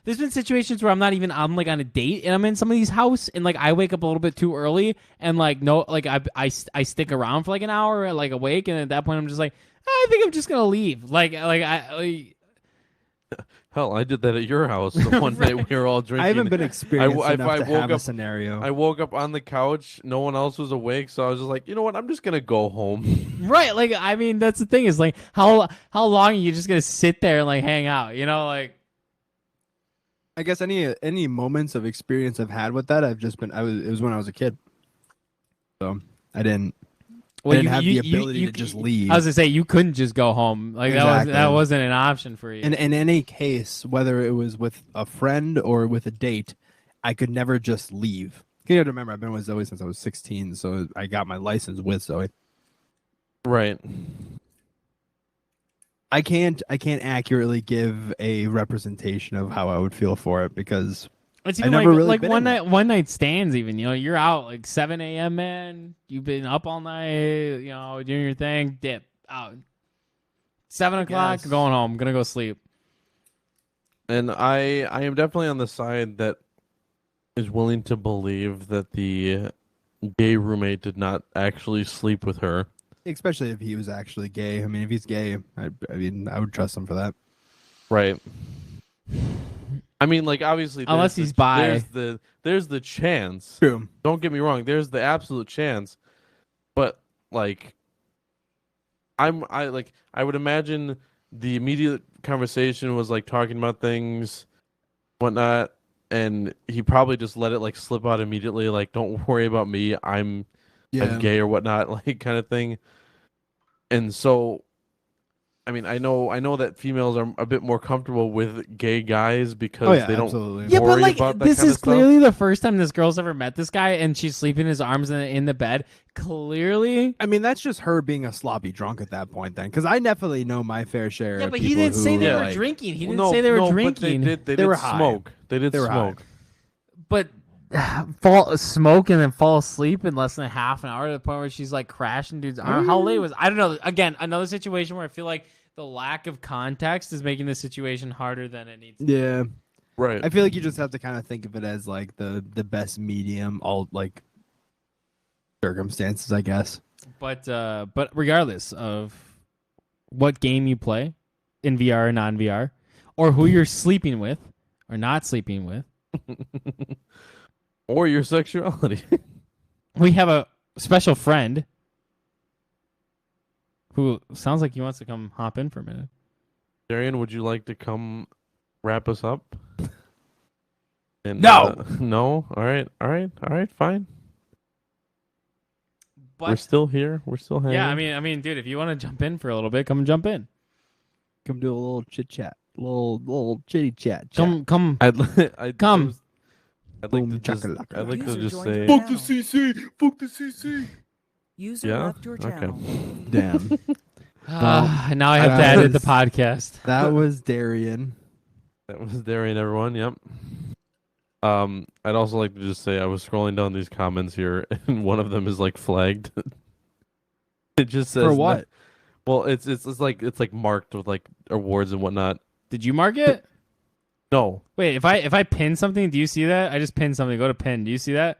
there's been situations where I'm like on a date and I'm in somebody's house and like I wake up a little bit too early and like I stick around for like an hour like awake, and at that point I'm just like, I think I'm just gonna leave. Hell, I did that at your house the one night we were all drinking. I haven't been experienced enough to have a scenario. I woke up on the couch, no one else was awake, so I was just like, you know what, I'm just gonna go home. Right, like I mean that's the thing is like how long are you just gonna sit there and like hang out? You know, like I guess any moments of experience I've had with that, it was when I was a kid. So I didn't I didn't have the ability to just leave. I was gonna say you couldn't just go home. Like Exactly. that wasn't an option for you. And in any case, whether it was with a friend or with a date, I could never just leave. You have to remember, I've been with Zoe since I was 16, so I got my license with Zoe. Right. I can't accurately give a representation of how I would feel for it because It's I even never really like been one in night stands. Even you're out like 7 a.m. Man, you've been up all night. Doing your thing. Dip out 7 o'clock. Yes. Going home. Gonna go sleep. And I am definitely on the side that is willing to believe that the gay roommate did not actually sleep with her. especially if he was actually gay. I mean, if he's gay, I would trust him for that. Right. I mean, like, obviously, Unless he's bi. There's the chance. True. Don't get me wrong. There's the absolute chance, but like, I would imagine the immediate conversation was like talking about things, whatnot, and he probably just let it like slip out immediately. Like, don't worry about me. I'm gay or whatnot, like kind of thing. And so, I mean, I know that females are a bit more comfortable with gay guys because they don't absolutely. Yeah, but worry like about that this kind is of stuff. clearly the first time this girl's ever met this guy, and she's sleeping in his arms in the bed. Clearly, I mean, that's just her being a sloppy drunk at that point, then, because I definitely know my fair share. yeah, of but he people didn't say who, they were like, drinking. He Well, didn't say they were but drinking. they They were did high. smoke. They did They were high. smoke. But smoke and then fall asleep in less than a half an hour to the point where she's like crashing dude's arm. How late was I don't know. Again, another situation where I feel like the lack of context is making the situation harder than it needs to be. Yeah, Right. I feel like you just have to kind of think of it as like the best medium, all like circumstances, I guess. But regardless of what game you play in VR or non-VR, or who you're sleeping with or not sleeping with, Or your sexuality. we have a special friend who sounds like he wants to come hop in for a minute. Darian, would you like to come wrap us up? And, No! No? All right, fine. We're But still here. We're still hanging. yeah, I mean, dude, if you want to jump in for a little bit, come jump in. Come do a little chit chat, little chitty chat. Come. I'd Come. I'd like Boom, to just, chakalaka. I'd like to User just joined say, your Fuck the CC! Fuck the CC! User Yeah? left your Okay. channel. Damn. Now I have to edit the podcast. That was Darian. that was Darian, everyone. Yep. I'd also like to just say I was scrolling down these comments here, and one of them is like flagged. It just says For what? Well, it's like marked with like awards and whatnot. Did you mark it? No, Wait, if I pin something, do you see that? I just pinned something. Go to pin. Do you see that?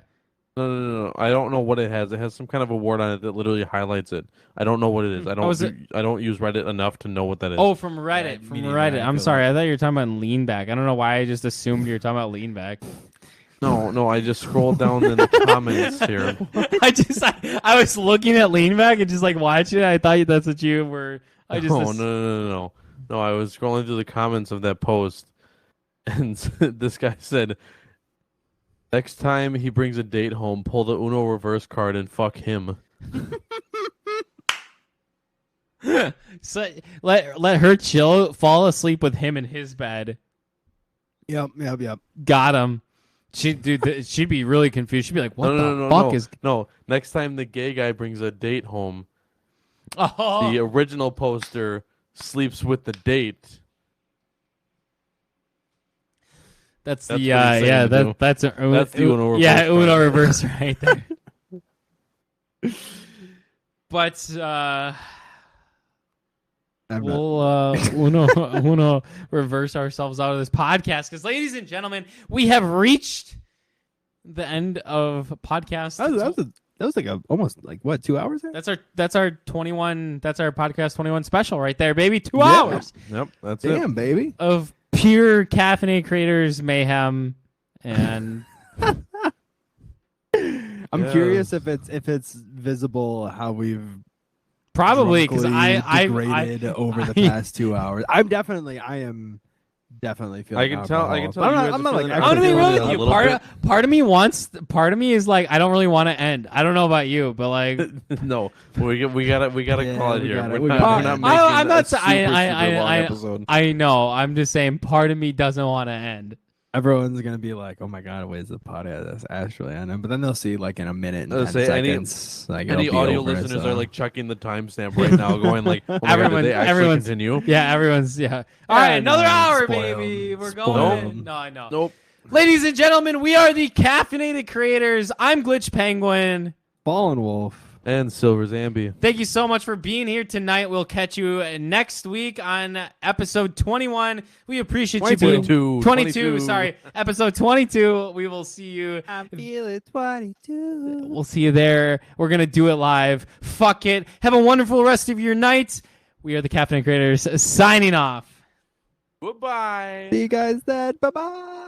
no. I don't know what it has. It has some kind of award on it that literally highlights it. I don't know what it is. I is it? I don't use Reddit enough to know what that is. Oh, from Reddit. Yeah, From me neither. Reddit. I I'm feel sorry. I thought you were talking about lean back. I don't know why I just assumed you were talking about lean back. No. I just scrolled down in the comments here. I was looking at lean back and just like watching it. I thought that's what you were. I just No. I was scrolling through the comments of that post, and this guy said, "Next time he brings a date home, pull the Uno reverse card and fuck him." So let her chill, fall asleep with him in his bed. Yep. Got him. She'd be really confused. She'd be like, "What the fuck is?" No, next time the gay guy brings a date home, Oh, the original poster sleeps with the date. that's That's the what he's saying to do. that's That's the Uno reverse Yeah, card. Uno reverse right there. But I'm not- we'll Uno reverse ourselves out of this podcast because, ladies and gentlemen, we have reached the end of podcast. That was like almost like what, 2 hours? There? That's our 21. That's our podcast 21 special right there, baby. 2 hours Yep, that's it. Damn, baby. of pure Caffeinated Creators mayhem, and I'm Yeah. curious if it's visible how we've probably because drunkenly I degraded over the I- past 2 hours. I am definitely feel. I like can tell. I can alcohol. tell. I'm you not, guys I'm are not like. feeling I'm gonna be actually real feeling with it a you. little bit. Part of me is like, I don't really want to end. I don't know about you, but like, No, we gotta Yeah, call it we here. gotta- We're we not, gotta we're end. not making I'm not a sa- super, I- super long episode. I know. I'm just saying, part of me doesn't want to end. Everyone's gonna be like, "Oh my god, where's the podcast that's actually on it?" But then they'll see like in a minute and 10 Say seconds. Like Any it'll be audio over, listeners so. are like checking the timestamp right now, going like, "Oh my god, Everyone- did they actually everyone's- continue?" Yeah, everyone's All right, another no, hour, spoiled. baby. We're Spoiled. going. No, I know. Nope. Ladies and gentlemen, we are the Caffeinated Creators. I'm Glitch Penguin. Fallen Wolf. And Silver Zambi. Thank you so much for being here tonight. We'll catch you next week on episode 21. We appreciate you being 22. Sorry, episode 22. We will see you. I'm feeling 22. We'll see you there. We're gonna do it live. Fuck it. Have a wonderful rest of your night. We are the Caffeinated Creators signing off. Goodbye. See you guys then. Bye bye.